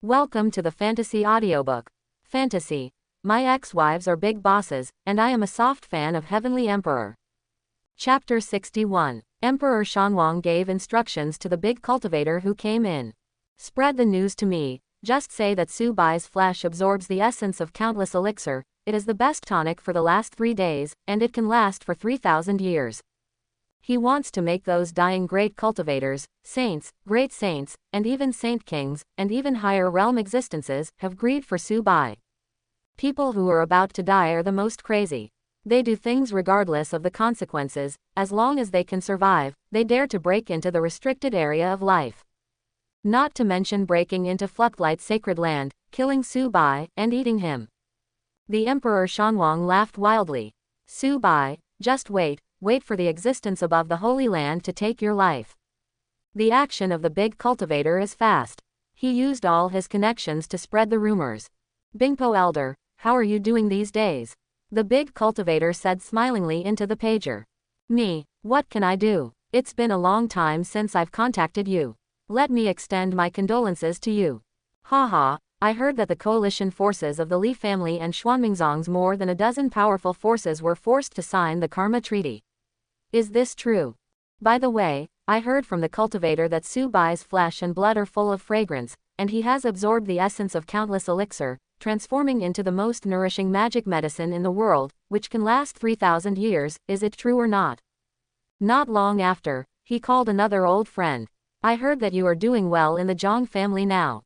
Welcome to the Fantasy Audiobook. Fantasy. My ex-wives are big bosses, and I am a soft fan of Heavenly Emperor. Chapter 61. Emperor Shanwang gave instructions to the big cultivator who came in. Spread the news to me. Just say that Su Bai's flesh absorbs the essence of countless elixir. It is the best tonic for the last 3 days, and it can last for 3,000 years. He wants to make those dying great cultivators, saints, great saints, and even saint kings, and even higher realm existences, have greed for Su Bai. People who are about to die are the most crazy. They do things regardless of the consequences. As long as they can survive, they dare to break into the restricted area of life. Not to mention breaking into Fluctlight's sacred land, killing Su Bai, and eating him. The Emperor Shanwang laughed wildly. Su Bai, just wait for the existence above the Holy Land to take your life. The action of the big cultivator is fast. He used all his connections to spread the rumors. Bingpo Elder, how are you doing these days? The big cultivator said smilingly into the pager. Me, what can I do? It's been a long time since I've contacted you. Let me extend my condolences to you. Haha, I heard that the coalition forces of the Li family and Xuanmingzong's more than a dozen powerful forces were forced to sign the Karma Treaty. Is this true? By the way, I heard from the cultivator that Su Bai's flesh and blood are full of fragrance, and he has absorbed the essence of countless elixir, transforming into the most nourishing magic medicine in the world, which can last 3,000 years. Is it true or not? Not long after, he called another old friend. I heard that you are doing well in the Zhang family now.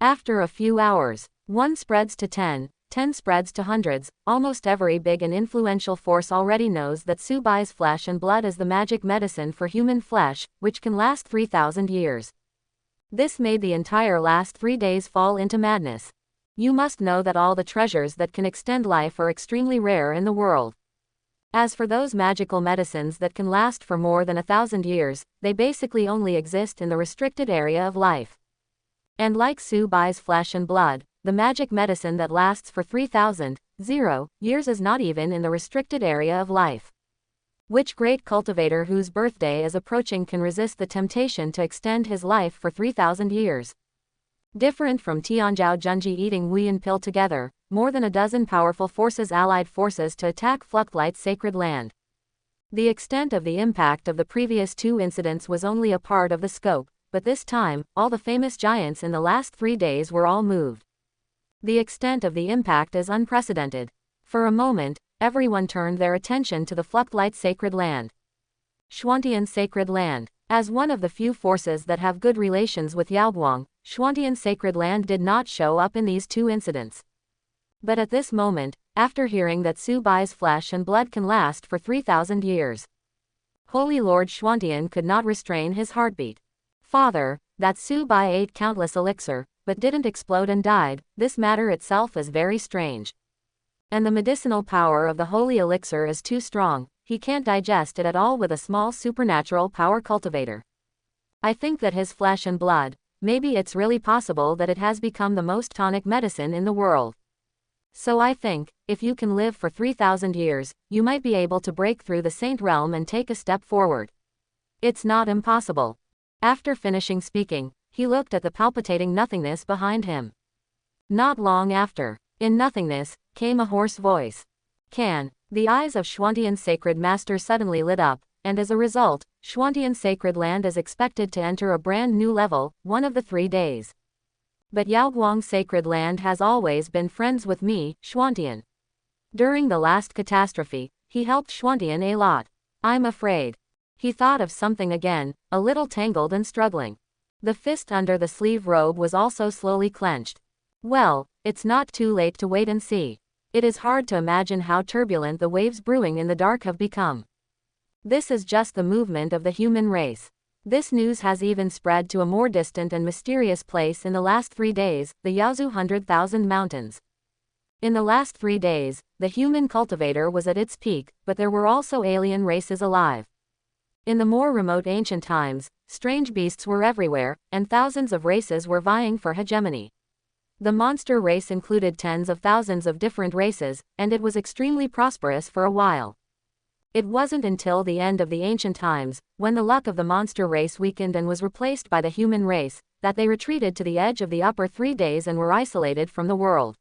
After a few hours, 1 spreads to 10 spreads to hundreds. Almost every big and influential force already knows that Su Bai's flesh and blood is the magic medicine for human flesh, which can last 3,000 years. This made the entire last 3 days fall into madness. You must know that all the treasures that can extend life are extremely rare in the world. As for those magical medicines that can last for more than 1,000 years, they basically only exist in the restricted area of life. And like Su Bai's flesh and blood, the magic medicine that lasts for 3,000 years is not even in the restricted area of life. Which great cultivator whose birthday is approaching can resist the temptation to extend his life for 3,000 years? Different from Tianzhao Junji eating Wuyan pill together, more than a dozen powerful forces allied forces to attack Fluctlight's sacred land. The extent of the impact of the previous 2 incidents was only a part of the scope, but this time, all the famous giants in the last 3 days were all moved. The extent of the impact is unprecedented. For a moment, everyone turned their attention to the Fluctlight sacred land. Xuantian's sacred land. As one of the few forces that have good relations with Yaoguang, Xuantian's sacred land did not show up in these 2 incidents. But at this moment, after hearing that Su Bai's flesh and blood can last for 3,000 years, Holy Lord Xuantian could not restrain his heartbeat. Father, that Su Bai ate countless elixir, but didn't explode and died. This matter itself is very strange. And the medicinal power of the holy elixir is too strong. He can't digest it at all with a small supernatural power cultivator. I think that his flesh and blood, maybe it's really possible that it has become the most tonic medicine in the world. So I think, if you can live for 3,000 years, you might be able to break through the saint realm and take a step forward. It's not impossible. After finishing speaking, he looked at the palpitating nothingness behind him. Not long after, in nothingness, came a hoarse voice. Can. The eyes of Xuantian's sacred master suddenly lit up, and as a result, Xuantian's sacred land is expected to enter a brand new level, one of the 3 days. But Yaoguang's sacred land has always been friends with me, Xuantian. During the last catastrophe, he helped Xuantian a lot. I'm afraid. He thought of something again, a little tangled and struggling. The fist under the sleeve robe was also slowly clenched. Well, it's not too late to wait and see. It is hard to imagine how turbulent the waves brewing in the dark have become. This is just the movement of the human race. This news has even spread to a more distant and mysterious place in the last 3 days, the Yaozu 100,000 Mountains. In the last 3 days, the human cultivator was at its peak, but there were also alien races alive. In the more remote ancient times, strange beasts were everywhere, and thousands of races were vying for hegemony. The monster race included tens of thousands of different races, and it was extremely prosperous for a while. It wasn't until the end of the ancient times, when the luck of the monster race weakened and was replaced by the human race, that they retreated to the edge of the upper 3 days and were isolated from the world.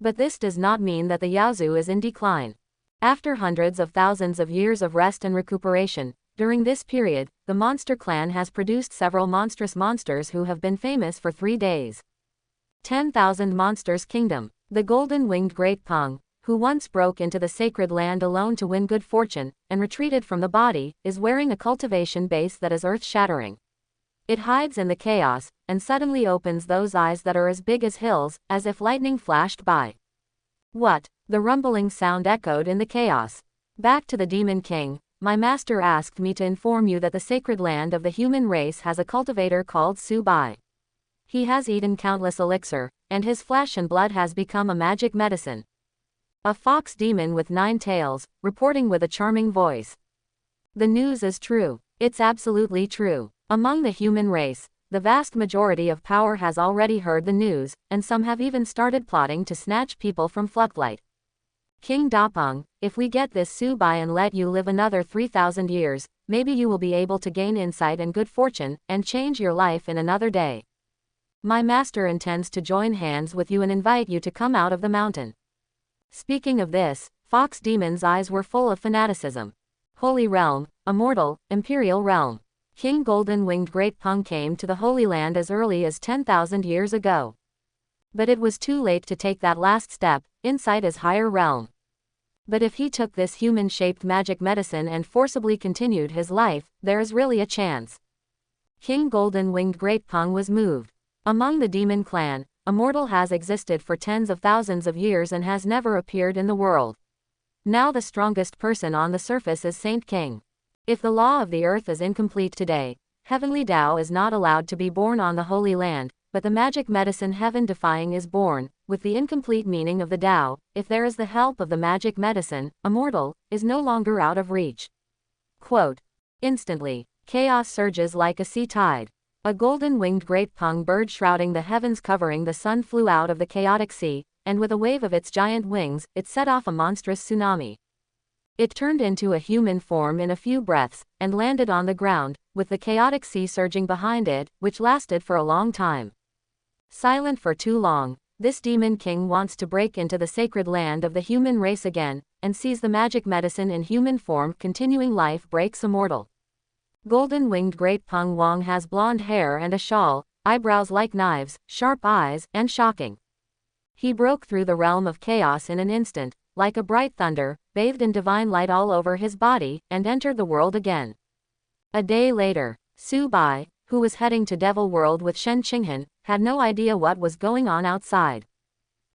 But this does not mean that the Yaozu is in decline. After hundreds of thousands of years of rest and recuperation, during this period, the monster clan has produced several monstrous monsters who have been famous for 3 days. 10,000 Monsters Kingdom. The golden-winged Great Peng, who once broke into the sacred land alone to win good fortune, and retreated from the body, is wearing a cultivation base that is earth-shattering. It hides in the chaos, and suddenly opens those eyes that are as big as hills, as if lightning flashed by. What? The rumbling sound echoed in the chaos. Back to the Demon King. My master asked me to inform you that the sacred land of the human race has a cultivator called Su Bai. He has eaten countless elixir, and his flesh and blood has become a magic medicine. A fox demon with 9 tails, reporting with a charming voice. The news is true. It's absolutely true. Among the human race, the vast majority of power has already heard the news, and some have even started plotting to snatch people from Fluctlight. King Dapeng, if we get this Su Bai and let you live another 3,000 years, maybe you will be able to gain insight and good fortune, and change your life in another day. My master intends to join hands with you and invite you to come out of the mountain. Speaking of this, Fox Demon's eyes were full of fanaticism. Holy Realm, Immortal, Imperial Realm. King Golden-Winged Great Peng came to the Holy Land as early as 10,000 years ago. But it was too late to take that last step, inside his higher realm. But if he took this human-shaped magic medicine and forcibly continued his life, there is really a chance. King Golden-Winged Great Peng was moved. Among the demon clan, Immortal has existed for tens of thousands of years and has never appeared in the world. Now the strongest person on the surface is Saint King. If the law of the earth is incomplete today, Heavenly Tao is not allowed to be born on the Holy Land, but the magic medicine heaven-defying is born, with the incomplete meaning of the Tao. If there is the help of the magic medicine, Immortal is no longer out of reach. Quote. Instantly, chaos surges like a sea tide. A golden-winged great Peng bird shrouding the heavens covering the sun flew out of the chaotic sea, and with a wave of its giant wings, it set off a monstrous tsunami. It turned into a human form in a few breaths, and landed on the ground, with the chaotic sea surging behind it, which lasted for a long time. Silent for too long, this demon king wants to break into the sacred land of the human race again, and sees the magic medicine in human form. Continuing life breaks Immortal. Golden-winged Great Peng Wang has blonde hair and a shawl, eyebrows like knives, sharp eyes, and shocking. He broke through the realm of chaos in an instant, like a bright thunder, bathed in divine light all over his body, and entered the world again. A day later, Su Bai, who was heading to Devil World with Shen Qinghan, had no idea what was going on outside.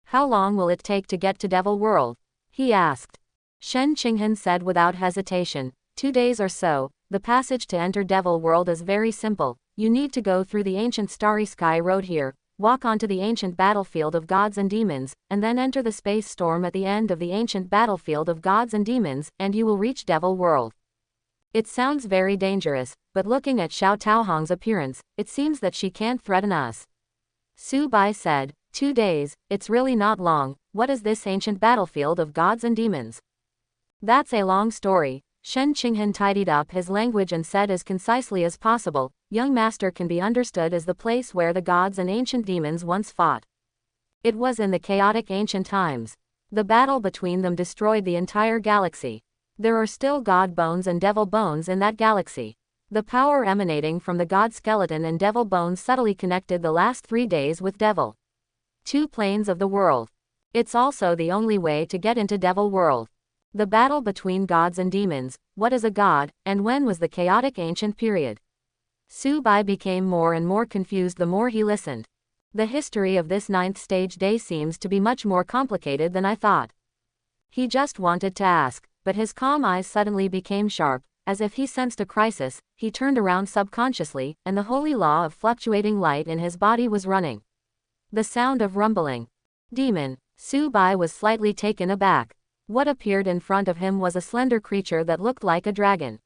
How long will it take to get to Devil World? He asked. Shen Qinghan said without hesitation, 2 days or so. The passage to enter Devil World is very simple. You need to go through the ancient Starry Sky Road here, walk onto the ancient battlefield of gods and demons, and then enter the space storm at the end of the ancient battlefield of gods and demons, and you will reach Devil World. It sounds very dangerous, but looking at Xiao Taohong's appearance, it seems that she can't threaten us. Su Bai said, 2 days, it's really not long. What is this ancient battlefield of gods and demons? That's a long story. Shen Qinghan tidied up his language and said as concisely as possible, young master can be understood as the place where the gods and ancient demons once fought. It was in the chaotic ancient times. The battle between them destroyed the entire galaxy. There are still god bones and devil bones in that galaxy. The power emanating from the god skeleton and devil bones subtly connected the last 3 days with devil. 2 planes of the world. It's also the only way to get into Devil World. The battle between gods and demons, what is a god, and when was the chaotic ancient period? Su Bai became more and more confused the more he listened. The history of this 9th stage day seems to be much more complicated than I thought. He just wanted to ask, but his calm eyes suddenly became sharp, as if he sensed a crisis. He turned around subconsciously, and the holy law of fluctuating light in his body was running. The sound of rumbling. Demon. Su Bai was slightly taken aback. What appeared in front of him was a slender creature that looked like a dragon.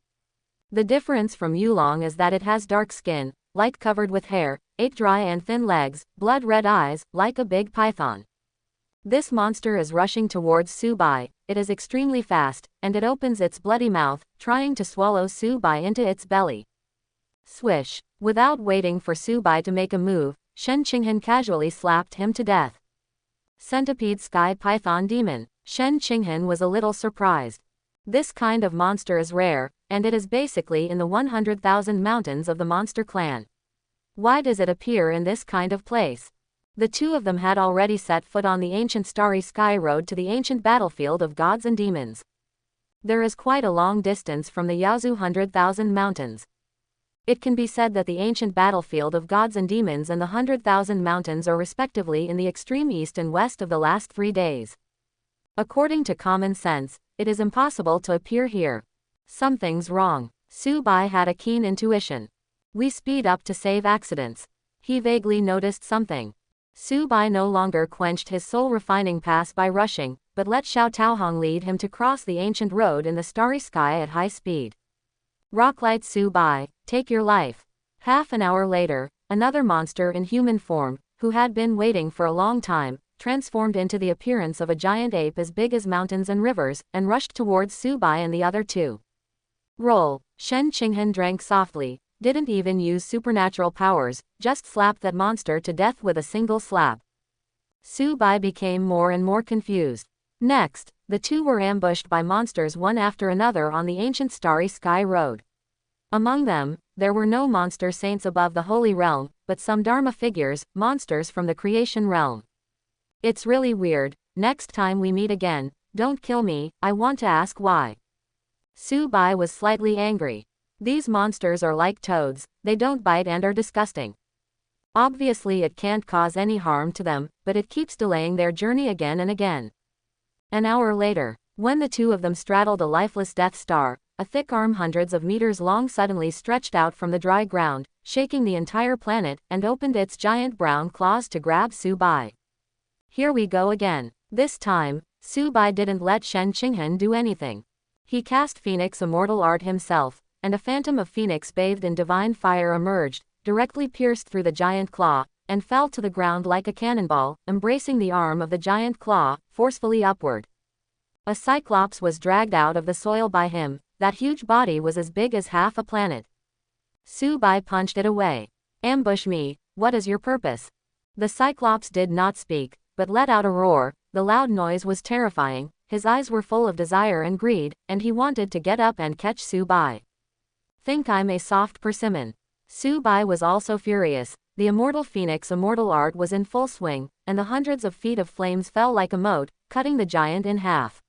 The difference from Yulong is that it has dark skin, light covered with hair, 8 dry and thin legs, blood-red eyes, like a big python. This monster is rushing towards Su Bai. It is extremely fast, and it opens its bloody mouth, trying to swallow Su Bai into its belly. Swish. Without waiting for Subai to make a move, Shen Qinghan casually slapped him to death. Centipede Sky Python Demon. Shen Qinghan was a little surprised. This kind of monster is rare, and it is basically in the 100,000 mountains of the monster clan. Why does it appear in this kind of place? The two of them had already set foot on the ancient starry sky road to the ancient battlefield of gods and demons. There is quite a long distance from the Yazoo 100,000 mountains. It can be said that the ancient battlefield of gods and demons and the 100,000 mountains are respectively in the extreme east and west of the last 3 days. According to common sense, it is impossible to appear here. Something's wrong. Subai had a keen intuition. We speed up to save accidents. He vaguely noticed something. Subai no longer quenched his soul-refining pass by rushing, but let Xiao Taohong lead him to cross the ancient road in the starry sky at high speed. Rocklight Subai, take your life. Half an hour later, another monster in human form, who had been waiting for a long time, transformed into the appearance of a giant ape as big as mountains and rivers, and rushed towards Subai and the other two. Roll. Shen Qinghan drank softly, didn't even use supernatural powers, just slapped that monster to death with a single slap. Subai became more and more confused. Next, the two were ambushed by monsters one after another on the ancient starry sky road. Among them, there were no monster saints above the holy realm, but some dharma figures, monsters from the creation realm. It's really weird. Next time we meet again, don't kill me, I want to ask why. Subai was slightly angry. These monsters are like toads, they don't bite and are disgusting. Obviously it can't cause any harm to them, but it keeps delaying their journey again and again. An hour later, when the two of them straddled a lifeless Death Star, a thick arm hundreds of meters long suddenly stretched out from the dry ground, shaking the entire planet, and opened its giant brown claws to grab Subai. Here we go again. This time, Subai didn't let Shen Qinghan do anything. He cast Phoenix Immortal Art himself, and a phantom of Phoenix bathed in divine fire emerged, directly pierced through the giant claw, and fell to the ground like a cannonball, embracing the arm of the giant claw, forcefully upward. A cyclops was dragged out of the soil by him. That huge body was as big as half a planet. Subai punched it away. Ambush me, what is your purpose? The cyclops did not speak, but let out a roar. The loud noise was terrifying, his eyes were full of desire and greed, and he wanted to get up and catch Subai. Think I'm a soft persimmon. Subai was also furious. The immortal Phoenix Immortal Art was in full swing, and the hundreds of feet of flames fell like a mote, cutting the giant in half.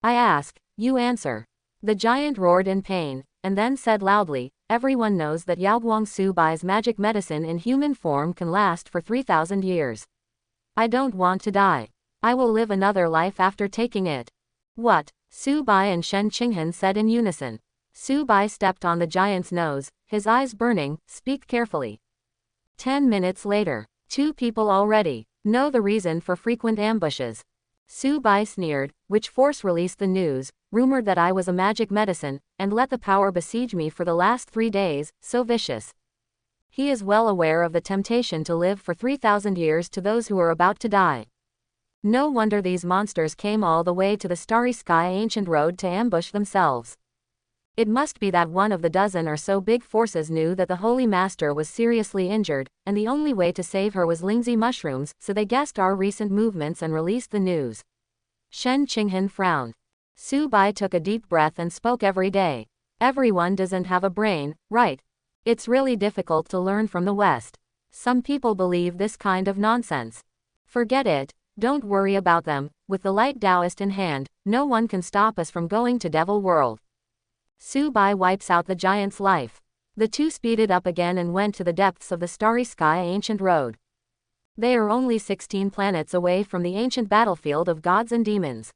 I ask, you answer. The giant roared in pain, and then said loudly, everyone knows that Yaoguang Subai's magic medicine in human form can last for 3,000 years. I don't want to die. I will live another life after taking it. What? Subai and Shen Qinghan said in unison. Subai stepped on the giant's nose, his eyes burning. Speak carefully. 10 minutes later. 2 people already. Know the reason for frequent ambushes. Subai sneered, which force released the news, rumored that I was a magic medicine, and let the power besiege me for the last 3 days, so vicious. He is well aware of the temptation to live for 3,000 years to those who are about to die. No wonder these monsters came all the way to the starry sky ancient road to ambush themselves. It must be that one of the dozen or so big forces knew that the Holy Master was seriously injured, and the only way to save her was Lingzi mushrooms, so they guessed our recent movements and released the news. Shen Qinghan frowned. Subai took a deep breath and spoke every day. Everyone doesn't have a brain, right? It's really difficult to learn from the West. Some people believe this kind of nonsense. Forget it, don't worry about them. With the light Taoist in hand, no one can stop us from going to Devil World. Subai wipes out the giant's life. The two speeded up again and went to the depths of the starry sky ancient road. They are only 16 planets away from the ancient battlefield of gods and demons.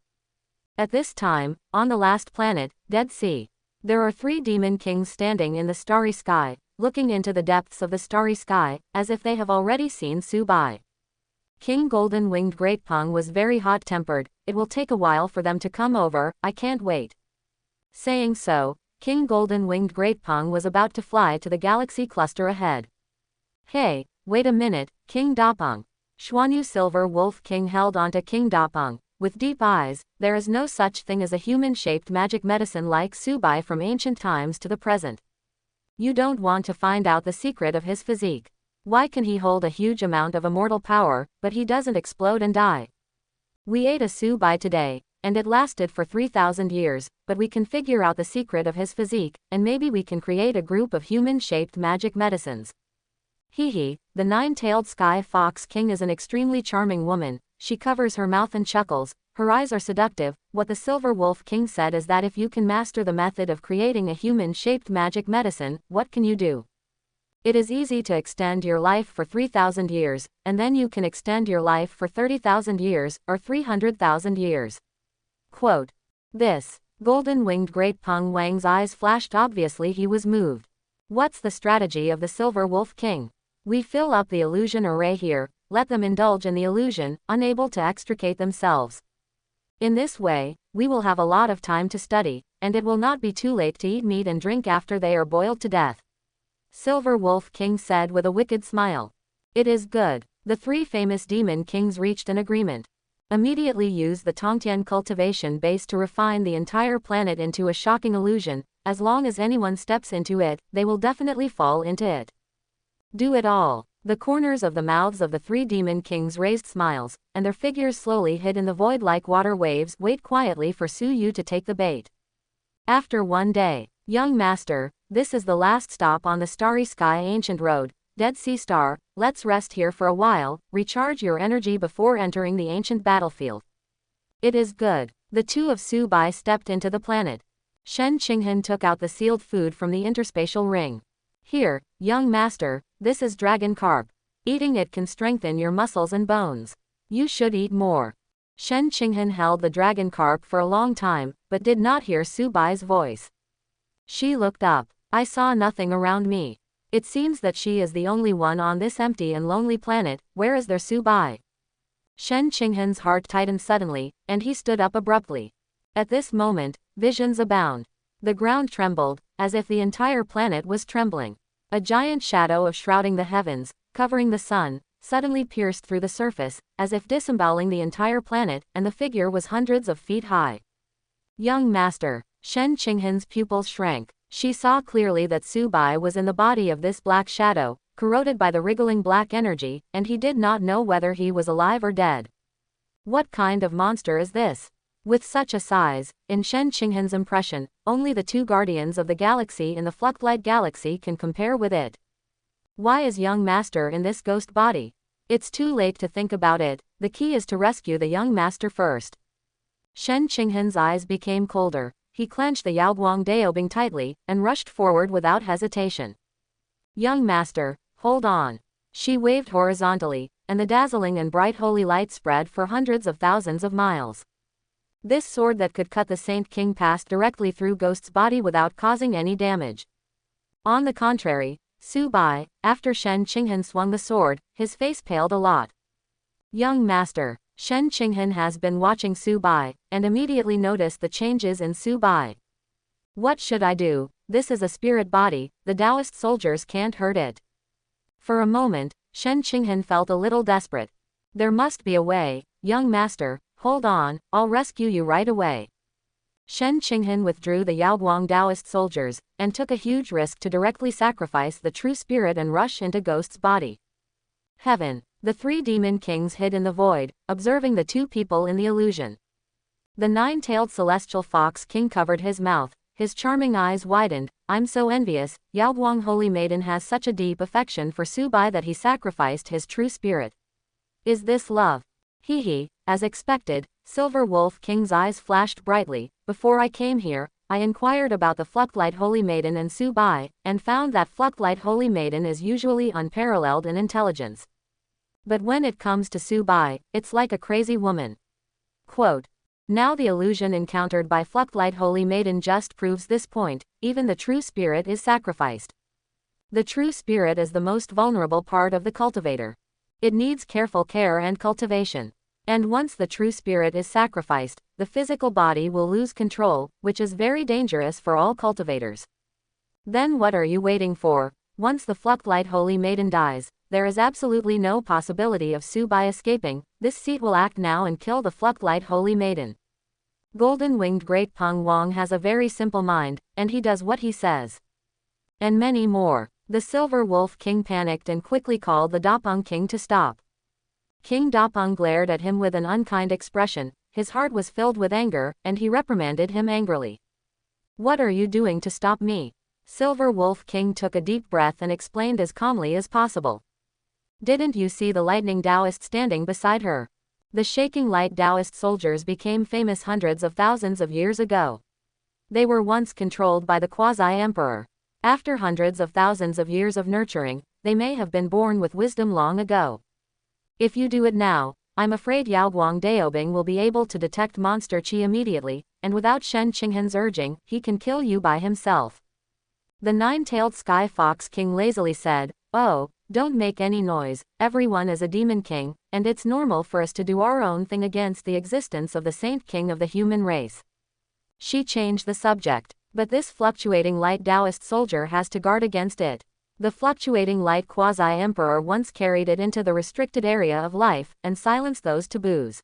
At this time, on the last planet, Dead Sea, there are 3 demon kings standing in the starry sky, looking into the depths of the starry sky, as if they have already seen Subai. King Golden Winged Greatpung was very hot-tempered. It will take a while for them to come over, I can't wait. Saying so, King Golden Winged Greatpung was about to fly to the galaxy cluster ahead. Hey, wait a minute, King Dapeng. Xuanyu Silver Wolf King held onto King Dapeng. With deep eyes, there is no such thing as a human-shaped magic medicine like Subai from ancient times to the present. You don't want to find out the secret of his physique. Why can he hold a huge amount of immortal power, but he doesn't explode and die? We ate a subai today, and it lasted for 3,000 years, but we can figure out the secret of his physique, and maybe we can create a group of human-shaped magic medicines. Hee, the nine-tailed sky fox king is an extremely charming woman. She covers her mouth and chuckles. Her eyes are seductive. What the silver wolf king said is that if you can master the method of creating a human-shaped magic medicine, what can you do? It is easy to extend your life for 3,000 years, and then you can extend your life for 30,000 years, or 300,000 years. Quote. This. Golden-winged Great Peng Wang's eyes flashed. Obviously he was moved. What's the strategy of the silver wolf king? We fill up the illusion array here, let them indulge in the illusion, unable to extricate themselves. In this way, we will have a lot of time to study, and it will not be too late to eat meat and drink after they are boiled to death. Silver Wolf King said with a wicked smile. It is good. The three famous demon kings reached an agreement. Immediately use the Tongtian cultivation base to refine the entire planet into a shocking illusion. As long as anyone steps into it, they will definitely fall into it. Do it all. The corners of the mouths of the three demon kings raised smiles, and their figures slowly hid in the void like water waves. Wait quietly for Su Yu to take the bait. After one day, young master, this is the last stop on the starry sky ancient road, Dead Sea Star. Let's rest here for a while, recharge your energy before entering the ancient battlefield. It is good. The two of Su Bai stepped into the planet. Shen Qinghan took out the sealed food from the interspatial ring. Here, young master, this is dragon carp. Eating it can strengthen your muscles and bones. You should eat more. Shen Qinghan held the dragon carp for a long time, but did not hear Su Bai's voice. She looked up. I saw nothing around me. It seems that she is the only one on this empty and lonely planet. Where is there Su Bai? Shen Qinghan's heart tightened suddenly, and he stood up abruptly. At this moment, visions abound. The ground trembled, as if the entire planet was trembling. A giant shadow of shrouding the heavens, covering the sun, suddenly pierced through the surface, as if disemboweling the entire planet, and the figure was hundreds of feet high. Young master, Shen Qinghan's pupils shrank. She saw clearly that Su Bai was in the body of this black shadow, corroded by the wriggling black energy, and he did not know whether he was alive or dead. What kind of monster is this? With such a size, in Shen Qinghan's impression, only the two guardians of the galaxy in the Fluctlight Galaxy can compare with it. Why is young master in this ghost body? It's too late to think about it. The key is to rescue the young master first. Shen Qinghan's eyes became colder. He clenched the Yaoguang Daobing tightly, and rushed forward without hesitation. Young master, hold on. She waved horizontally, and the dazzling and bright holy light spread for hundreds of thousands of miles. This sword that could cut the Saint King passed directly through Ghost's body without causing any damage. On the contrary, Su Bai, after Shen Qinghan swung the sword, his face paled a lot. Young master, Shen Qinghan has been watching Su Bai, and immediately noticed the changes in Su Bai. What should I do? This is a spirit body, the Taoist soldiers can't hurt it. For a moment, Shen Qinghan felt a little desperate. There must be a way, young master, hold on, I'll rescue you right away. Shen Qinghan withdrew the Yaoguang Taoist soldiers, and took a huge risk to directly sacrifice the true spirit and rush into Ghost's body. Heaven. The three demon kings hid in the void, observing the two people in the illusion. The nine-tailed celestial fox king covered his mouth, his charming eyes widened. I'm so envious, Yaoguang Holy Maiden has such a deep affection for Su Bai that he sacrificed his true spirit. Is this love? Hee, as expected, Silver Wolf King's eyes flashed brightly. Before I came here, I inquired about the Fluctlight Holy Maiden and Su Bai, and found that Fluctlight Holy Maiden is usually unparalleled in intelligence. But when it comes to Su Bai, it's like a crazy woman. Quote. Now the illusion encountered by Fluctlight Holy Maiden just proves this point, even the true spirit is sacrificed. The true spirit is the most vulnerable part of the cultivator. It needs careful care and cultivation. And once the true spirit is sacrificed, the physical body will lose control, which is very dangerous for all cultivators. Then what are you waiting for? Once the Fluctlight Holy Maiden dies, there is absolutely no possibility of Su Bai escaping. This seat will act now and kill the Fluctlight Holy Maiden. Golden-winged Great Peng Wang has a very simple mind, and he does what he says. and many more. The Silver Wolf King panicked and quickly called the Dapeng King to stop. King Dapeng glared at him with an unkind expression, his heart was filled with anger, and he reprimanded him angrily. "What are you doing to stop me?" Silver Wolf King took a deep breath and explained as calmly as possible. "Didn't you see the lightning Taoist standing beside her? The shaking light Taoist soldiers became famous hundreds of thousands of years ago. They were once controlled by the quasi-emperor. After hundreds of thousands of years of nurturing, they may have been born with wisdom long ago. If you do it now, I'm afraid Yaoguang Daobing will be able to detect monster qi immediately, and without Shen Qinghen's urging, he can kill you by himself." The nine-tailed Sky Fox King lazily said, "Oh, don't make any noise, everyone is a demon king, and it's normal for us to do our own thing against the existence of the Saint King of the human race." She changed the subject. "But this fluctuating light Taoist soldier has to guard against it. The fluctuating light quasi-emperor once carried it into the restricted area of life, and silenced those taboos.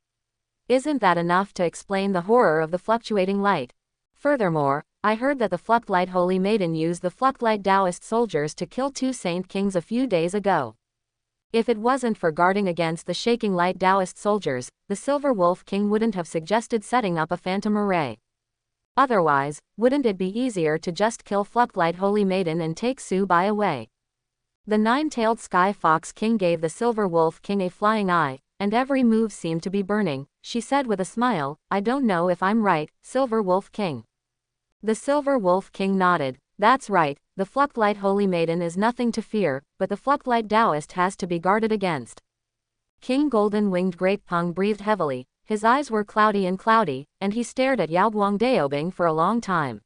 Isn't that enough to explain the horror of the fluctuating light? Furthermore, I heard that the Fluctlight Holy Maiden used the Fluctlight Taoist soldiers to kill 2 Saint Kings a few days ago. If it wasn't for guarding against the shaking light Taoist soldiers, the Silver Wolf King wouldn't have suggested setting up a phantom array. Otherwise, wouldn't it be easier to just kill Fluctlight Holy Maiden and take Su Bai away?" The nine-tailed Sky Fox King gave the Silver Wolf King a flying eye, and every move seemed to be burning. She said with a smile, "I don't know if I'm right, Silver Wolf King." The Silver Wolf King nodded. "That's right, the Fluctlight Holy Maiden is nothing to fear, but the Fluctlight Taoist has to be guarded against." King Golden Winged Great Peng breathed heavily, his eyes were cloudy, and he stared at Yaoguang Daobing for a long time.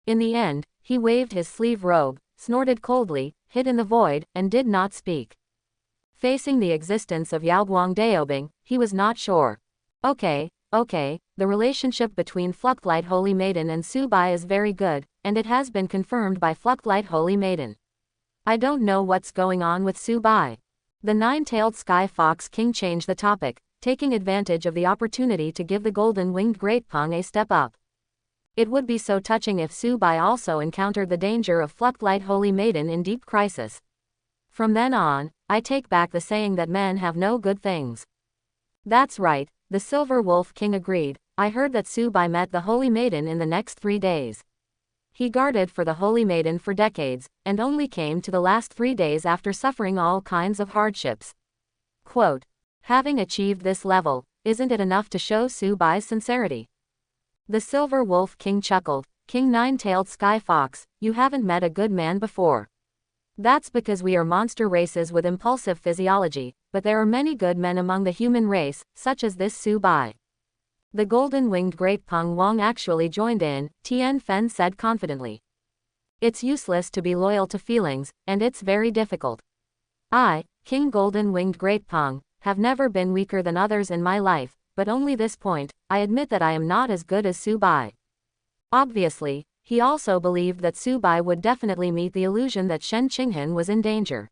In the end, he waved his sleeve robe, snorted coldly, hid in the void, and did not speak. Facing the existence of Yaoguang Daobing, he was not sure. Okay, the relationship between Fluctlight Holy Maiden and Su Bai is very good, and it has been confirmed by Fluctlight Holy Maiden. I don't know what's going on with Su Bai." The nine-tailed Sky Fox King changed the topic, taking advantage of the opportunity to give the Golden Winged Great Peng a step up. "It would be so touching if Su Bai also encountered the danger of Fluctlight Holy Maiden in deep crisis. From then on, I take back the saying that men have no good things." "That's right," the Silver Wolf King agreed. "I heard that Su Bai met the Holy Maiden in the next 3 days. He guarded for the Holy Maiden for decades, and only came to the last 3 days after suffering all kinds of hardships. Quote, having achieved this level, isn't it enough to show Su Bai's sincerity?" The Silver Wolf King chuckled. "King Nine-Tailed Sky Fox, you haven't met a good man before. That's because we are monster races with impulsive physiology, but there are many good men among the human race, such as this Su Bai." The Golden Winged Great Peng Wang actually joined in, Tian Fen said confidently. "It's useless to be loyal to feelings, and it's very difficult. I, King Golden Winged Great Peng, have never been weaker than others in my life, but only this point, I admit that I am not as good as Su Bai." Obviously, he also believed that Su Bai would definitely meet the illusion that Shen Qinghen was in danger.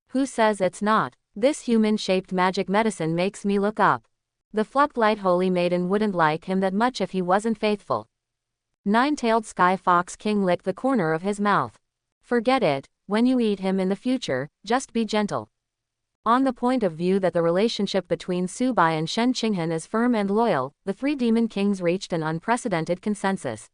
"Who says it's not? This human-shaped magic medicine makes me look up. The Fluctlight Holy Maiden wouldn't like him that much if he wasn't faithful." Nine-tailed Sky Fox King licked the corner of his mouth. "Forget it, when you eat him in the future, just be gentle." On the point of view that the relationship between Su Bai and Shen Qinghen is firm and loyal, the 3 demon kings reached an unprecedented consensus.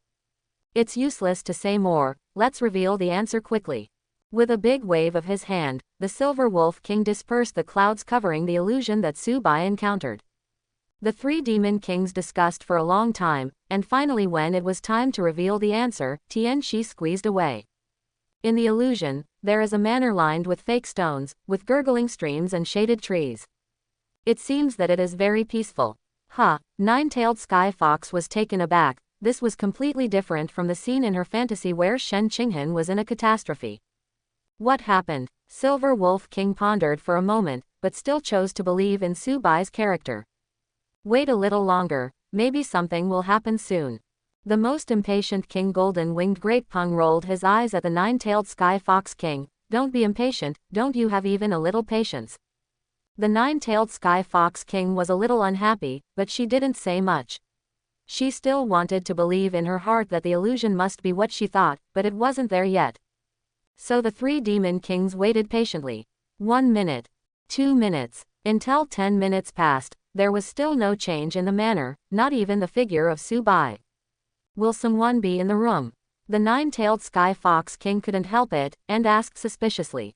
"It's useless to say more, let's reveal the answer quickly." With a big wave of his hand, the Silver Wolf King dispersed the clouds covering the illusion that Su Bai encountered. The 3 demon kings discussed for a long time, and finally when it was time to reveal the answer, Tian Shi squeezed away. In the illusion, there is a manor lined with fake stones, with gurgling streams and shaded trees. It seems that it is very peaceful. Nine-tailed Sky Fox was taken aback. This was completely different from the scene in her fantasy where Shen Qinghen was in a catastrophe. What happened? Silver Wolf King pondered for a moment, but still chose to believe in Su Bai's character. "Wait a little longer, maybe something will happen soon." The most impatient King Golden Winged Great Peng rolled his eyes at the nine-tailed Sky Fox King. "Don't be impatient, don't you have even a little patience?" The nine-tailed Sky Fox King was a little unhappy, but she didn't say much. She still wanted to believe in her heart that the illusion must be what she thought, but it wasn't there yet. So the 3 demon kings waited patiently. 1 minute. 2 minutes. Until 10 minutes passed, there was still no change in the manner, not even the figure of Su Bai. Will someone be in the room? The 9-tailed Sky Fox King couldn't help it, and asked suspiciously.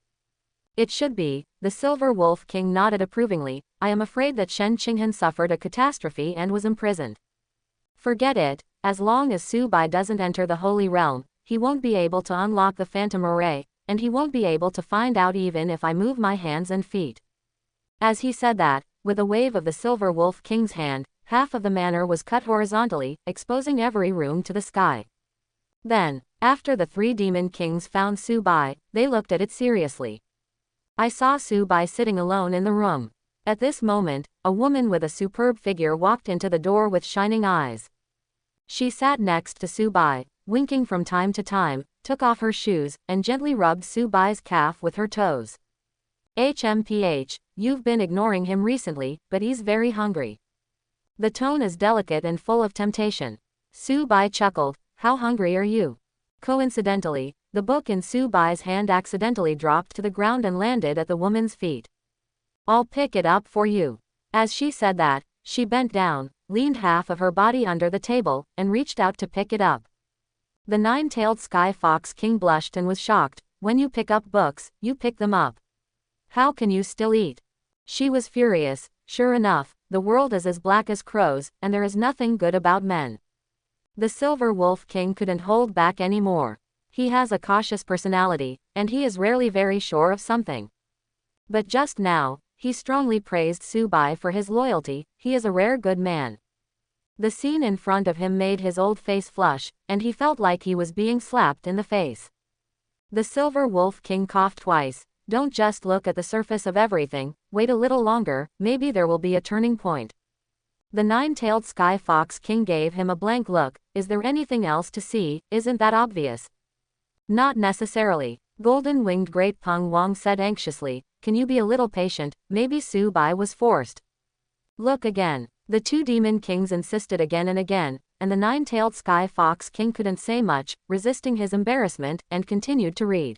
It should be. The Silver Wolf King nodded approvingly. I am afraid that Shen Qinghan suffered a catastrophe and was imprisoned. Forget it. As long as Su Bai doesn't enter the Holy Realm, he won't be able to unlock the Phantom Array, and he won't be able to find out even if I move my hands and feet. As he said that, with a wave of the Silver Wolf King's hand, half of the manor was cut horizontally, exposing every room to the sky. Then, after the 3 demon kings found Su Bai, they looked at it seriously. I saw Su Bai sitting alone in the room. At this moment, a woman with a superb figure walked into the door with shining eyes. She sat next to Su Bai, winking from time to time, took off her shoes, and gently rubbed Su Bai's calf with her toes. HMPH, you've been ignoring him recently, but he's very hungry. The tone is delicate and full of temptation. Su Bai chuckled, how hungry are you? Coincidentally, the book in Su Bai's hand accidentally dropped to the ground and landed at the woman's feet. I'll pick it up for you. As she said that, she bent down, leaned half of her body under the table, and reached out to pick it up. The 9-tailed Sky Fox King blushed and was shocked. When you pick up books, you pick them up. How can you still eat? She was furious. Sure enough, the world is as black as crows, and there is nothing good about men. The Silver Wolf King couldn't hold back anymore. He has a cautious personality, and he is rarely very sure of something. But just now, he strongly praised Su Bai for his loyalty. He is a rare good man. The scene in front of him made his old face flush, and he felt like he was being slapped in the face. The Silver Wolf King coughed twice. Don't just look at the surface of everything, wait a little longer, maybe there will be a turning point. The 9-tailed Sky Fox King gave him a blank look. Is there anything else to see? Isn't that obvious? Not necessarily. Golden-winged Great Peng Wang said anxiously. Can you be a little patient? Maybe Su Bai was forced. Look again. The 2 demon kings insisted again and again, and the 9-tailed Sky Fox King couldn't say much, resisting his embarrassment, and continued to read.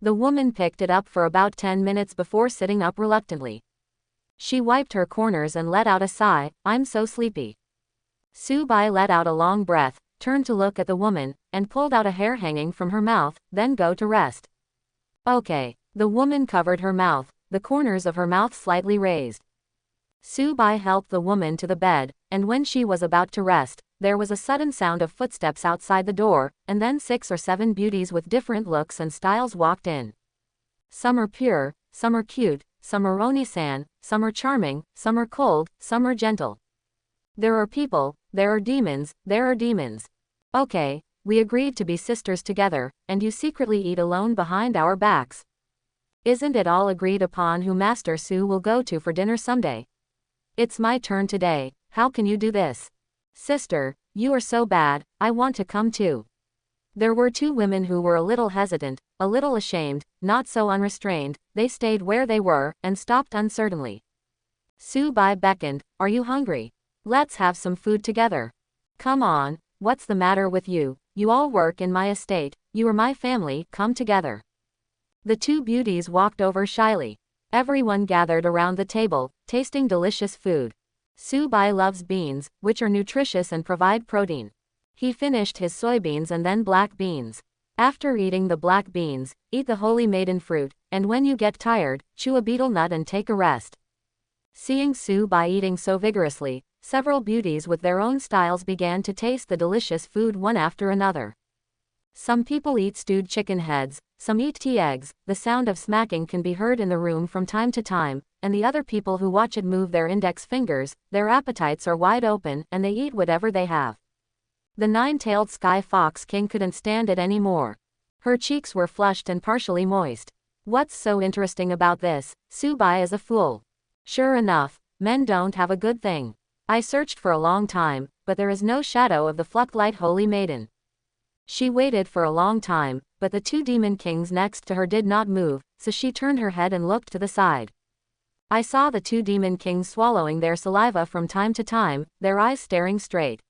The woman picked it up for about 10 minutes before sitting up reluctantly. She wiped her corners and let out a sigh. I'm so sleepy. Su Bai let out a long breath, turned to look at the woman, and pulled out a hair hanging from her mouth, then go to rest. Okay. The woman covered her mouth, the corners of her mouth slightly raised. Su Bai helped the woman to the bed, and when she was about to rest, there was a sudden sound of footsteps outside the door, and then 6 or 7 beauties with different looks and styles walked in. Some are pure, some are cute, some are Oni-san, some are charming, some are cold, some are gentle. There are people, there are demons, there are demons. Okay, we agreed to be sisters together, and you secretly eat alone behind our backs. Isn't it all agreed upon who Master Su will go to for dinner someday? It's my turn today. How can you do this? Sister, you are so bad, I want to come too. There were 2 women who were a little hesitant, a little ashamed, not so unrestrained. They stayed where they were, and stopped uncertainly. Su Bai beckoned. Are you hungry? Let's have some food together. Come on, what's the matter with you? You all work in my estate, you are my family, come together. The 2 beauties walked over shyly. Everyone gathered around the table, tasting delicious food. Su Bai loves beans, which are nutritious and provide protein. He finished his soybeans and then black beans. After eating the black beans, eat the holy maiden fruit, and when you get tired, chew a betel nut and take a rest. Seeing Su Bai eating so vigorously, several beauties with their own styles began to taste the delicious food one after another. Some people eat stewed chicken heads, some eat tea eggs. The sound of smacking can be heard in the room from time to time, and the other people who watch it move their index fingers. Their appetites are wide open, and they eat whatever they have. The 9-tailed Sky Fox King couldn't stand it anymore. Her cheeks were flushed and partially moist. What's so interesting about this? Su Bai is a fool. Sure enough, men don't have a good thing. I searched for a long time, but there is no shadow of the Flucklight Holy Maiden. She waited for a long time, but the 2 demon kings next to her did not move, so she turned her head and looked to the side. I saw the 2 demon kings swallowing their saliva from time to time, their eyes staring straight.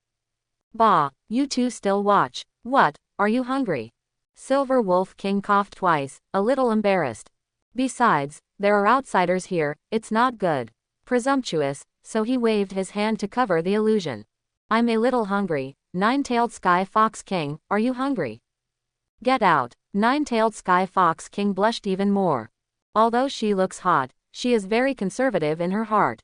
Bah, you 2 still watch. What, are you hungry? Silver Wolf King coughed twice, a little embarrassed. Besides, there are outsiders here, it's not good. Presumptuous, so he waved his hand to cover the illusion. I'm a little hungry. Nine-tailed Sky Fox King, are you hungry? Get out. Nine-tailed Sky Fox King blushed even more. Although she looks hot, she is very conservative in her heart.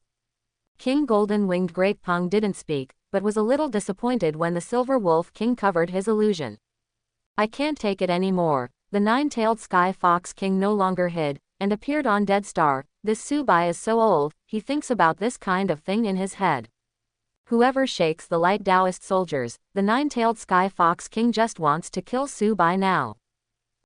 King Golden-Winged Great Pung didn't speak, but was a little disappointed when the Silver Wolf King covered his illusion. I can't take it anymore. The Nine-tailed Sky Fox King no longer hid, and appeared on Dead Star. This Subai is so old, he thinks about this kind of thing in his head. Whoever shakes the light Taoist soldiers, the Nine-tailed Sky Fox King just wants to kill Subai now.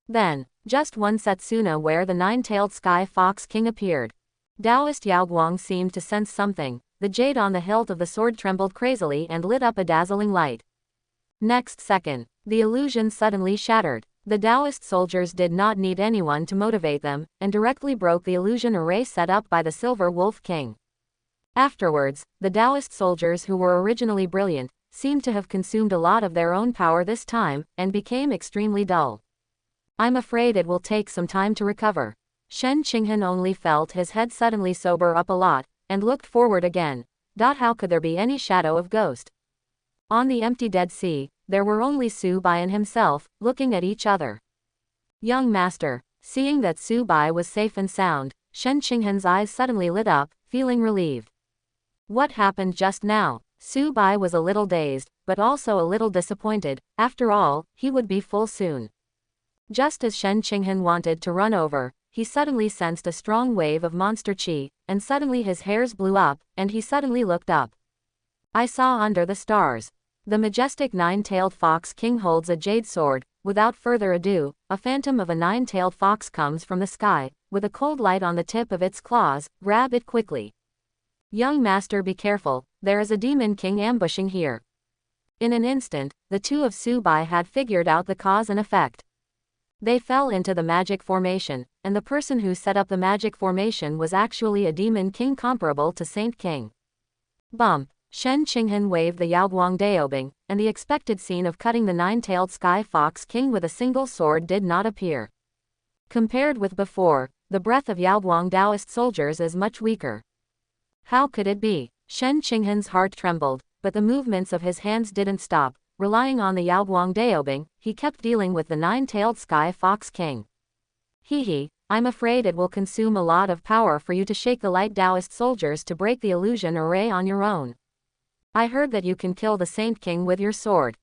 Then, just one Setsuna where the Nine-tailed Sky Fox King appeared. Taoist Yaoguang seemed to sense something. The jade on the hilt of the sword trembled crazily and lit up a dazzling light. Next second, the illusion suddenly shattered. The Taoist soldiers did not need anyone to motivate them, and directly broke the illusion array set up by the Silver Wolf King. Afterwards, the Taoist soldiers who were originally brilliant, seemed to have consumed a lot of their own power this time, and became extremely dull. I'm afraid it will take some time to recover. Shen Qinghan only felt his head suddenly sober up a lot, and looked forward again. How could there be any shadow of ghost? On the empty Dead Sea, there were only Subai and himself, looking at each other. Young master, seeing that Subai was safe and sound, Shen Qinghan's eyes suddenly lit up, feeling relieved. What happened just now? Subai was a little dazed, but also a little disappointed. After all, he would be full soon. Just as Shen Qinghan wanted to run over, he suddenly sensed a strong wave of monster chi, and suddenly his hairs blew up, and he suddenly looked up. I saw under the stars. The majestic nine-tailed fox king holds a jade sword. Without further ado, a phantom of a nine-tailed fox comes from the sky, with a cold light on the tip of its claws. Grab it quickly. Young master, be careful, there is a demon king ambushing here. In an instant, the two of Subai had figured out the cause and effect. They fell into the magic formation, and the person who set up the magic formation was actually a demon king comparable to Saint King. Bump. Shen Qinghan waved the Yaoguang Daobing, and the expected scene of cutting the nine-tailed Sky Fox King with a single sword did not appear. Compared with before, the breath of Yaoguang Taoist soldiers is much weaker. How could it be? Shen Qinghan's heart trembled, but the movements of his hands didn't stop. Relying on the Yaoguang Daobing, he kept dealing with the nine-tailed Sky Fox King. I'm afraid it will consume a lot of power for you to shake the light Taoist soldiers to break the illusion array on your own. I heard that you can kill the Saint King with your sword.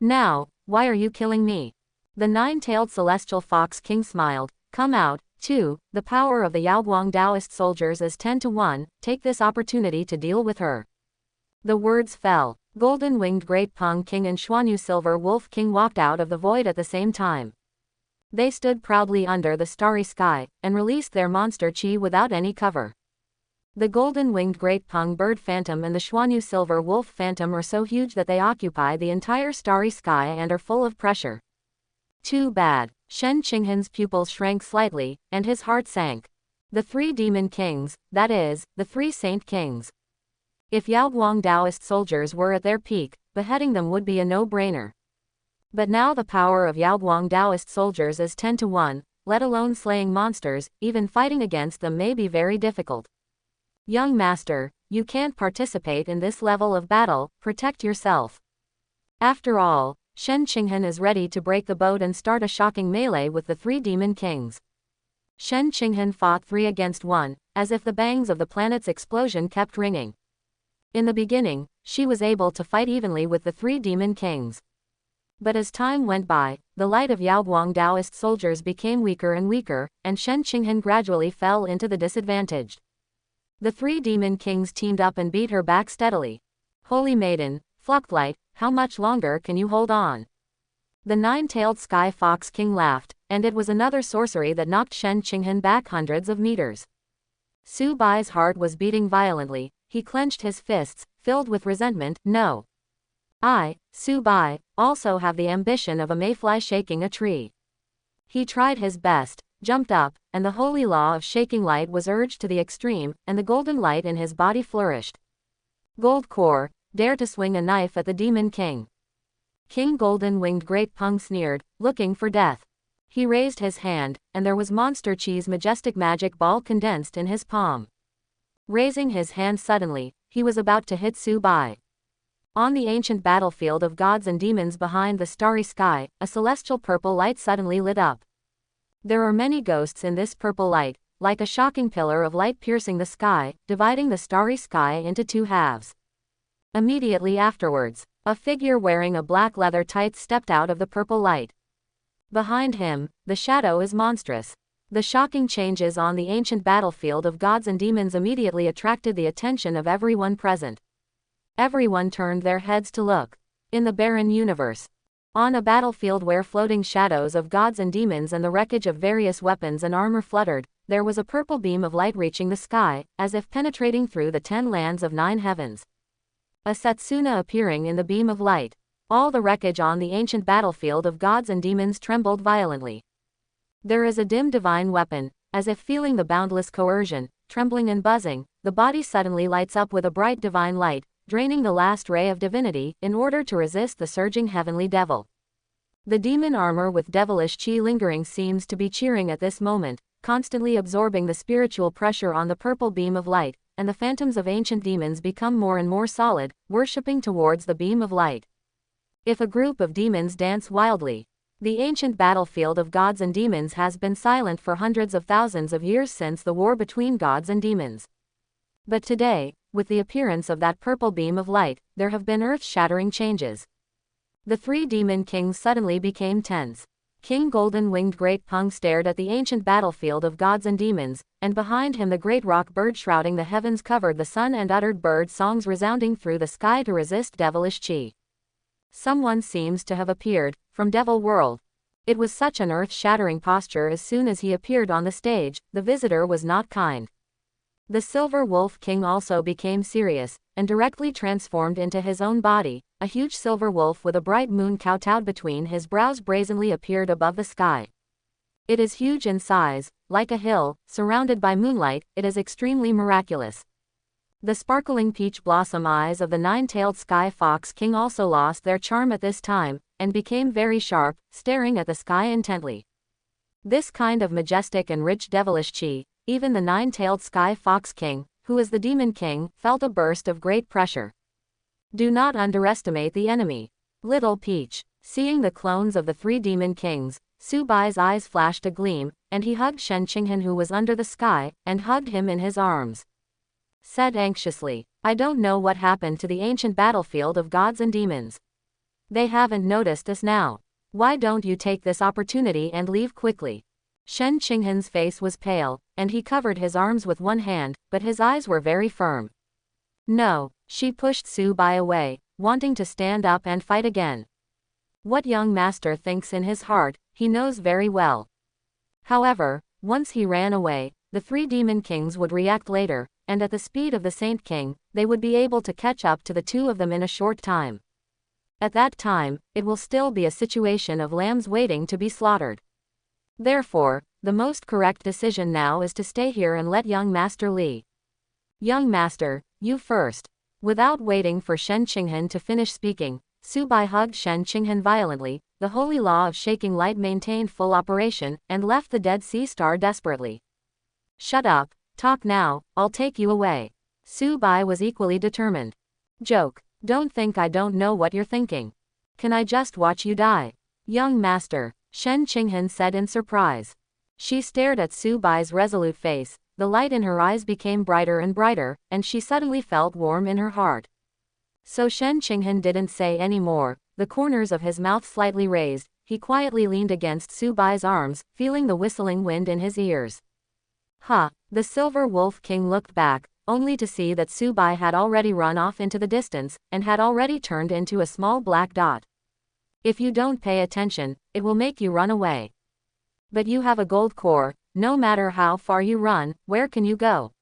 Now, why are you killing me? The nine-tailed Celestial Fox King smiled. Come out, too. The power of the Yaoguang Taoist soldiers is 10-1, take this opportunity to deal with her. The words fell. Golden-Winged Great Pung King and Xuanyu Silver Wolf King walked out of the void at the same time. They stood proudly under the starry sky, and released their monster chi without any cover. The Golden-Winged Great Pung Bird Phantom and the Xuanyu Silver Wolf Phantom are so huge that they occupy the entire starry sky and are full of pressure. Too bad. Shen Qinghan's pupils shrank slightly, and his heart sank. The three demon kings, that is, the three saint kings. If Yaoguang Taoist soldiers were at their peak, beheading them would be a no-brainer. But now the power of Yaoguang Taoist soldiers is 10-1, let alone slaying monsters. Even fighting against them may be very difficult. Young master, you can't participate in this level of battle, protect yourself. After all, Shen Qinghan is ready to break the boat and start a shocking melee with the three demon kings. Shen Qinghan fought 3 against 1, as if the bangs of the planet's explosion kept ringing. In the beginning, she was able to fight evenly with the three demon kings. But as time went by, the light of Yaoguang Taoist soldiers became weaker and weaker, and Shen Qinghan gradually fell into the disadvantage. The three demon kings teamed up and beat her back steadily. Holy Maiden, Fluctlight, how much longer can you hold on? The nine-tailed Sky Fox King laughed, and it was another sorcery that knocked Shen Qinghan back hundreds of meters. Subai's heart was beating violently. He clenched his fists, filled with resentment. No. I, Subai, also have the ambition of a mayfly shaking a tree. He tried his best, jumped up, and the holy law of shaking light was urged to the extreme, and the golden light in his body flourished. Gold core, dare to swing a knife at the demon king. King Golden-Winged Great Pung sneered, looking for death. He raised his hand, and there was Monster Chi's majestic magic ball condensed in his palm. Raising his hand suddenly, he was about to hit Su Bai. On the ancient battlefield of gods and demons behind the starry sky, a celestial purple light suddenly lit up. There are many ghosts in this purple light, like a shocking pillar of light piercing the sky, dividing the starry sky into two halves. Immediately afterwards, a figure wearing a black leather tights stepped out of the purple light. Behind him, the shadow is monstrous. The shocking changes on the ancient battlefield of gods and demons immediately attracted the attention of everyone present. Everyone turned their heads to look. In the barren universe, on a battlefield where floating shadows of gods and demons and the wreckage of various weapons and armor fluttered, there was a purple beam of light reaching the sky, as if penetrating through the 10 lands of 9 heavens. A Setsuna appearing in the beam of light. All the wreckage on the ancient battlefield of gods and demons trembled violently. There is a dim divine weapon, as if feeling the boundless coercion, trembling and buzzing, the body suddenly lights up with a bright divine light, draining the last ray of divinity, in order to resist the surging heavenly devil. The demon armor with devilish chi lingering seems to be cheering at this moment, constantly absorbing the spiritual pressure on the purple beam of light, and the phantoms of ancient demons become more and more solid, worshipping towards the beam of light. If a group of demons dance wildly, the ancient battlefield of gods and demons has been silent for hundreds of thousands of years since the war between gods and demons. But today, with the appearance of that purple beam of light, there have been earth-shattering changes. The 3 demon kings suddenly became tense. King Golden-Winged Great Pung stared at the ancient battlefield of gods and demons, and behind him the great rock bird shrouding the heavens covered the sun and uttered bird songs resounding through the sky to resist devilish chi. Someone seems to have appeared, from Devil World. It was such an earth-shattering posture as soon as he appeared on the stage, the visitor was not kind. The Silver Wolf King also became serious, and directly transformed into his own body. A huge silver wolf with a bright moon kowtowed between his brows brazenly appeared above the sky. It is huge in size, like a hill, surrounded by moonlight. It is extremely miraculous. The sparkling peach blossom eyes of the 9-tailed Sky Fox King also lost their charm at this time, and became very sharp, staring at the sky intently. This kind of majestic and rich devilish chi, even the 9-tailed Sky Fox King, who is the Demon King, felt a burst of great pressure. Do not underestimate the enemy. Little Peach. Seeing the clones of the 3 demon kings, Su Bai's eyes flashed a gleam, and he hugged Shen Qinghan who was under the sky, and hugged him in his arms. Said anxiously, I don't know what happened to the ancient battlefield of gods and demons. They haven't noticed us now. Why don't you take this opportunity and leave quickly? Shen Qinghan's face was pale, and he covered his arms with one hand, but his eyes were very firm. No, she pushed Su Bai away, wanting to stand up and fight again. What young master thinks in his heart, he knows very well. However, once he ran away, the 3 demon kings would react later, and at the speed of the Saint King, they would be able to catch up to the 2 of them in a short time. At that time, it will still be a situation of lambs waiting to be slaughtered. Therefore, the most correct decision now is to stay here and let young Master Li. Young Master, you first. Without waiting for Shen Qinghan to finish speaking, Su Bai hugged Shen Qinghan violently. The holy law of shaking light maintained full operation, and left the Dead Sea Star desperately. Shut up, talk now, I'll take you away. Su Bai was equally determined. Joke. Don't think I don't know what you're thinking. Can I just watch you die? Young Master, Shen Qinghan said in surprise. She stared at Su Bai's resolute face, the light in her eyes became brighter and brighter, and she suddenly felt warm in her heart. So Shen Qinghan didn't say any more, the corners of his mouth slightly raised, he quietly leaned against Su Bai's arms, feeling the whistling wind in his ears. Ha! The Silver Wolf King looked back, only to see that Su Bai had already run off into the distance, and had already turned into a small black dot. If you don't pay attention, it will make you run away. But you have a gold core, no matter how far you run, where can you go?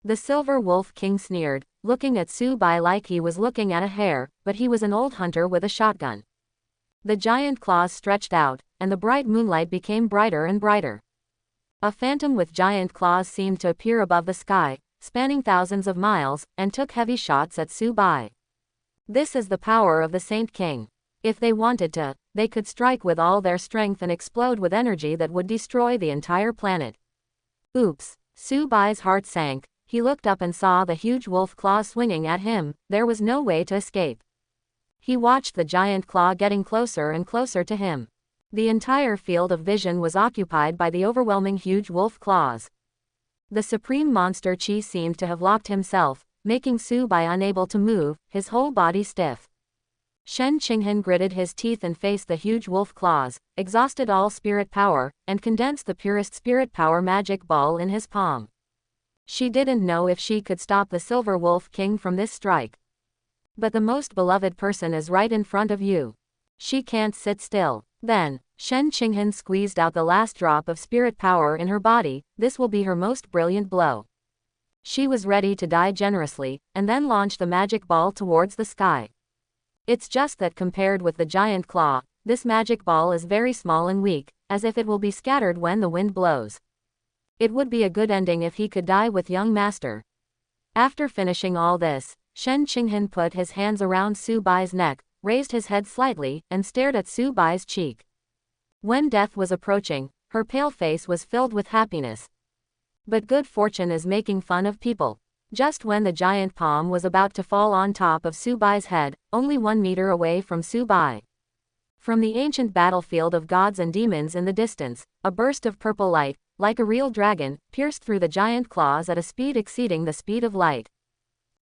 The Silver Wolf King sneered, looking at Su Bai like he was looking at a hare, but he was an old hunter with a shotgun. The giant claws stretched out, and the bright moonlight became brighter and brighter. A phantom with giant claws seemed to appear above the sky, spanning thousands of miles, and took heavy shots at Su Bai. This is the power of the Saint King. If they wanted to, they could strike with all their strength and explode with energy that would destroy the entire planet. Oops. Su Bai's heart sank. He looked up and saw the huge wolf claw swinging at him. There was no way to escape. He watched the giant claw getting closer and closer to him. The entire field of vision was occupied by the overwhelming huge wolf claws. The supreme monster Qi seemed to have locked himself, making Su Bai unable to move, his whole body stiff. Shen Qinghan gritted his teeth and faced the huge wolf claws, exhausted all spirit power, and condensed the purest spirit power magic ball in his palm. She didn't know if she could stop the Silver Wolf King from this strike. But the most beloved person is right in front of you. She can't sit still. Then, Shen Qinghan squeezed out the last drop of spirit power in her body. This will be her most brilliant blow. She was ready to die generously, and then launched the magic ball towards the sky. It's just that compared with the giant claw, this magic ball is very small and weak, as if it will be scattered when the wind blows. It would be a good ending if he could die with young master. After finishing all this, Shen Qinghan put his hands around Su Bai's neck, raised his head slightly, and stared at Su Bai's cheek. When death was approaching, her pale face was filled with happiness. But good fortune is making fun of people. Just when the giant palm was about to fall on top of Su Bai's head, only 1 meter away from Su Bai. From the ancient battlefield of gods and demons in the distance, a burst of purple light, like a real dragon, pierced through the giant claws at a speed exceeding the speed of light.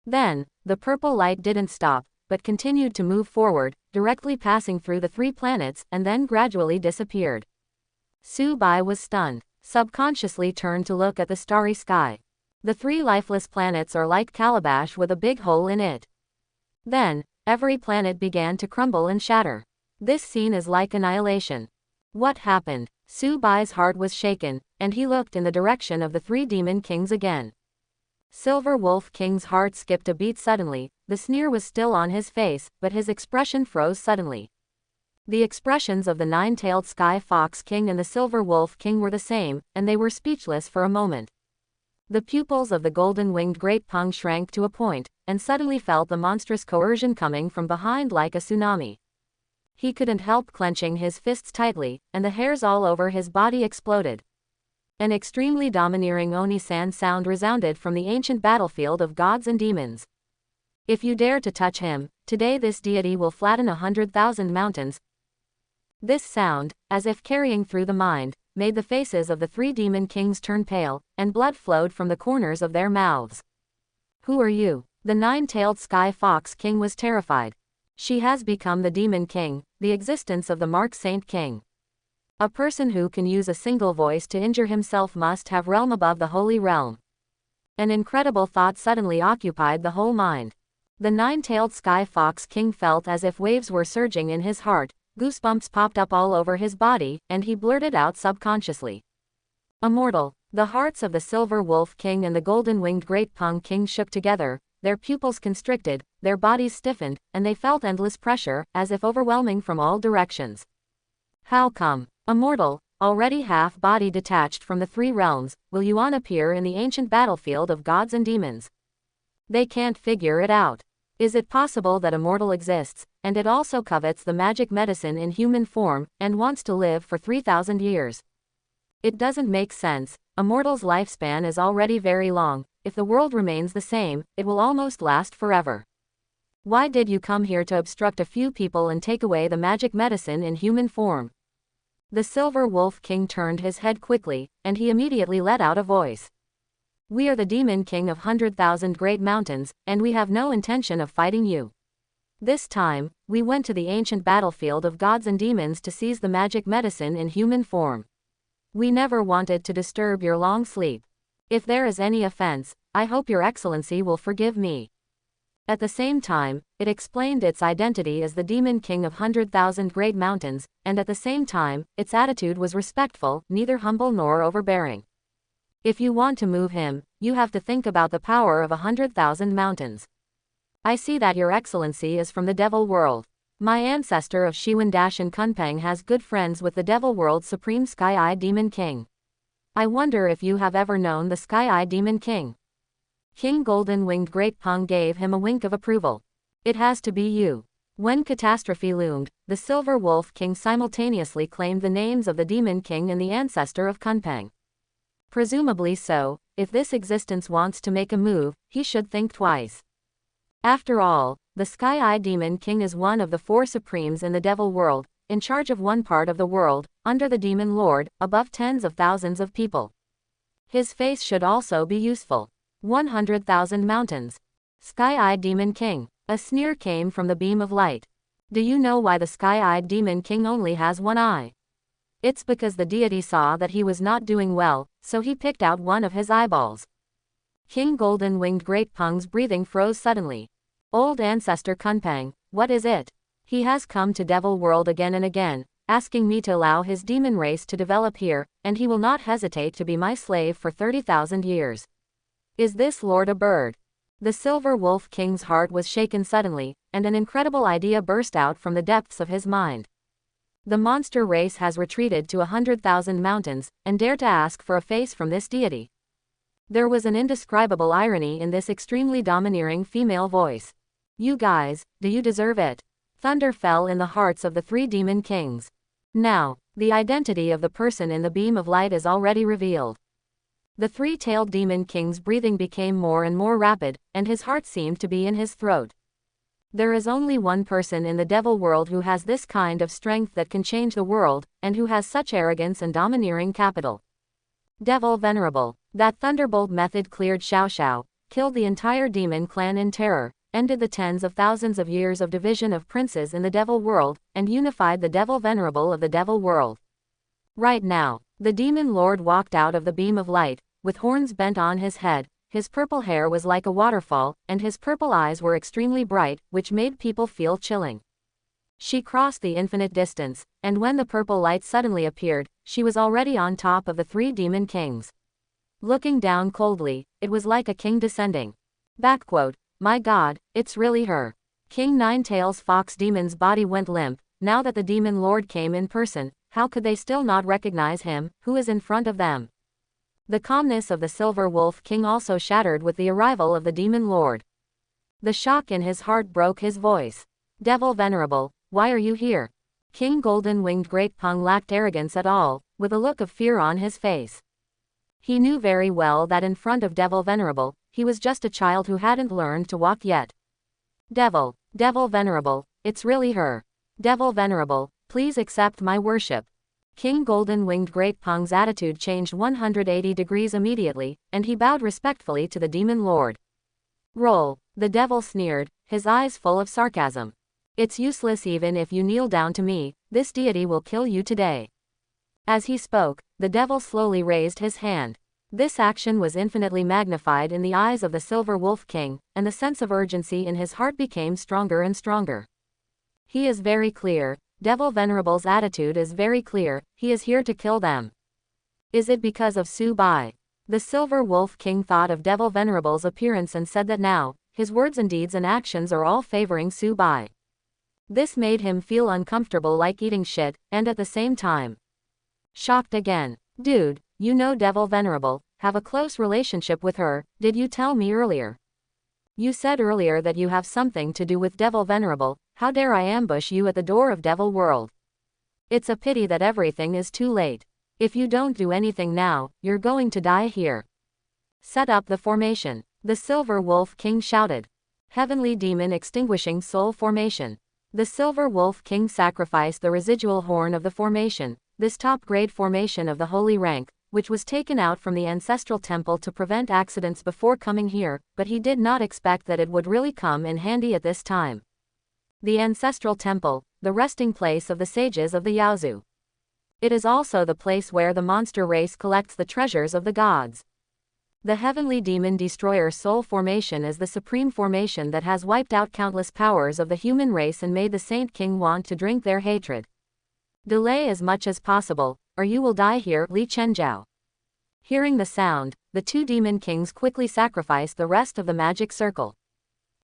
Then, the purple light didn't stop, but continued to move forward, directly passing through the 3 planets, and then gradually disappeared. Su Bai was stunned, subconsciously turned to look at the starry sky. The 3 lifeless planets are like calabash with a big hole in it. Then, every planet began to crumble and shatter. This scene is like annihilation. What happened? Su Bai's heart was shaken, and he looked in the direction of the 3 demon kings again. Silver Wolf King's heart skipped a beat suddenly. The sneer was still on his face, but his expression froze suddenly. The expressions of the 9-tailed Sky Fox King and the Silver Wolf King were the same, and they were speechless for a moment. The pupils of the golden-winged great Peng shrank to a point, and suddenly felt the monstrous coercion coming from behind like a tsunami. He couldn't help clenching his fists tightly, and the hairs all over his body exploded. An extremely domineering Oni-san sound resounded from the ancient battlefield of gods and demons. If you dare to touch him, today this deity will flatten 100,000 mountains. This sound, as if carrying through the mind, made the faces of the 3 demon kings turn pale, and blood flowed from the corners of their mouths. Who are you? The 9-tailed Sky Fox King was terrified. She has become the Demon King, the existence of the Mark Saint King. A person who can use a single voice to injure himself must have realm above the holy realm. An incredible thought suddenly occupied the whole mind. The 9-tailed Sky Fox King felt as if waves were surging in his heart, goosebumps popped up all over his body, and he blurted out subconsciously. Immortal. The hearts of the Silver Wolf King and the golden-winged Great Peng King shook together, their pupils constricted, their bodies stiffened, and they felt endless pressure, as if overwhelming from all directions. How come? Immortal, already half-body detached from the 3 realms, will Yuan appear in the ancient battlefield of gods and demons? They can't figure it out. Is it possible that Immortal exists, and it also covets the magic medicine in human form, and wants to live for 3,000 years? It doesn't make sense. Immortal's lifespan is already very long. If the world remains the same, it will almost last forever. Why did you come here to obstruct a few people and take away the magic medicine in human form? The Silver Wolf King turned his head quickly, and he immediately let out a voice. We are the Demon King of 100,000 great mountains, and we have no intention of fighting you. This time, we went to the ancient battlefield of gods and demons to seize the magic medicine in human form. We never wanted to disturb your long sleep. If there is any offense, I hope your excellency will forgive me. At the same time, it explained its identity as the Demon King of 100,000 great mountains, and at the same time, its attitude was respectful, neither humble nor overbearing. If you want to move him, you have to think about the power of 100,000 mountains. I see that your excellency is from the devil world. My ancestor of Shiwen and Kunpeng has good friends with the devil world's supreme Sky-Eye Demon King. I wonder if you have ever known the Sky-Eye Demon King. King Golden-Winged Great Peng gave him a wink of approval. It has to be you. When catastrophe loomed, the Silver Wolf King simultaneously claimed the names of the Demon King and the ancestor of Kunpeng. Presumably so, if this existence wants to make a move, he should think twice. After all, the Sky-Eye Demon King is one of the four supremes in the Devil world, in charge of one part of the world, under the Demon Lord, above tens of thousands of people. His face should also be useful. 100,000 mountains. Sky-Eyed Demon King. A sneer came from the beam of light. Do you know why the Sky-Eyed Demon King only has one eye? It's because the deity saw that he was not doing well, so he picked out one of his eyeballs. King Golden-Winged Great Peng's breathing froze suddenly. Old ancestor Kunpeng, what is it? He has come to Devil World again and again, asking me to allow his demon race to develop here, and he will not hesitate to be my slave for 30,000 years. Is this Lord a bird? The Silver Wolf King's heart was shaken suddenly, and an incredible idea burst out from the depths of his mind. The monster race has retreated to 100,000 mountains, and dared to ask for a face from this deity. There was an indescribable irony in this extremely domineering female voice. You guys, do you deserve it? Thunder fell in the hearts of the three demon kings. Now, the identity of the person in the beam of light is already revealed. The three-tailed demon king's breathing became more and more rapid, and his heart seemed to be in his throat. There is only one person in the Devil world who has this kind of strength that can change the world, and who has such arrogance and domineering capital. Devil Venerable. That thunderbolt method cleared Xiao Xiao, killed the entire demon clan in terror, ended the tens of thousands of years of division of princes in the Devil world, and unified the Devil Venerable of the Devil world. Right now, the Demon Lord walked out of the beam of light, with horns bent on his head. His purple hair was like a waterfall, and his purple eyes were extremely bright, which made people feel chilling. She crossed the infinite distance, and when the purple light suddenly appeared, she was already on top of the three demon kings. Looking down coldly, it was like a king descending. My God, it's really her. King Ninetails Fox Demon's body went limp. Now that the Demon Lord came in person, how could they still not recognize him, who is in front of them? The calmness of the Silver Wolf King also shattered with the arrival of the Demon Lord. The shock in his heart broke his voice. Devil Venerable, why are you here? King Golden-Winged Great Peng lacked arrogance at all, with a look of fear on his face. He knew very well that in front of Devil Venerable, he was just a child who hadn't learned to walk yet. Devil Venerable, it's really her. Devil Venerable, please accept my worship. King Golden-Winged Great Peng's attitude changed 180 degrees immediately, and he bowed respectfully to the Demon Lord. Roll, the devil sneered, his eyes full of sarcasm. It's useless even if you kneel down to me, this deity will kill you today. As he spoke, the devil slowly raised his hand. This action was infinitely magnified in the eyes of the Silver Wolf King, and the sense of urgency in his heart became stronger and stronger. He is very clear. Devil Venerable's attitude is very clear, he is here to kill them. Is it because of Su Bai? The Silver Wolf King thought of Devil Venerable's appearance and said that now, his words and deeds and actions are all favoring Su Bai. This made him feel uncomfortable like eating shit, and at the same time, shocked again. Dude, you know Devil Venerable, have a close relationship with her, did you tell me earlier? You said earlier that you have something to do with Devil Venerable. How dare I ambush you at the door of Devil World? It's a pity that everything is too late. If you don't do anything now, you're going to die here. Set up the formation. The Silver Wolf King shouted. Heavenly Demon Extinguishing Soul Formation. The Silver Wolf King sacrificed the residual horn of the formation, this top-grade formation of the holy rank, which was taken out from the ancestral temple to prevent accidents before coming here, but he did not expect that it would really come in handy at this time. The ancestral temple, the resting place of the sages of the Yaozu. It is also the place where the monster race collects the treasures of the gods. The Heavenly Demon Destroyer Soul Formation is the supreme formation that has wiped out countless powers of the human race and made the Saint King want to drink their hatred. Delay as much as possible, or you will die here, Li Chenjiao. Hearing the sound, the two demon kings quickly sacrificed the rest of the magic circle.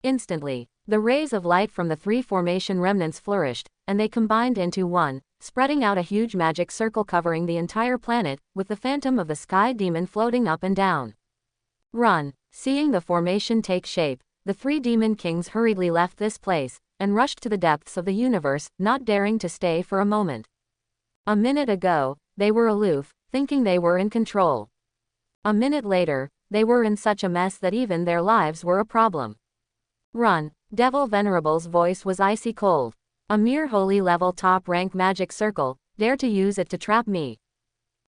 Instantly, the rays of light from the three formation remnants flourished, and they combined into one, spreading out a huge magic circle covering the entire planet, with the phantom of the sky demon floating up and down. Run! Seeing the formation take shape, the 3 demon kings hurriedly left this place, and rushed to the depths of the universe, not daring to stay for a moment. A minute ago, they were aloof, thinking they were in control. A minute later, they were in such a mess that even their lives were a problem. Run. Devil Venerable's voice was icy cold. A mere holy level top-rank magic circle, dare to use it to trap me.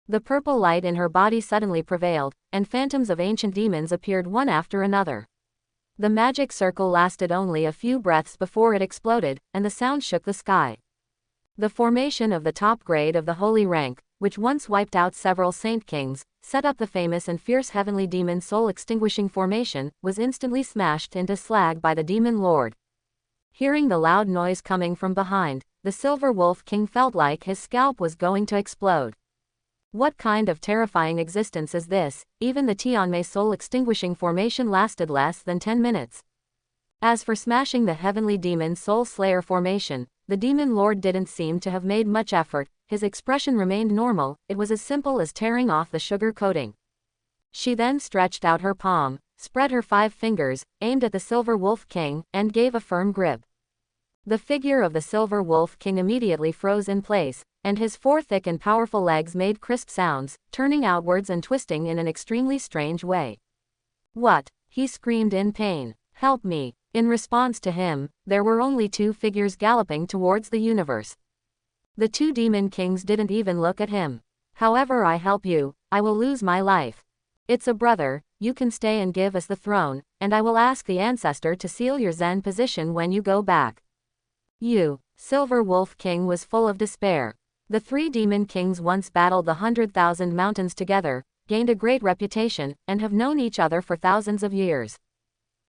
The purple light in her body suddenly prevailed, and phantoms of ancient demons appeared one after another. The magic circle lasted only a few breaths before it exploded, and the sound shook the sky. The formation of the top grade of the holy rank, which once wiped out several saint kings, set up the famous and fierce heavenly demon soul-extinguishing formation, was instantly smashed into slag by the demon lord. Hearing the loud noise coming from behind, the Silver Wolf King felt like his scalp was going to explode. What kind of terrifying existence is this? Even the Tianmei soul-extinguishing formation lasted less than 10 minutes. As for smashing the heavenly demon soul slayer formation, the demon lord didn't seem to have made much effort. His expression remained normal. It was as simple as tearing off the sugar coating. She then stretched out her palm, spread her 5 fingers, aimed at the Silver Wolf King, and gave a firm grip. The figure of the Silver Wolf King immediately froze in place, and his 4 thick and powerful legs made crisp sounds, turning outwards and twisting in an extremely strange way. What? He screamed in pain. Help me. In response to him, there were only 2 figures galloping towards the universe. The 2 demon kings didn't even look at him. However I help you, I will lose my life. It's a brother, you can stay and give us the throne, and I will ask the ancestor to seal your Zen position when you go back. You. Silver Wolf King was full of despair. The 3 demon kings once battled the 100,000 mountains together, gained a great reputation, and have known each other for thousands of years.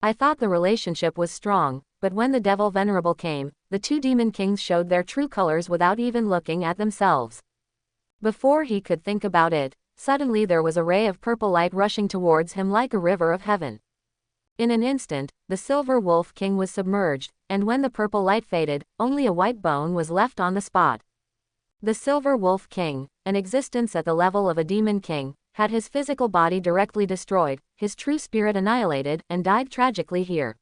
I thought the relationship was strong, but when the Devil Venerable came, the 2 demon kings showed their true colors without even looking at themselves. Before he could think about it, suddenly there was a ray of purple light rushing towards him like a river of heaven. In an instant, the Silver Wolf King was submerged, and when the purple light faded, only a white bone was left on the spot. The Silver Wolf King, an existence at the level of a demon king, had his physical body directly destroyed, his true spirit annihilated, and died tragically here.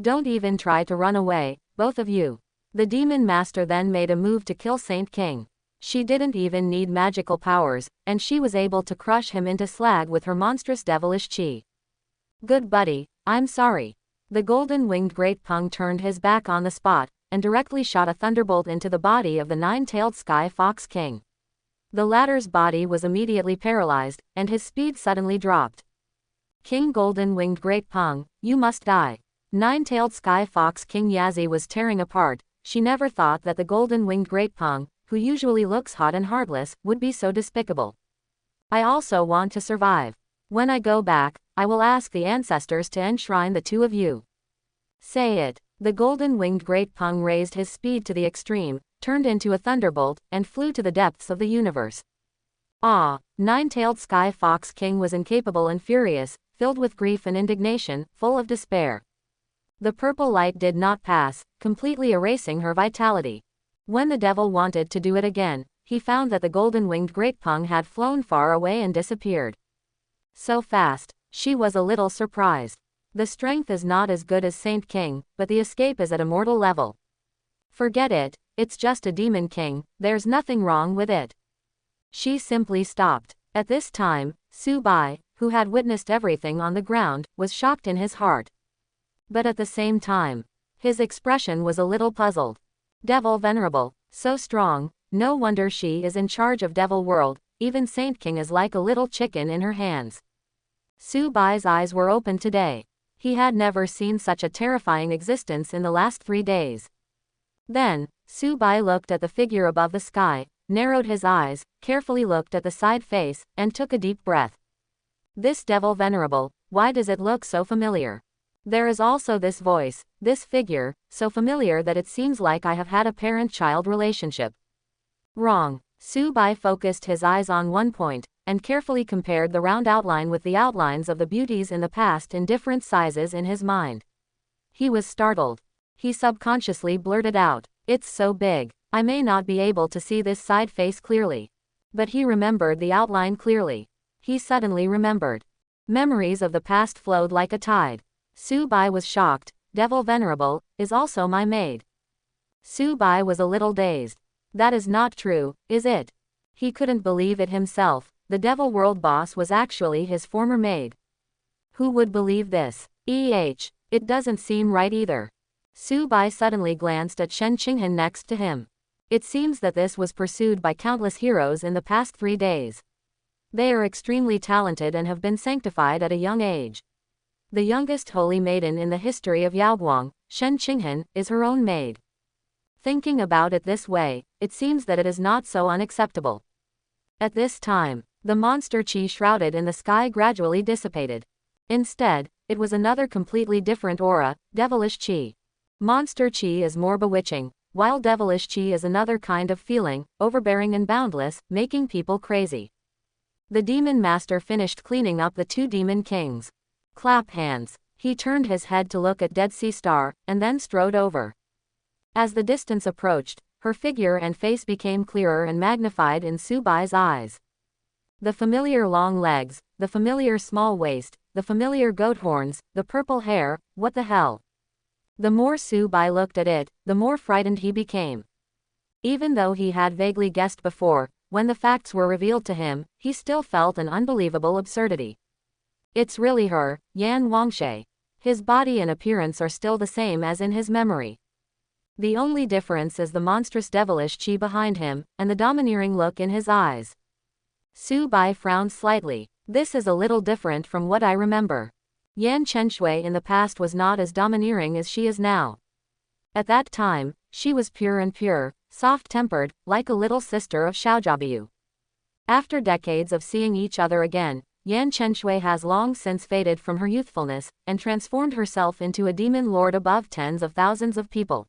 Don't even try to run away, both of you. The demon master then made a move to kill Saint King. She didn't even need magical powers, and she was able to crush him into slag with her monstrous devilish chi. Good buddy, I'm sorry. The golden-winged great Pung turned his back on the spot, and directly shot a thunderbolt into the body of the 9-tailed Sky Fox King. The latter's body was immediately paralyzed, and his speed suddenly dropped. King Golden-winged Great Pung, you must die. 9-tailed Sky Fox King Yazi was tearing apart. She never thought that the golden-winged Great Pung, who usually looks hot and heartless, would be so despicable. I also want to survive. When I go back, I will ask the ancestors to enshrine the 2 of you. Say it. The golden-winged Great Pung raised his speed to the extreme, turned into a thunderbolt, and flew to the depths of the universe. Ah! 9-tailed Sky Fox King was incapable and furious, filled with grief and indignation, full of despair. The purple light did not pass, completely erasing her vitality. When the devil wanted to do it again, he found that the golden-winged Great Pung had flown far away and disappeared. So fast, she was a little surprised. The strength is not as good as Saint King, but the escape is at a mortal level. Forget it, it's just a demon king, there's nothing wrong with it. She simply stopped. At this time, Su Bai, who had witnessed everything on the ground, was shocked in his heart. But at the same time, his expression was a little puzzled. Devil Venerable, so strong, no wonder she is in charge of Devil World, even Saint King is like a little chicken in her hands. Su Bai's eyes were open today. He had never seen such a terrifying existence in the last 3 days. Then, Su Bai looked at the figure above the sky, narrowed his eyes, carefully looked at the side face, and took a deep breath. This Devil Venerable, why does it look so familiar? There is also this voice, this figure, so familiar that it seems like I have had a parent-child relationship. Wrong. Su Bai focused his eyes on one point, and carefully compared the round outline with the outlines of the beauties in the past in different sizes in his mind. He was startled. He subconsciously blurted out, "It's so big, I may not be able to see this side face clearly." But he remembered the outline clearly. He suddenly remembered. Memories of the past flowed like a tide. Su Bai was shocked. Devil Venerable is also my maid. Su Bai was a little dazed. That is not true, is it? He couldn't believe it himself. The Devil World boss was actually his former maid. Who would believe this? It doesn't seem right either. Su Bai suddenly glanced at Shen Qinghan next to him. It seems that this was pursued by countless heroes in the past 3 days. They are extremely talented and have been sanctified at a young age. The youngest holy maiden in the history of Yaoguang, Shen Qinghan, is her own maid. Thinking about it this way, it seems that it is not so unacceptable. At this time, the monster qi shrouded in the sky gradually dissipated. Instead, it was another completely different aura, devilish qi. Monster qi is more bewitching, while devilish qi is another kind of feeling, overbearing and boundless, making people crazy. The demon master finished cleaning up the 2 demon kings. Clap hands. He turned his head to look at Dead Sea Star, and then strode over. As the distance approached, her figure and face became clearer and magnified in Su Bai's eyes. The familiar long legs, the familiar small waist, the familiar goat horns, the purple hair, what the hell? The more Su Bai looked at it, the more frightened he became. Even though he had vaguely guessed before, when the facts were revealed to him, he still felt an unbelievable absurdity. It's really her, Yan Wangshe. His body and appearance are still the same as in his memory. The only difference is the monstrous devilish qi behind him, and the domineering look in his eyes. Su Bai frowned slightly. This is a little different from what I remember. Yan Chenshui in the past was not as domineering as she is now. At that time, she was pure and pure, soft-tempered, like a little sister of Xiaojiabiu. After decades of seeing each other again, Yan Chenshui has long since faded from her youthfulness, and transformed herself into a demon lord above tens of thousands of people.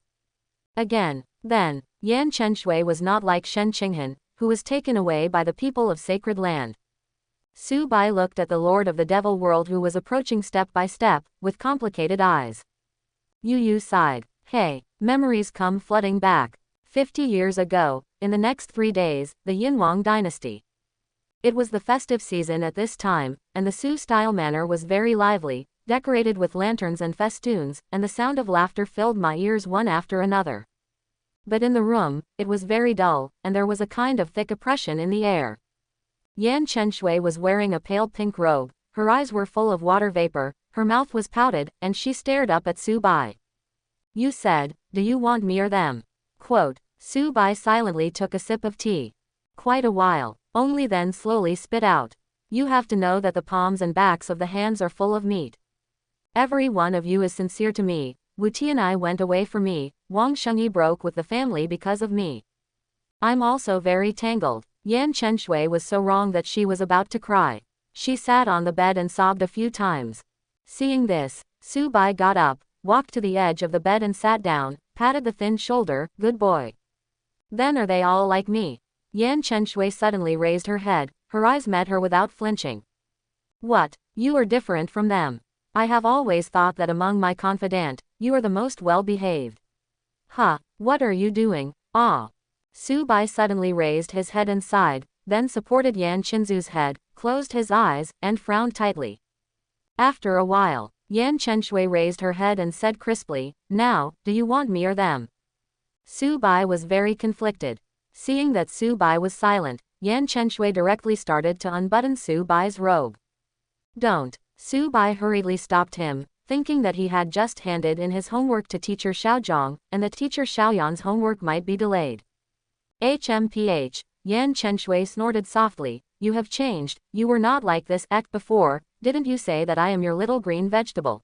Again, then, Yan Chenshui was not like Shen Qinghan, who was taken away by the people of Sacred Land. Su Bai looked at the Lord of the Devil World who was approaching step by step, with complicated eyes. Yu Yu sighed. Hey, memories come flooding back. 50 years ago, in the next 3 days, the Yinhuang dynasty. It was the festive season at this time, and the Su-style manor was very lively, decorated with lanterns and festoons, and the sound of laughter filled my ears one after another. But in the room, it was very dull, and there was a kind of thick oppression in the air. Yan Chenshui was wearing a pale pink robe, her eyes were full of water vapor, her mouth was pouted, and she stared up at Su Bai. You said, do you want me or them? Quote, Su Bai silently took a sip of tea. Quite a while, only then slowly spit out. You have to know that the palms and backs of the hands are full of meat. Every one of you is sincere to me. Wu Tianai went away for me, Wang Shengyi broke with the family because of me. I'm also very tangled. Yan Chenshui was so wrong that she was about to cry. She sat on the bed and sobbed a few times. Seeing this, Su Bai got up, walked to the edge of the bed and sat down, patted the thin shoulder, good boy. Then are they all like me? Yan Chenshui suddenly raised her head, her eyes met her without flinching. What? You are different from them. I have always thought that among my confidant, you are the most well-behaved. Huh, what are you doing? Ah. Su Bai suddenly raised his head and sighed, then supported Yan Chenzu's head, closed his eyes, and frowned tightly. After a while, Yan Chenshui raised her head and said crisply, now, do you want me or them? Su Bai was very conflicted. Seeing that Su Bai was silent, Yan Chenshui directly started to unbutton Su Bai's robe. Don't. Su Bai hurriedly stopped him, thinking that he had just handed in his homework to teacher Xiaozhong, and that teacher Xiaoyan's homework might be delayed. HMPH, Yan Chenshui snorted softly, you have changed, you were not like this before, didn't you say that I am your little green vegetable?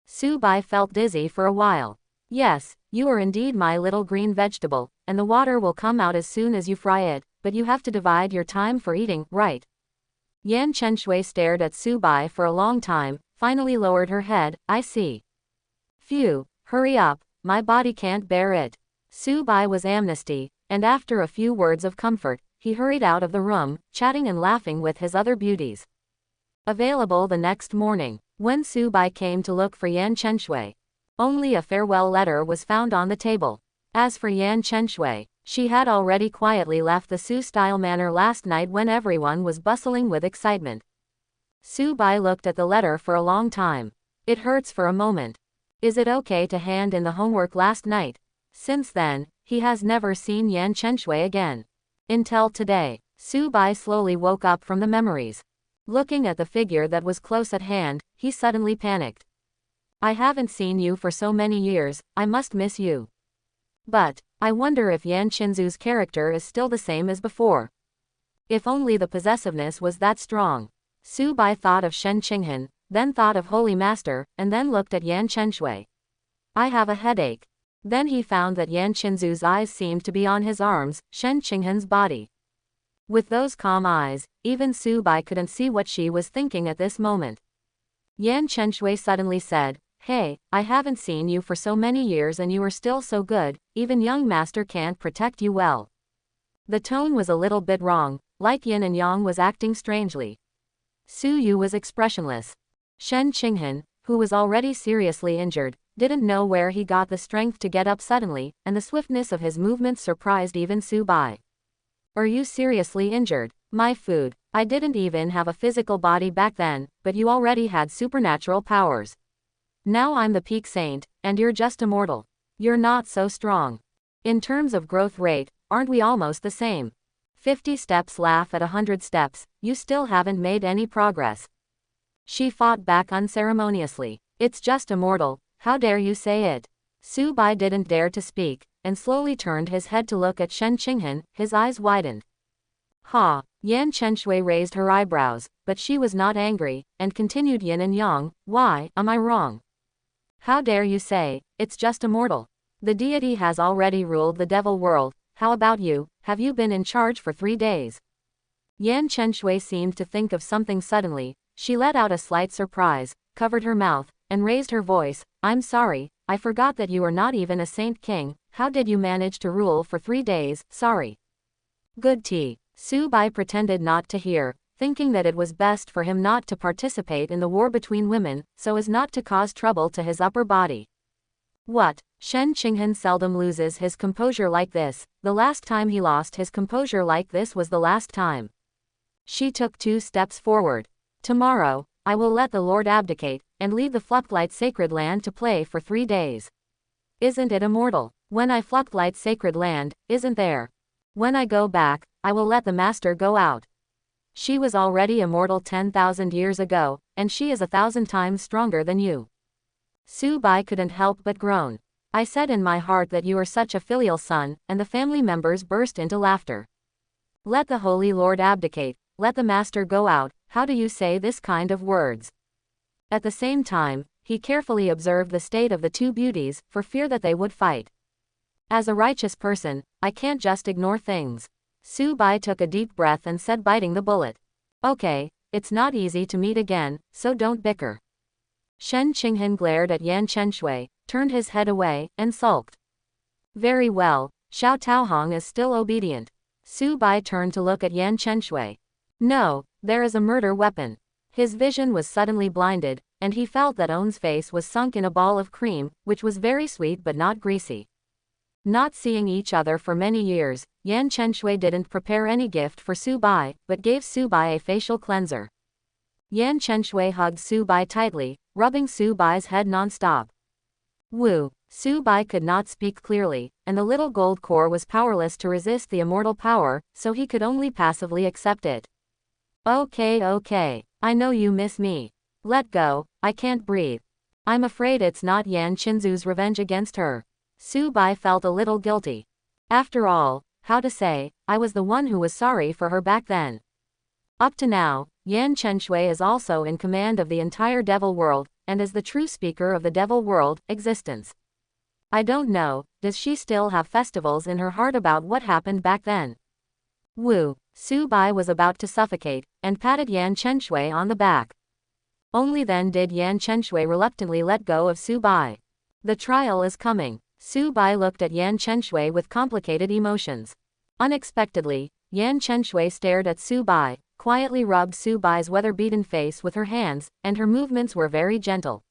Su Bai felt dizzy for a while. Yes, you are indeed my little green vegetable, and the water will come out as soon as you fry it, but you have to divide your time for eating, right? Yan Chenshui stared at Su Bai for a long time, finally lowered her head, I see. Phew, hurry up, my body can't bear it. Su Bai was amnesty, and after a few words of comfort, he hurried out of the room, chatting and laughing with his other beauties. Available the next morning, when Su Bai came to look for Yan Chenshui, only a farewell letter was found on the table. As for Yan Chenshui, she had already quietly left the Su-style manor last night when everyone was bustling with excitement. Su Bai looked at the letter for a long time. It hurts for a moment. Is it okay to hand in the homework last night? Since then, he has never seen Yan Chenxue again. Until today, Su Bai slowly woke up from the memories. Looking at the figure that was close at hand, he suddenly panicked. I haven't seen you for so many years, I must miss you. But, I wonder if Yan Qinzu's character is still the same as before. If only the possessiveness was that strong. Su Bai thought of Shen Qinghan, then thought of Holy Master, and then looked at Yan Chenxue. I have a headache. Then he found that Yan Qinzu's eyes seemed to be on his arms, Shen Qinghan's body. With those calm eyes, even Su Bai couldn't see what she was thinking at this moment. Yan Chenxue suddenly said, Hey, I haven't seen you for so many years and you are still so good, even young master can't protect you well. The tone was a little bit wrong, like yin and yang was acting strangely. Su Yu was expressionless. Shen Qinghan, who was already seriously injured, didn't know where he got the strength to get up suddenly, and the swiftness of his movements surprised even Su Bai. Are you seriously injured? My food. I didn't even have a physical body back then, but you already had supernatural powers. Now I'm the peak saint, and you're just immortal. You're not so strong. In terms of growth rate, aren't we almost the same? 50 steps laugh at 100 steps, you still haven't made any progress. She fought back unceremoniously. It's just immortal, how dare you say it? Su Bai didn't dare to speak, and slowly turned his head to look at Shen Qinghan, his eyes widened. Ha! Yan Chenxue raised her eyebrows, but she was not angry, and continued yin and yang, why, am I wrong? How dare you say, it's just immortal? The deity has already ruled the devil world, how about you, have you been in charge for 3 days? Yan Chenxue seemed to think of something suddenly, she let out a slight surprise, covered her mouth, and raised her voice, I'm sorry, I forgot that you are not even a saint king, how did you manage to rule for 3 days, sorry. Good tea. Su Bai pretended not to hear, thinking that it was best for him not to participate in the war between women, so as not to cause trouble to his upper body. What? Shen Qinghan seldom loses his composure like this, the last time he lost his composure like this was the last time. She took 2 steps forward. Tomorrow, I will let the Lord abdicate, and leave the Fluchtlight Sacred Land to play for 3 days. Isn't it immortal? When I Fluchtlight Sacred Land, isn't there? When I go back, I will let the Master go out. She was already immortal 10,000 years ago, and she is 1,000 times stronger than you. Su Bai couldn't help but groan. I said in my heart that you are such a filial son, and the family members burst into laughter. Let the Holy Lord abdicate, let the Master go out, how do you say this kind of words? At the same time, he carefully observed the state of the 2 beauties, for fear that they would fight. As a righteous person, I can't just ignore things. Su Bai took a deep breath and said, biting the bullet. Okay, it's not easy to meet again, so don't bicker. Shen Qinghan glared at Yan Chenxue, turned his head away, and sulked. Very well, Xiao Taohong is still obedient. Su Bai turned to look at Yan Chenxue. No, there is a murder weapon. His vision was suddenly blinded, and he felt that On's face was sunk in a ball of cream, which was very sweet but not greasy. Not seeing each other for many years, Yan Chenxue didn't prepare any gift for Su Bai, but gave Su Bai a facial cleanser. Yan Chenxue hugged Su Bai tightly, rubbing Su Bai's head non-stop. Woo! Su Bai could not speak clearly, and the little gold core was powerless to resist the immortal power, so he could only passively accept it. Okay, I know you miss me. Let go, I can't breathe. I'm afraid it's not Yan Qinzu's revenge against her. Su Bai felt a little guilty. After all, how to say, I was the one who was sorry for her back then. Up to now, Yan Chenxue is also in command of the entire devil world, and is the true speaker of the devil world, existence. I don't know, does she still have festivals in her heart about what happened back then? Woo! Su Bai was about to suffocate, and patted Yan Chenxue on the back. Only then did Yan Chenxue reluctantly let go of Su Bai. The trial is coming. Su Bai looked at Yan Chenxue with complicated emotions. Unexpectedly, Yan Chenxue stared at Su Bai, quietly rubbed Su Bai's weather-beaten face with her hands, and her movements were very gentle.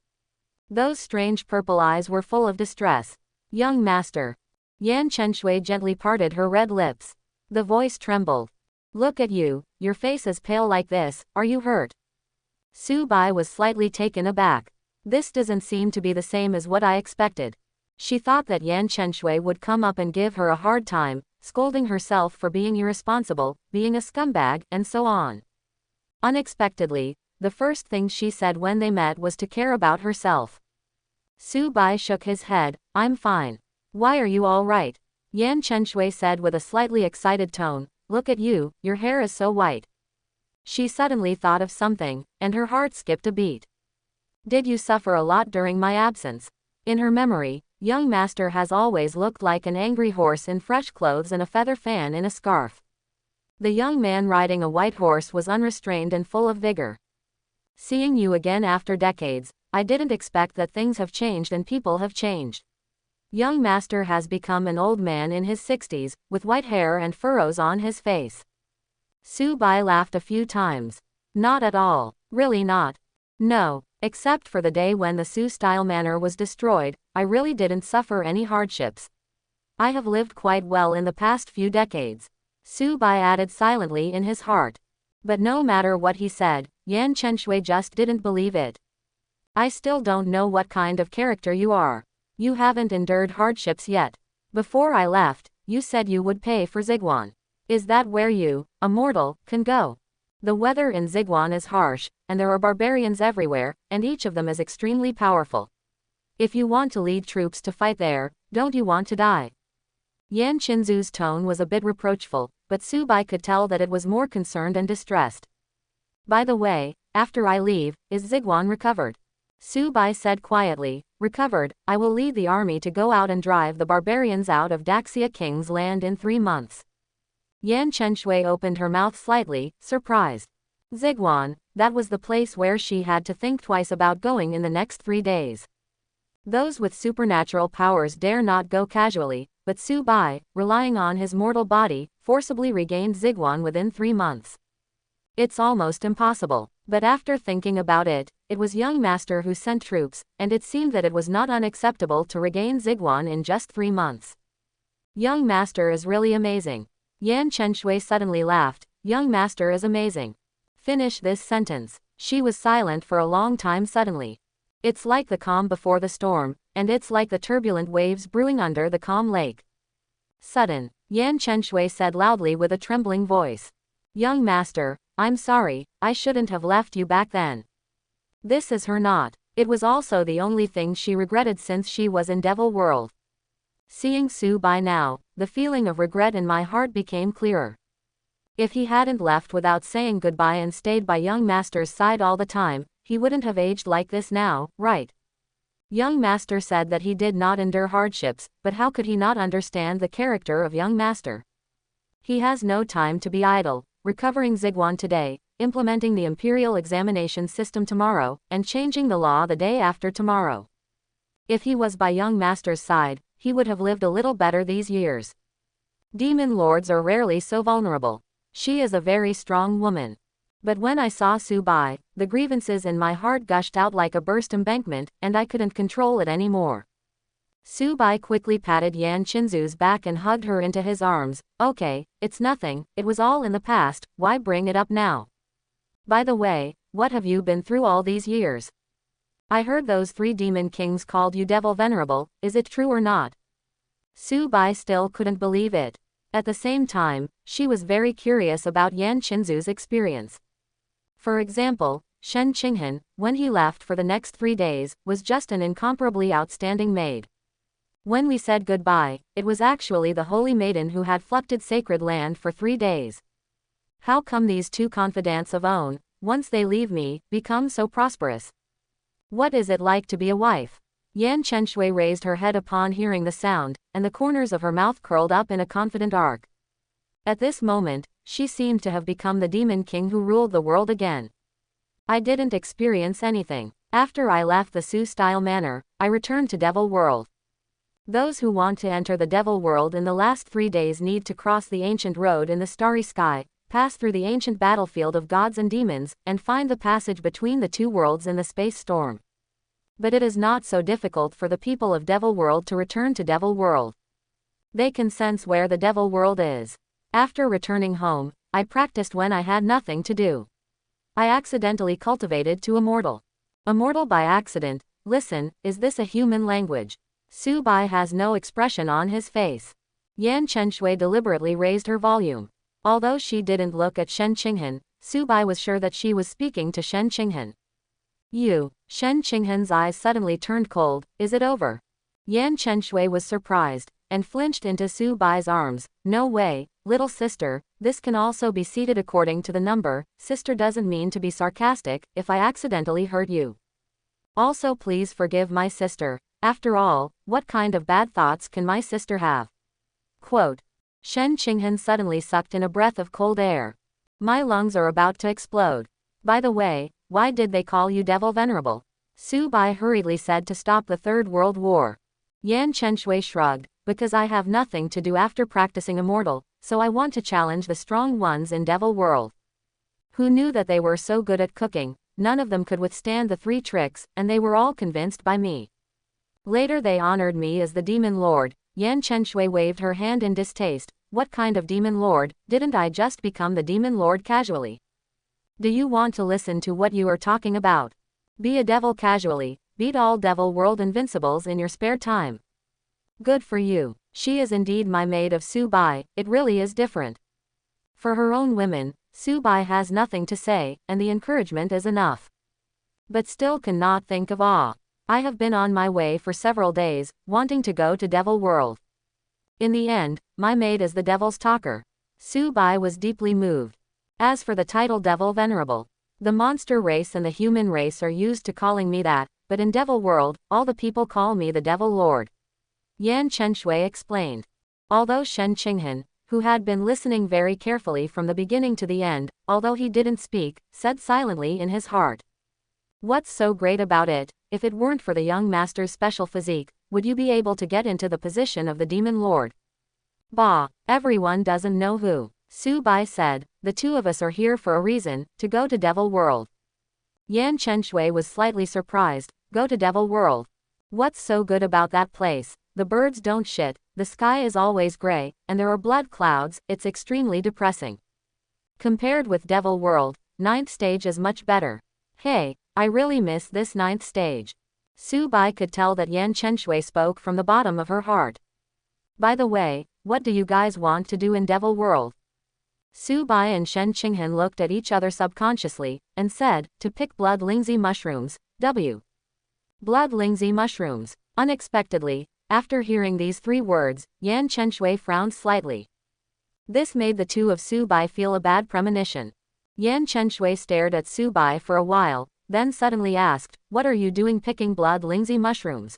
Those strange purple eyes were full of distress. Young master. Yan Chenxue gently parted her red lips. The voice trembled. Look at you, your face is pale like this, are you hurt? Su Bai was slightly taken aback. This doesn't seem to be the same as what I expected. She thought that Yan Chenshui would come up and give her a hard time, scolding herself for being irresponsible, being a scumbag, and so on. Unexpectedly, the first thing she said when they met was to care about herself. Su Bai shook his head. I'm fine. Why are you all right? Yan Chenshui said with a slightly excited tone. Look at you, your hair is so white. She suddenly thought of something, and her heart skipped a beat. Did you suffer a lot during my absence? In her memory, young master has always looked like an angry horse in fresh clothes and a feather fan in a scarf. The young man riding a white horse was unrestrained and full of vigor. Seeing you again after decades, I didn't expect that things have changed and people have changed. Young master has become an old man in his 60s, with white hair and furrows on his face. Su Bai laughed a few times. Not at all. Really not. No, except for the day when the Su-style manor was destroyed, I really didn't suffer any hardships. I have lived quite well in the past few decades. Su Bai added silently in his heart. But no matter what he said, Yan Chenshui just didn't believe it. I still don't know what kind of character you are. You haven't endured hardships yet. Before I left, you said you would pay for Ziguan. Is that where you, a mortal, can go? The weather in Ziguan is harsh, and there are barbarians everywhere, and each of them is extremely powerful. If you want to lead troops to fight there, don't you want to die? Yan Qinzu's tone was a bit reproachful, but Su Bai could tell that it was more concerned and distressed. By the way, after I leave, is Ziguan recovered? Su Bai said quietly. Recovered, I will lead the army to go out and drive the barbarians out of Daxia King's land in 3 months. Yan Chenshui opened her mouth slightly, surprised. Ziguan, that was the place where she had to think twice about going in the next 3 days. Those with supernatural powers dare not go casually, but Su Bai, relying on his mortal body, forcibly regained Ziguan within 3 months. It's almost impossible. But after thinking about it, it was young master who sent troops, and it seemed that it was not unacceptable to regain Ziguan in just 3 months. Young master is really amazing. Yan Chenshui suddenly laughed. Young master is amazing. Finish this sentence. She was silent for a long time suddenly. It's like the calm before the storm, and it's like the turbulent waves brewing under the calm lake. Sudden, Yan Chenshui said loudly with a trembling voice. Young master, I'm sorry, I shouldn't have left you back then. This is her not. It was also the only thing she regretted since she was in Devil World. Seeing Su Bai now, the feeling of regret in my heart became clearer. If he hadn't left without saying goodbye and stayed by young master's side all the time, he wouldn't have aged like this now, right? Young master said that he did not endure hardships, but how could he not understand the character of young master? He has no time to be idle, recovering Ziguan today, implementing the imperial examination system tomorrow, and changing the law the day after tomorrow. If he was by young master's side, he would have lived a little better these years. Demon lords are rarely so vulnerable. She is a very strong woman. But when I saw Su Bai, the grievances in my heart gushed out like a burst embankment, and I couldn't control it anymore. Su Bai quickly patted Yan Qinzu's back and hugged her into his arms. Okay, it's nothing, it was all in the past, why bring it up now? By the way, what have you been through all these years? I heard those 3 demon kings called you Devil Venerable, is it true or not? Su Bai still couldn't believe it. At the same time, she was very curious about Yan Qinzu's experience. For example, Shen Qinghan, when he left for the next 3 days, was just an incomparably outstanding maid. When we said goodbye, it was actually the holy maiden who had flucted sacred land for 3 days. How come these 2 confidants of own, once they leave me, become so prosperous? What is it like to be a wife? Yan Chenshui raised her head upon hearing the sound, and the corners of her mouth curled up in a confident arc. At this moment, she seemed to have become the demon king who ruled the world again. I didn't experience anything. After I left the Su-style manor, I returned to Devil World. Those who want to enter the Devil World in the last 3 days need to cross the ancient road in the starry sky, pass through the ancient battlefield of gods and demons, and find the passage between the 2 worlds in the space storm. But it is not so difficult for the people of Devil World to return to Devil World. They can sense where the Devil World is. After returning home, I practiced when I had nothing to do. I accidentally cultivated to immortal. Immortal by accident, Listen, is this a human language? Su Bai has no expression on his face. Yan Chenshui deliberately raised her volume. Although she didn't look at Shen Qinghan, Su Bai was sure that she was speaking to Shen Qinghan. You, Shen Qinghan's eyes suddenly turned cold. Is it over? Yan Chenshui was surprised, and flinched into Su Bai's arms. No way, little sister, this can also be seated according to the number. Sister doesn't mean to be sarcastic, if I accidentally hurt you. Also please forgive my sister. After all, what kind of bad thoughts can my sister have? Quote. Shen Qinghan suddenly sucked in a breath of cold air. My lungs are about to explode. By the way, why did they call you Devil Venerable? Su Bai hurriedly said to stop the Third World War. Yan Chenshui shrugged, because I have nothing to do after practicing immortal, so I want to challenge the strong ones in Devil World. Who knew that they were so good at cooking? None of them could withstand the 3 tricks, and they were all convinced by me. Later they honored me as the Demon Lord. Yan Chenshui waved her hand in distaste. What kind of Demon Lord? Didn't I just become the Demon Lord casually? Do you want to listen to what you are talking about? Be a devil casually, beat all Devil World invincibles in your spare time. Good for you. She is indeed my maid of Su Bai, it really is different. For her own women, Su Bai has nothing to say, and the encouragement is enough. But still cannot think of awe. I have been on my way for several days, wanting to go to Devil World. In the end, my maid is the Devil's Talker. Su Bai was deeply moved. As for the title Devil Venerable, the monster race and the human race are used to calling me that, but in Devil World, all the people call me the Devil Lord. Yan Chenshui explained. Although Shen Qinghan, who had been listening very carefully from the beginning to the end, although he didn't speak, said silently in his heart. What's so great about it? If it weren't for the young master's special physique, would you be able to get into the position of the Demon Lord? Bah, everyone doesn't know who. Su Bai said, the 2 of us are here for a reason, to go to Devil World. Yan Chenshui was slightly surprised. Go to Devil World. What's so good about that place? The birds don't shit, the sky is always gray, and there are blood clouds. It's extremely depressing. Compared with Devil World, 9th stage is much better. Hey, I really miss this 9th stage. Su Bai could tell that Yan Chenshui spoke from the bottom of her heart. By the way, what do you guys want to do in Devil World? Su Bai and Shen Qinghan looked at each other subconsciously, and said, to pick blood lingzi mushrooms. Blood lingzi mushrooms. Unexpectedly, after hearing these 3 words, Yan Chenshui frowned slightly. This made the 2 of Su Bai feel a bad premonition. Yan Chenshui stared at Su Bai for a while, then suddenly asked, what are you doing picking blood lingzi mushrooms?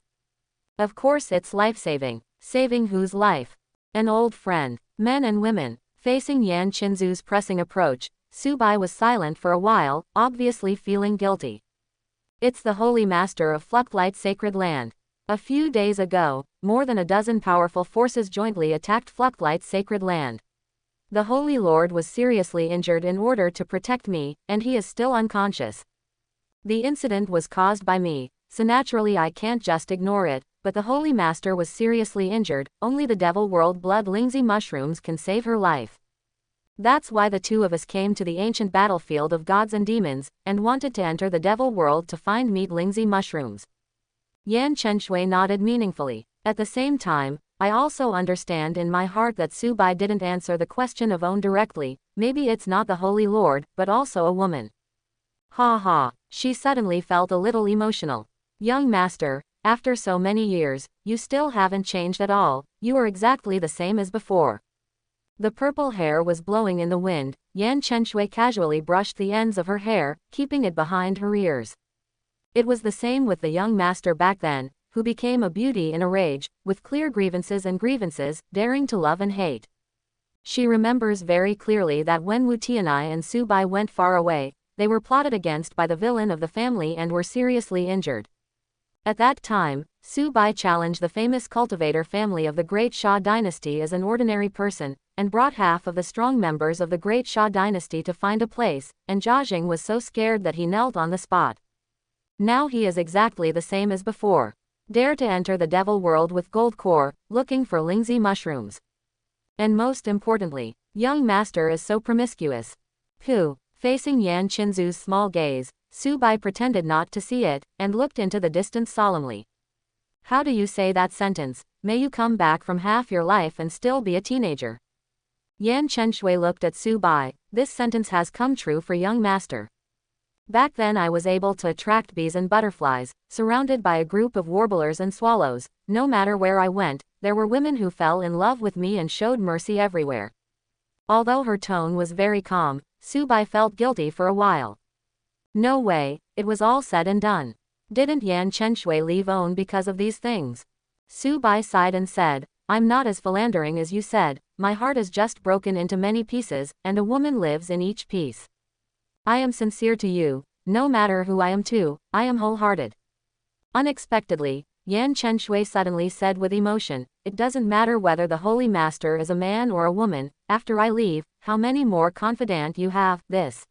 Of course it's life-saving. Saving whose life? An old friend. Men and women. Facing Yan Chenzu's pressing approach, Su Bai was silent for a while, obviously feeling guilty. It's the Holy Master of Fluctlight Sacred Land. A few days ago, more than a dozen powerful forces jointly attacked Fluctlight's Sacred Land. The Holy Lord was seriously injured in order to protect me, and he is still unconscious. The incident was caused by me, so naturally I can't just ignore it, but the Holy Master was seriously injured. Only the Devil World blood lingzi mushrooms can save her life. That's why the 2 of us came to the ancient battlefield of gods and demons, and wanted to enter the Devil World to find meat lingzi mushrooms. Yan Chenshui nodded meaningfully. At the same time, I also understand in my heart that Su Bai didn't answer the question of own directly. Maybe it's not the Holy Lord, but also a woman. Ha ha, she suddenly felt a little emotional. Young master, after so many years, you still haven't changed at all. You are exactly the same as before. The purple hair was blowing in the wind. Yan Chenshui casually brushed the ends of her hair, keeping it behind her ears. It was the same with the young master back then, who became a beauty in a rage, with clear grievances, daring to love and hate. She remembers very clearly that when Wu Tianai and Su Bai went far away, they were plotted against by the villain of the family and were seriously injured. At that time, Su Bai challenged the famous cultivator family of the Great Xia dynasty as an ordinary person, and brought half of the strong members of the Great Xia dynasty to find a place, and Jiajing was so scared that he knelt on the spot. Now he is exactly the same as before. Dare to enter the Devil World with gold core, looking for lingzi mushrooms. And most importantly, young master is so promiscuous. Pooh. Facing Yan Chenzu's small gaze, Su Bai pretended not to see it, and looked into the distance solemnly. How do you say that sentence? May you come back from half your life and still be a teenager. Yan Chenshui looked at Su Bai. This sentence has come true for young master. Back then I was able to attract bees and butterflies, surrounded by a group of warblers and swallows. No matter where I went, there were women who fell in love with me and showed mercy everywhere. Although her tone was very calm, Su Bai felt guilty for a while. No way, it was all said and done. Didn't Yan Chenshui leave Own because of these things? Su Bai sighed and said, I'm not as philandering as you said, my heart is just broken into many pieces, and a woman lives in each piece. I am sincere to you, no matter who I am to, I am wholehearted. Unexpectedly, Yan Chenshui suddenly said with emotion, it doesn't matter whether the Holy Master is a man or a woman, after I leave, how many more confidant you have, this.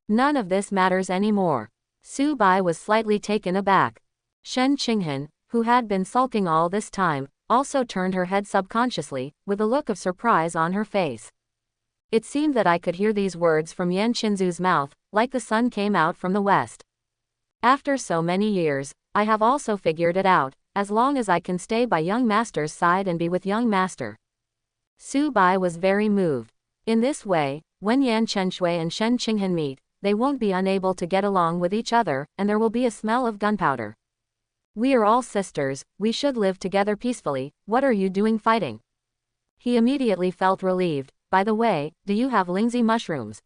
None of this matters anymore. Su Bai was slightly taken aback. Shen Qinghan, who had been sulking all this time, also turned her head subconsciously, with a look of surprise on her face. It seemed that I could hear these words from Yan Qinzu's mouth, like the sun came out from the west. After so many years, I have also figured it out, as long as I can stay by young master's side and be with young master. Su Bai was very moved. In this way, when Yan Chenshui and Shen Qinghan meet, they won't be unable to get along with each other, and there will be a smell of gunpowder. We are all sisters, we should live together peacefully, what are you doing fighting? He immediately felt relieved. By the way, do you have lingzi mushrooms?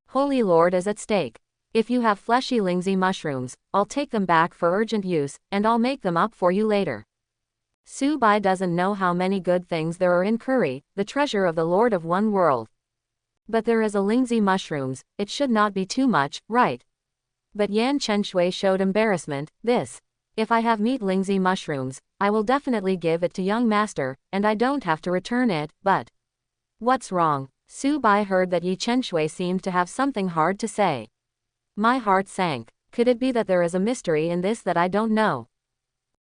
Holy Lord is at stake. If you have fleshy lingzi mushrooms, I'll take them back for urgent use, and I'll make them up for you later. Su Bai doesn't know how many good things there are in curry, the treasure of the Lord of one world. But there is a lingzi mushrooms, it should not be too much, right? But Yan Chenshui showed embarrassment, this. If I have meat lingzi mushrooms, I will definitely give it to young master, and I don't have to return it, but. What's wrong? Su Bai heard that Yi Chenshui seemed to have something hard to say. My heart sank. Could it be that there is a mystery in this that I don't know?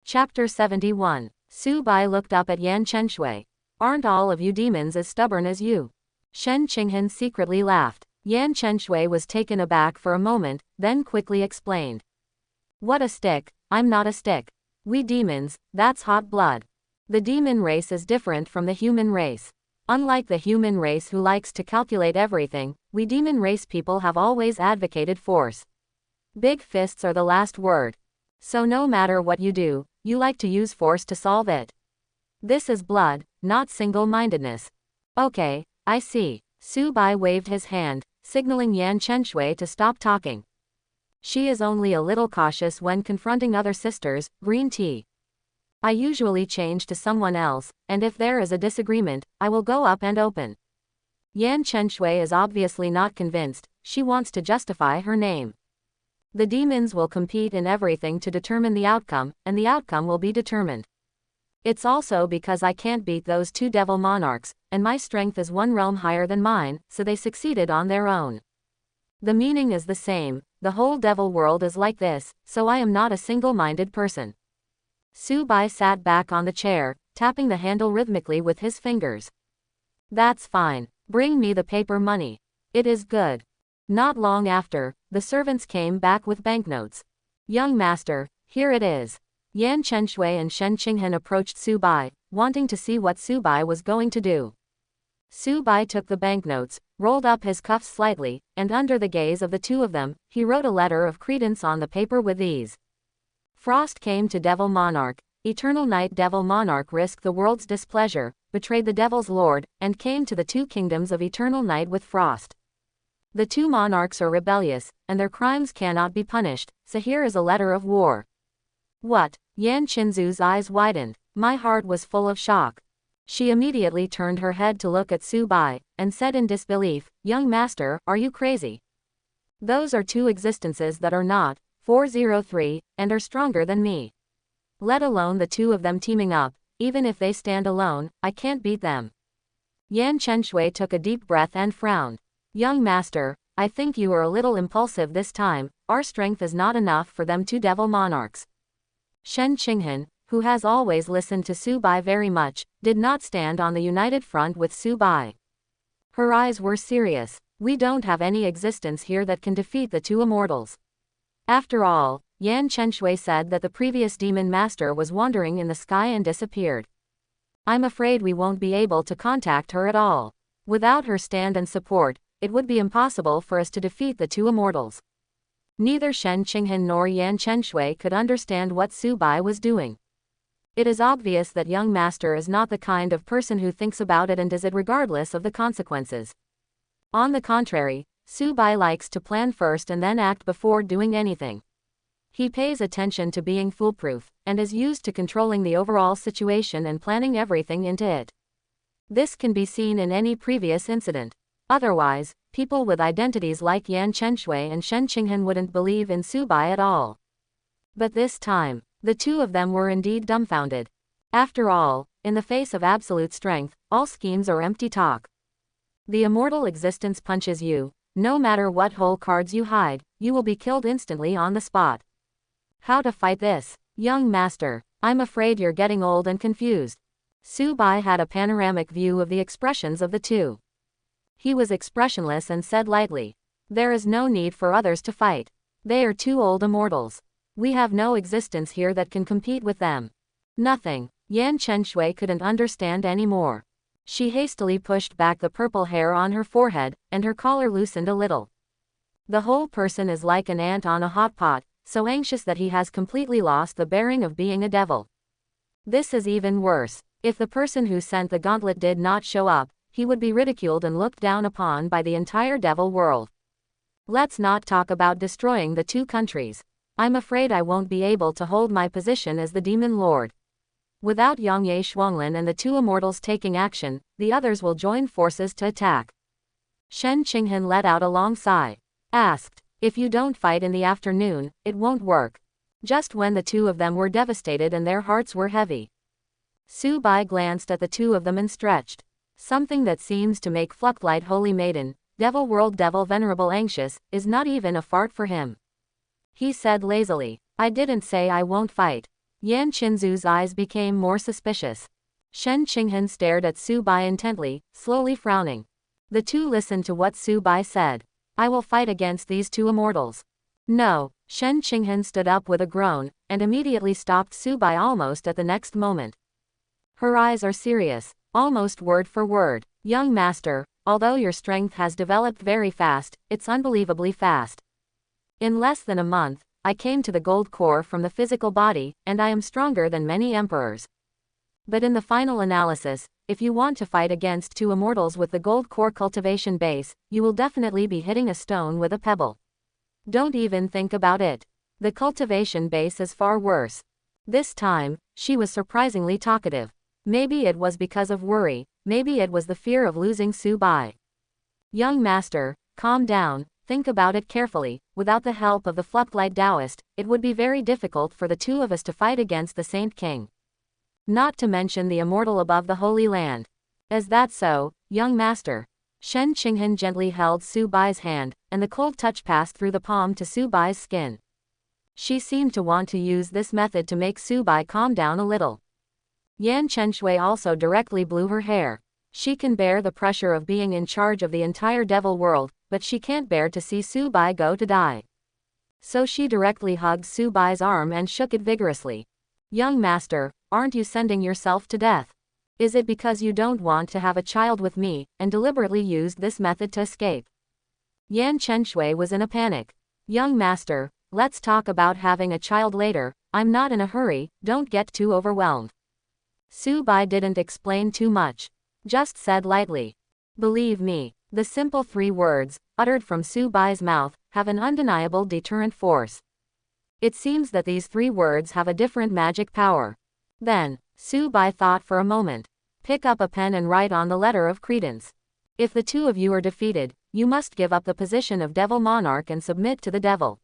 Chapter 71. Su Bai looked up at Yan Chenshui. Aren't all of you demons as stubborn as you? Shen Qinghan secretly laughed. Yan Chenshui was taken aback for a moment, then quickly explained. What a stick, I'm not a stick. We demons, that's hot blood. The demon race is different from the human race. Unlike the human race who likes to calculate everything, we demon race people have always advocated force. Big fists are the last word. So no matter what you do, you like to use force to solve it. This is blood, not single-mindedness. Okay, I see. Su Bai waved his hand, signaling Yan Chenshui to stop talking. She is only a little cautious when confronting other sisters, green tea. I usually change to someone else, and if there is a disagreement, I will go up and open. Yan Chenshui is obviously not convinced, she wants to justify her name. The demons will compete in everything to determine the outcome, and the outcome will be determined. It's also because I can't beat those two devil monarchs, and my strength is one realm higher than mine, so they succeeded on their own. The meaning is the same, the whole devil world is like this, so I am not a single-minded person. Su Bai sat back on the chair, tapping the handle rhythmically with his fingers. That's fine. Bring me the paper money. It is good. Not long after, the servants came back with banknotes. Young master, here it is. Yan Chenshui and Shen Qinghan approached Su Bai, wanting to see what Su Bai was going to do. Su Bai took the banknotes, rolled up his cuffs slightly, and under the gaze of the two of them, he wrote a letter of credence on the paper with these. Frost came to Devil Monarch, Eternal Night Devil Monarch risked the world's displeasure, betrayed the Devil's Lord, and came to the two kingdoms of Eternal Night with Frost. The two monarchs are rebellious, and their crimes cannot be punished, so here is a letter of war. What? Yan Qinzu's eyes widened. My heart was full of shock. She immediately turned her head to look at Su Bai, and said in disbelief, Young master, are you crazy? Those are two existences that are not 403, and are stronger than me. Let alone the two of them teaming up, even if they stand alone, I can't beat them. Yan Chenshui took a deep breath and frowned. Young master, I think you are a little impulsive this time, our strength is not enough for them two devil monarchs. Shen Qinghan, who has always listened to Su Bai very much, did not stand on the united front with Su Bai. Her eyes were serious. We don't have any existence here that can defeat the two immortals. After all, Yan Chenshui said that the previous demon master was wandering in the sky and disappeared. I'm afraid we won't be able to contact her at all. Without her stand and support, it would be impossible for us to defeat the two immortals. Neither Shen Qinghan nor Yan Chenshui could understand what Su Bai was doing. It is obvious that young master is not the kind of person who thinks about it and does it regardless of the consequences. On the contrary, Su Bai likes to plan first and then act before doing anything. He pays attention to being foolproof, and is used to controlling the overall situation and planning everything into it. This can be seen in any previous incident. Otherwise, people with identities like Yan Chenshui and Shen Qinghan wouldn't believe in Su Bai at all. But this time, the two of them were indeed dumbfounded. After all, in the face of absolute strength, all schemes are empty talk. The immortal existence punches you. No matter what hole cards you hide, you will be killed instantly on the spot. How to fight this? Young master, I'm afraid you're getting old and confused. Su Bai had a panoramic view of the expressions of the two. He was expressionless and said lightly, "There is no need for others to fight. They are two old immortals. We have no existence here that can compete with them." Nothing. Yan Chenshui couldn't understand any more. She hastily pushed back the purple hair on her forehead, and her collar loosened a little. The whole person is like an ant on a hot pot, so anxious that he has completely lost the bearing of being a devil. This is even worse. If the person who sent the gauntlet did not show up, he would be ridiculed and looked down upon by the entire devil world. Let's not talk about destroying the two countries. I'm afraid I won't be able to hold my position as the demon lord. Without Yang Shuanglin and the two immortals taking action, the others will join forces to attack. Shen Qinghan let out a long sigh. Asked, "If you don't fight in the afternoon, it won't work." Just when the two of them were devastated and their hearts were heavy. Su Bai glanced at the two of them and stretched. Something that seems to make Fluctlight Holy Maiden, Devil World Devil Venerable anxious, is not even a fart for him. He said lazily, "I didn't say I won't fight." Yan Qinzu's eyes became more suspicious. Shen Qinghan stared at Su Bai intently, slowly frowning. The two listened to what Su Bai said. "I will fight against these two immortals." "No." Shen Qinghan stood up with a groan, and immediately stopped Su Bai almost at the next moment. Her eyes are serious, almost word for word. "Young master, although your strength has developed very fast, it's unbelievably fast. In less than a month, I came to the gold core from the physical body, and I am stronger than many emperors. But in the final analysis, if you want to fight against two immortals with the gold core cultivation base, you will definitely be hitting a stone with a pebble. Don't even think about it. The cultivation base is far worse." This time, she was surprisingly talkative. Maybe it was because of worry, maybe it was the fear of losing Su Bai. "Young master, calm down. Think about it carefully. Without the help of the Fluctlight Taoist, it would be very difficult for the two of us to fight against the Saint King. Not to mention the immortal above the Holy Land. Is that so, young master?" Shen Qinghan gently held Su Bai's hand, and the cold touch passed through the palm to Su Bai's skin. She seemed to want to use this method to make Su Bai calm down a little. Yan Chenshui also directly blew her hair. She can bear the pressure of being in charge of the entire devil world, but she can't bear to see Su Bai go to die. So she directly hugged Su Bai's arm and shook it vigorously. "Young master, aren't you sending yourself to death? Is it because you don't want to have a child with me, and deliberately used this method to escape?" Yan Chenshui was in a panic. "Young master, let's talk about having a child later. I'm not in a hurry, don't get too overwhelmed." Su Bai didn't explain too much. Just said lightly, "Believe me." The simple 3 words, uttered from Su Bai's mouth, have an undeniable deterrent force. It seems that these 3 words have a different magic power. Then, Su Bai thought for a moment. "Pick up a pen and write on the letter of credence. If the two of you are defeated, you must give up the position of Devil Monarch and submit to the devil.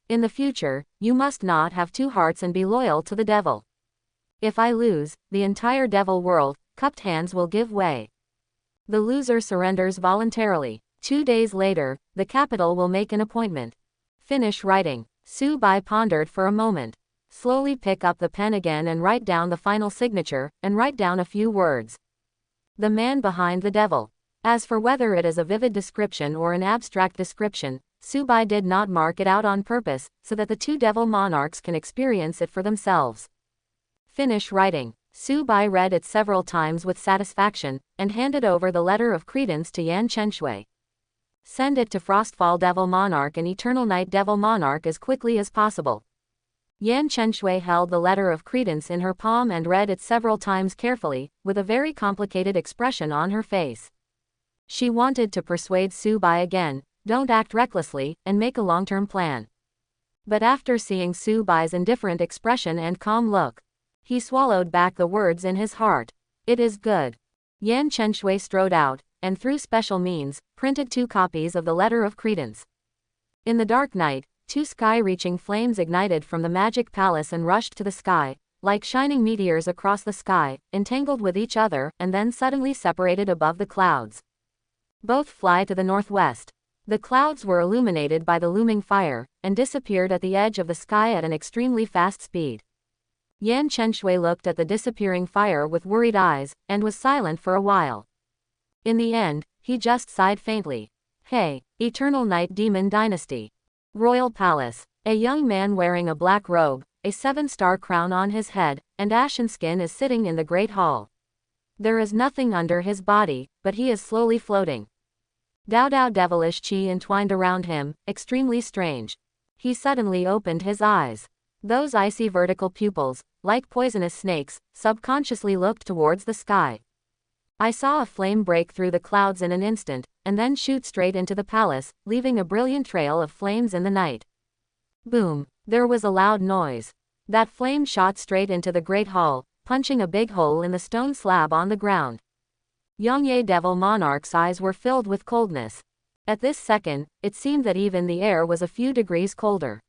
In the future, you must not have 2 hearts and be loyal to the devil. If I lose, the entire devil world, cupped hands will give way. The loser surrenders voluntarily. 2 days later, the capital will make an appointment. Finish writing." Su Bai pondered for a moment. "Slowly pick up the pen again and write down the final signature, and write down a few words. The man behind the devil. As for whether it is a vivid description or an abstract description, Su Bai did not mark it out on purpose, so that the two devil monarchs can experience it for themselves. Finish writing. Su Bai read it several times with satisfaction, and handed over the letter of credence to Yan Chenshui. Send it to Frostfall Devil Monarch and Eternal Night Devil Monarch as quickly as possible. Yan Chenshui held the letter of credence in her palm and read it several times carefully, with a very complicated expression on her face. She wanted to persuade Su Bai again, don't act recklessly, and make a long-term plan. But after seeing Su Bai's indifferent expression and calm look, he swallowed back the words in his heart. It is good. Yan Chenshui strode out, and through special means, printed 2 copies of the letter of credence. In the dark night, 2 sky-reaching flames ignited from the magic palace and rushed to the sky, like shining meteors across the sky, entangled with each other, and then suddenly separated above the clouds. Both fly to the northwest. The clouds were illuminated by the looming fire, and disappeared at the edge of the sky at an extremely fast speed. Yan Chenshui looked at the disappearing fire with worried eyes, and was silent for a while. In the end, he just sighed faintly. Hey, Eternal Night Demon Dynasty. Royal Palace. A young man wearing a black robe, a 7-star crown on his head, and ashen skin is sitting in the great hall. There is nothing under his body, but he is slowly floating. Dao devilish chi entwined around him, extremely strange. He suddenly opened his eyes. Those icy vertical pupils, like poisonous snakes, subconsciously looked towards the sky. I saw a flame break through the clouds in an instant, and then shoot straight into the palace, leaving a brilliant trail of flames in the night. Boom! There was a loud noise. That flame shot straight into the great hall, punching a big hole in the stone slab on the ground. Yongye Devil Monarch's eyes were filled with coldness. At this second, it seemed that even the air was a few degrees colder.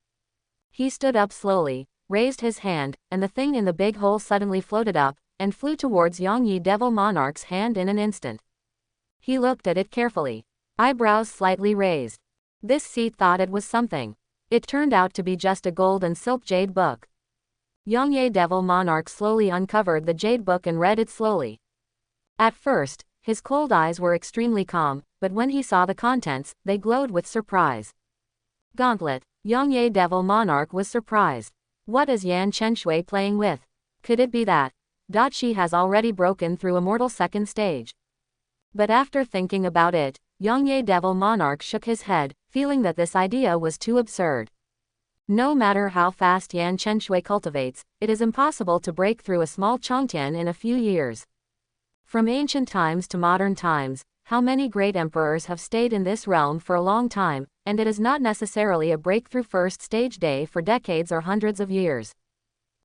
He stood up slowly, raised his hand, and the thing in the big hole suddenly floated up, and flew towards Yongye Devil Monarch's hand in an instant. He looked at it carefully. Eyebrows slightly raised. This seat thought it was something. It turned out to be just a gold and silk jade book. Yongye Devil Monarch slowly uncovered the jade book and read it slowly. At first, his cold eyes were extremely calm, but when he saw the contents, they glowed with surprise. Gauntlet. Yongye Devil Monarch was surprised. What is Yan Chenshui playing with? Could it be that she has already broken through a mortal second stage? But after thinking about it, Yongye Devil Monarch shook his head, feeling that this idea was too absurd. No matter how fast Yan Chenshui cultivates, it is impossible to break through a small Chongtian in a few years. From ancient times to modern times, how many great emperors have stayed in this realm for a long time, and it is not necessarily a breakthrough first stage day for decades or hundreds of years.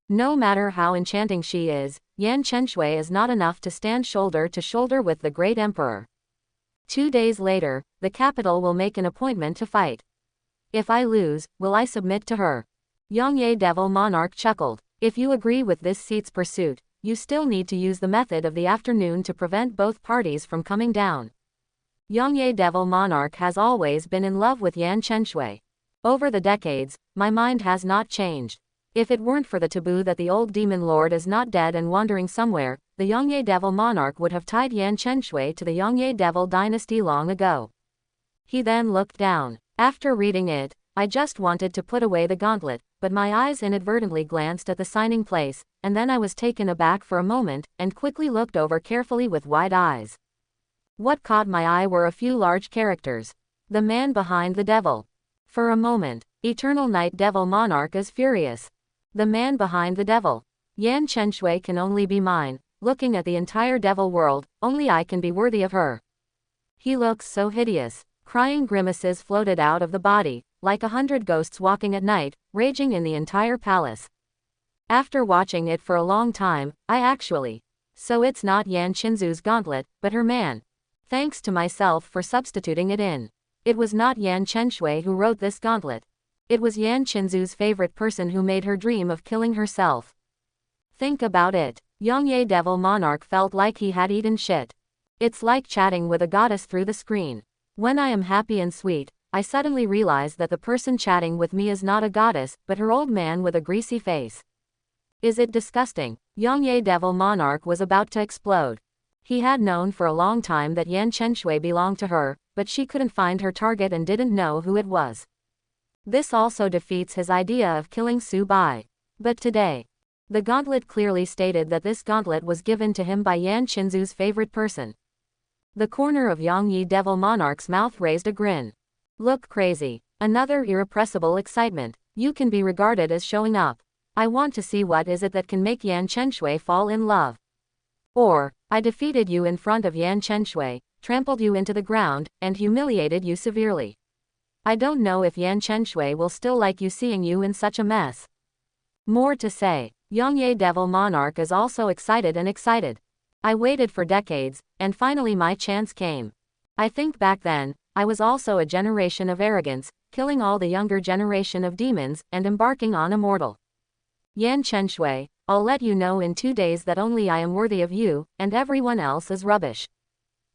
No matter how enchanting she is, Yan Chenshui is not enough to stand shoulder to shoulder with the great emperor. 2 days later, the capital will make an appointment to fight. If I lose, will I submit to her? Yongye Devil Monarch chuckled. If you agree with this seat's pursuit, you still need to use the method of the afternoon to prevent both parties from coming down. Yongye Devil Monarch has always been in love with Yan Chenshui. Over the decades, my mind has not changed. If it weren't for the taboo that the old demon lord is not dead and wandering somewhere, the Yongye Devil Monarch would have tied Yan Chenshui to the Yongye Devil dynasty long ago. He then looked down. After reading it, I just wanted to put away the gauntlet, but my eyes inadvertently glanced at the signing place, and then I was taken aback for a moment, and quickly looked over carefully with wide eyes. What caught my eye were a few large characters. The man behind the devil. For a moment, Eternal Night Devil Monarch is furious. The man behind the devil. Yan Chenshui can only be mine. Looking at the entire devil world, only I can be worthy of her. He looks so hideous. Crying grimaces floated out of the body, like 100 ghosts walking at night, raging in the entire palace. After watching it for a long time, I actually. So it's not Yan Chinzu's gauntlet, but her man. Thanks to myself for substituting it in. It was not Yan Chenshui who wrote this gauntlet. It was Yan Chinzu's favorite person who made her dream of killing herself. Think about it. Yongye Devil Monarch felt like he had eaten shit. It's like chatting with a goddess through the screen. When I am happy and sweet, I suddenly realize that the person chatting with me is not a goddess, but her old man with a greasy face. Is it disgusting? Yongye Devil Monarch was about to explode. He had known for a long time that Yan Chenshui belonged to her, but she couldn't find her target and didn't know who it was. This also defeats his idea of killing Su Bai. But today, the gauntlet clearly stated that this gauntlet was given to him by Yan Qinzu's favorite person. The corner of Yang Yi Devil Monarch's mouth raised a grin. Look crazy. Another irrepressible excitement. You can be regarded as showing up. I want to see what is it that can make Yan Chenshui fall in love. Or, I defeated you in front of Yan Chenshui, trampled you into the ground, and humiliated you severely. I don't know if Yan Chenshui will still like you seeing you in such a mess. More to say. Yang Yi Devil Monarch is also excited and excited. I waited for decades, and finally my chance came. I think back then, I was also a generation of arrogance, killing all the younger generation of demons, and embarking on a mortal. Yan Chenshui, I'll let you know in 2 days that only I am worthy of you, and everyone else is rubbish.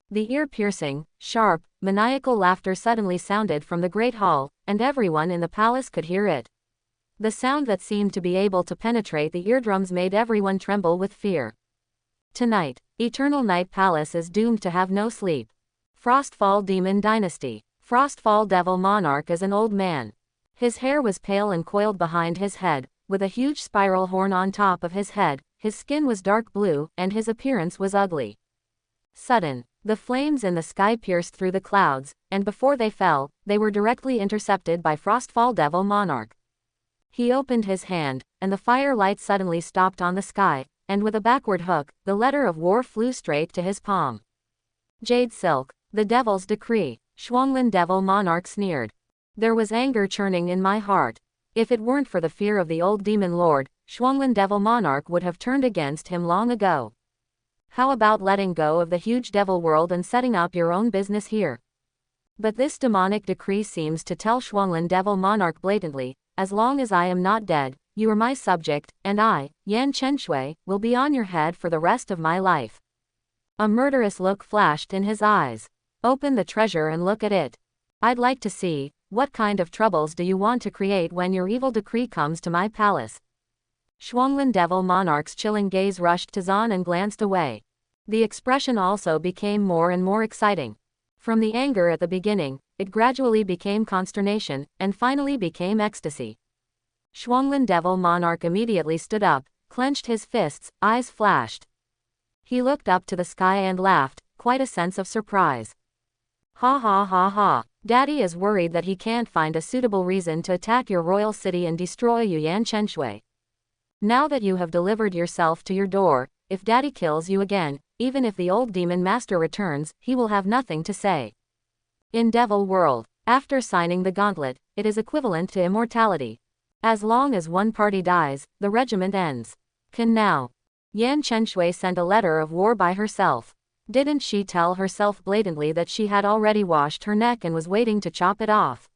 The ear-piercing, sharp, maniacal laughter suddenly sounded from the great hall, and everyone in the palace could hear it. The sound that seemed to be able to penetrate the eardrums made everyone tremble with fear. Tonight, Eternal Night Palace is doomed to have no sleep. Frostfall Demon Dynasty. Frostfall Devil Monarch is an old man. His hair was pale and coiled behind his head, with a huge spiral horn on top of his head, his skin was dark blue, and his appearance was ugly. Sudden, the flames in the sky pierced through the clouds, and before they fell, they were directly intercepted by Frostfall Devil Monarch. He opened his hand, and the firelight suddenly stopped on the sky, and with a backward hook, the letter of war flew straight to his palm. Jade Silk, the Devil's Decree. Shuanglin Devil Monarch sneered. There was anger churning in my heart. If it weren't for the fear of the old demon lord, Shuanglin Devil Monarch would have turned against him long ago. How about letting go of the huge devil world and setting up your own business here? But this demonic decree seems to tell Shuanglin Devil Monarch blatantly, as long as I am not dead, you are my subject, and I, Yan Chenshui, will be on your head for the rest of my life. A murderous look flashed in his eyes. Open the treasure and look at it. I'd like to see, what kind of troubles do you want to create when your evil decree comes to my palace? Shuanglin Devil Monarch's chilling gaze rushed to Zan and glanced away. The expression also became more and more exciting. From the anger at the beginning, it gradually became consternation, and finally became ecstasy. Shuanglin Devil Monarch immediately stood up, clenched his fists, eyes flashed. He looked up to the sky and laughed, quite a sense of surprise. Ha ha ha ha. Daddy is worried that he can't find a suitable reason to attack your royal city and destroy you, Yan Chenshui. Now that you have delivered yourself to your door, if Daddy kills you again, even if the old demon master returns, he will have nothing to say. In Devil World, after signing the gauntlet, it is equivalent to immortality. As long as one party dies, the regiment ends. Can now. Yan Chenshui sent a letter of war by herself. Didn't she tell herself blatantly that she had already washed her neck and was waiting to chop it off?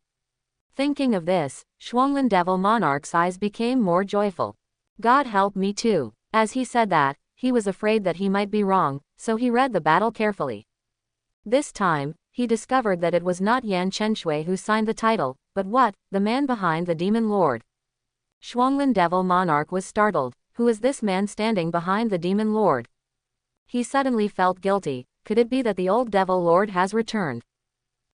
Thinking of this, Shuanglin Devil Monarch's eyes became more joyful. God help me too. As he said that, he was afraid that he might be wrong, so he read the battle carefully. This time, he discovered that it was not Yan Chenshui who signed the title, but the man behind the demon lord. Shuanglin Devil Monarch was startled. Who is this man standing behind the demon lord? He suddenly felt guilty. Could it be that the old devil lord has returned?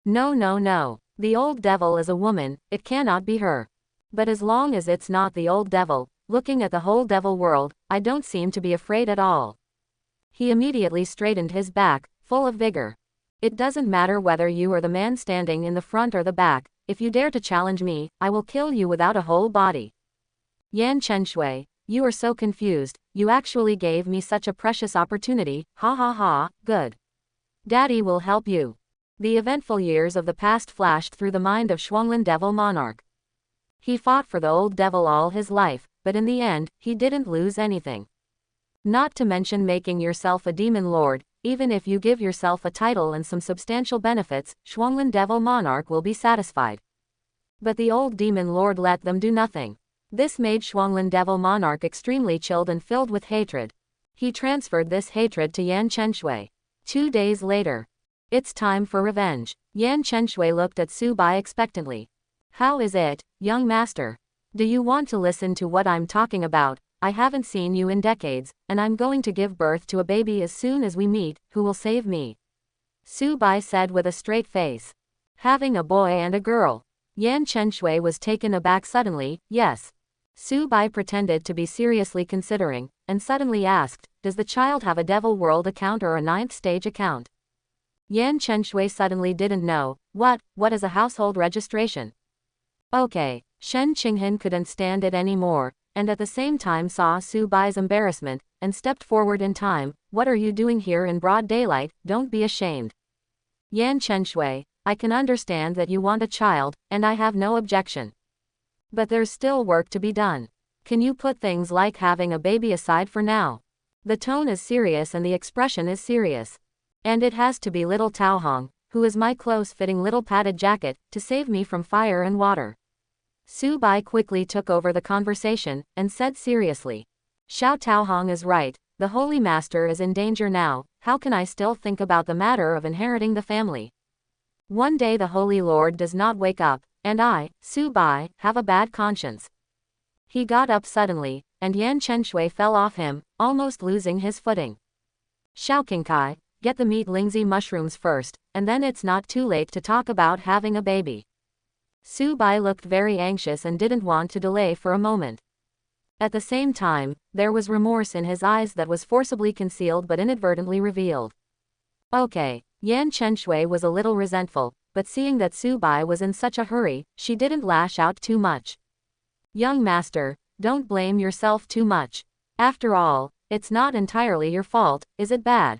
No no no. The old devil is a woman, it cannot be her. But as long as it's not the old devil, looking at the whole devil world, I don't seem to be afraid at all. He immediately straightened his back, full of vigor. It doesn't matter whether you are the man standing in the front or the back, if you dare to challenge me, I will kill you without a whole body. Yan Chenshui, you are so confused, you actually gave me such a precious opportunity, ha ha ha, good. Daddy will help you. The eventful years of the past flashed through the mind of Shuanglin Devil Monarch. He fought for the old devil all his life, but in the end, he didn't lose anything. Not to mention making yourself a demon lord, even if you give yourself a title and some substantial benefits, Shuanglin Devil Monarch will be satisfied. But the old demon lord let them do nothing. This made Shuanglin Devil Monarch extremely chilled and filled with hatred. He transferred this hatred to Yan Chenshui. 2 days later. It's time for revenge. Yan Chenshui looked at Su Bai expectantly. How is it, young master? Do you want to listen to what I'm talking about? I haven't seen you in decades, and I'm going to give birth to a baby as soon as we meet, who will save me. Su Bai said with a straight face. Having a boy and a girl. Yan Chenshui was taken aback suddenly. Yes. Su Bai pretended to be seriously considering, and suddenly asked, does the child have a Devil World account or a 9th stage account? Yan Chenshui suddenly didn't know. What is a household registration? Okay. Shen Qinghan couldn't stand it anymore, and at the same time saw Su Bai's embarrassment, and stepped forward in time. What are you doing here in broad daylight? Don't be ashamed. Yan Chenshui, I can understand that you want a child, and I have no objection. But there's still work to be done. Can you put things like having a baby aside for now? The tone is serious and the expression is serious. And it has to be little Tao Hong, who is my close-fitting little padded jacket, to save me from fire and water. Su Bai quickly took over the conversation, and said seriously. Xiao Taohong is right, the Holy Master is in danger now, how can I still think about the matter of inheriting the family? One day the Holy Lord does not wake up, and I, Su Bai, have a bad conscience. He got up suddenly, and Yan Chenshui fell off him, almost losing his footing. Xiao Qingkai, get the meat lingzi mushrooms first, and then it's not too late to talk about having a baby. Su Bai looked very anxious and didn't want to delay for a moment. At the same time, there was remorse in his eyes that was forcibly concealed but inadvertently revealed. Okay, Yan Chenshui was a little resentful, but seeing that Su Bai was in such a hurry, she didn't lash out too much. Young master, don't blame yourself too much. After all, it's not entirely your fault, is it bad?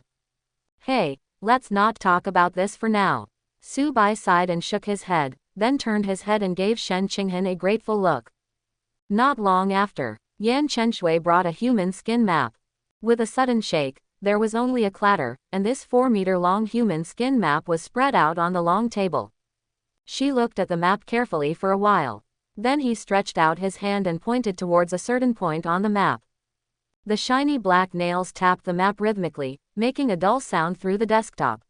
Hey, let's not talk about this for now. Su Bai sighed and shook his head, then turned his head and gave Shen Qinghan a grateful look. Not long after, Yan Chenshui brought a human skin map. With a sudden shake, there was only a clatter, and this 4-meter-long human skin map was spread out on the long table. She looked at the map carefully for a while. Then he stretched out his hand and pointed towards a certain point on the map. The shiny black nails tapped the map rhythmically, making a dull sound through the desktop.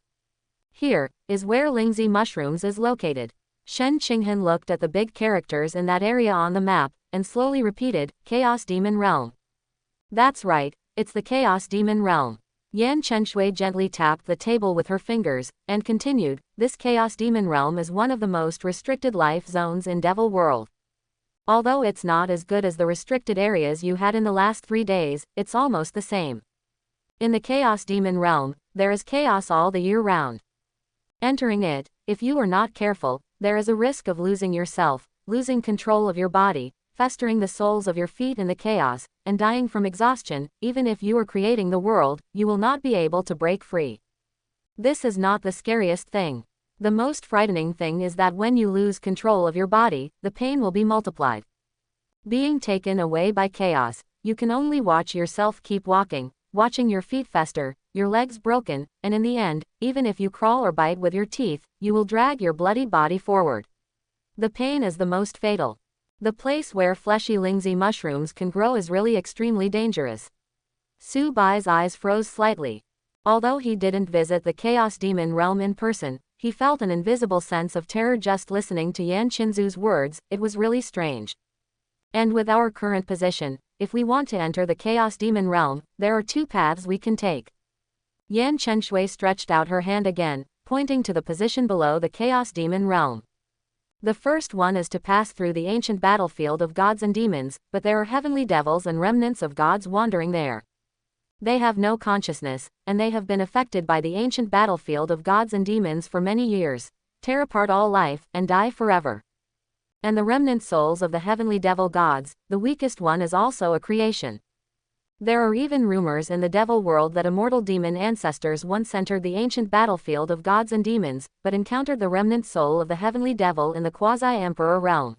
Here is where lingzi mushrooms is located. Shen Qinghan looked at the big characters in that area on the map, and slowly repeated, Chaos Demon Realm. That's right, it's the Chaos Demon Realm. Yan Chenshui gently tapped the table with her fingers, and continued, this Chaos Demon Realm is one of the most restricted life zones in Devil World. Although it's not as good as the restricted areas you had in the last 3 days, it's almost the same. In the Chaos Demon Realm, there is chaos all the year round. Entering it, if you are not careful, there is a risk of losing yourself, losing control of your body, festering the soles of your feet in the chaos, and dying from exhaustion. Even if you are creating the world, you will not be able to break free. This is not the scariest thing. The most frightening thing is that when you lose control of your body, the pain will be multiplied. Being taken away by chaos, you can only watch yourself keep walking, watching your feet fester, your legs broken, and in the end, even if you crawl or bite with your teeth, you will drag your bloody body forward. The pain is the most fatal. The place where fleshy lingzi mushrooms can grow is really extremely dangerous. Su Bai's eyes froze slightly. Although he didn't visit the Chaos Demon Realm in person, he felt an invisible sense of terror just listening to Yan Qinzu's words. It was really strange. And with our current position, if we want to enter the Chaos Demon Realm, there are 2 paths we can take. Yan Chenshui stretched out her hand again, pointing to the position below the Chaos Demon Realm. The first one is to pass through the ancient battlefield of gods and demons, but there are heavenly devils and remnants of gods wandering there. They have no consciousness, and they have been affected by the ancient battlefield of gods and demons for many years, tear apart all life, and die forever. And the remnant souls of the heavenly devil gods, the weakest one is also a creation. There are even rumors in the devil world that immortal demon ancestors once entered the ancient battlefield of gods and demons, but encountered the remnant soul of the heavenly devil in the quasi-emperor realm.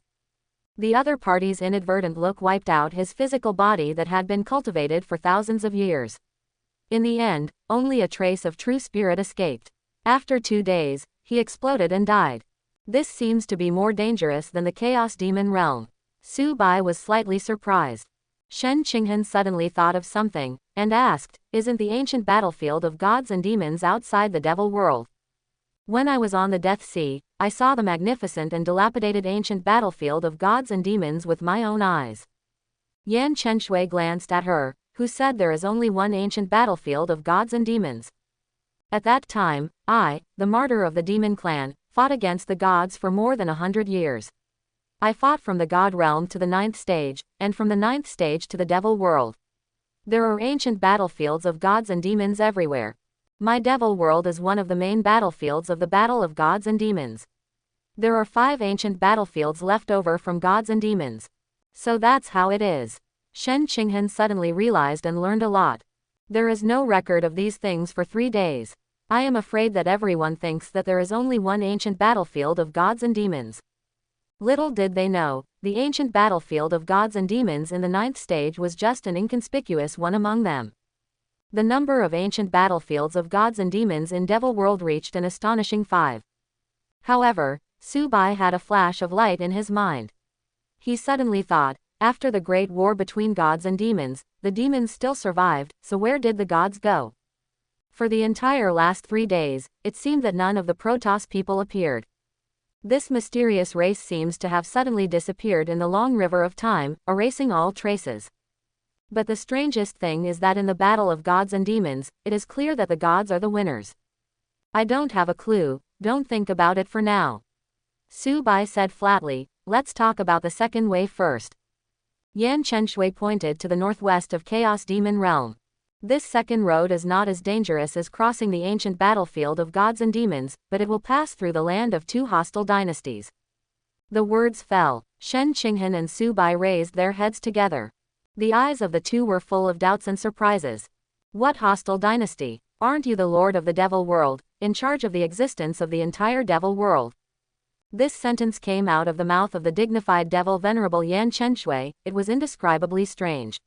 The other party's inadvertent look wiped out his physical body that had been cultivated for thousands of years. In the end, only a trace of true spirit escaped. After 2 days, he exploded and died. This seems to be more dangerous than the Chaos Demon Realm. Su Bai was slightly surprised. Shen Qinghan suddenly thought of something, and asked, isn't the ancient battlefield of gods and demons outside the devil world? When I was on the Death Sea, I saw the magnificent and dilapidated ancient battlefield of gods and demons with my own eyes. Yan Chenshui glanced at her, who said there is only one ancient battlefield of gods and demons. At that time, I, the martyr of the demon clan, fought against the gods for more than 100 years. I fought from the god realm to the 9th stage, and from the 9th stage to the devil world. There are ancient battlefields of gods and demons everywhere. My devil world is one of the main battlefields of the battle of gods and demons. There are 5 ancient battlefields left over from gods and demons. So that's how it is. Shen Qinghan suddenly realized and learned a lot. There is no record of these things for 3 days. I am afraid that everyone thinks that there is only one ancient battlefield of gods and demons. Little did they know, the ancient battlefield of gods and demons in the 9th stage was just an inconspicuous one among them. The number of ancient battlefields of gods and demons in Devil World reached an astonishing 5. However, Su Bai had a flash of light in his mind. He suddenly thought, after the great war between gods and demons, the demons still survived, so where did the gods go? For the entire last 3 days, it seemed that none of the Protoss people appeared. This mysterious race seems to have suddenly disappeared in the long river of time, erasing all traces. But the strangest thing is that in the battle of gods and demons, it is clear that the gods are the winners. I don't have a clue, don't think about it for now. Su Bai said flatly, let's talk about the second way first. Yan Chenshui pointed to the northwest of Chaos Demon Realm. This second road is not as dangerous as crossing the ancient battlefield of gods and demons, but it will pass through the land of 2 hostile dynasties. The words fell. Shen Qinghan and Su Bai raised their heads together. The eyes of the two were full of doubts and surprises. What hostile dynasty? Aren't you the lord of the devil world, in charge of the existence of the entire devil world? This sentence came out of the mouth of the dignified devil venerable Yan Chenshui. It was indescribably strange.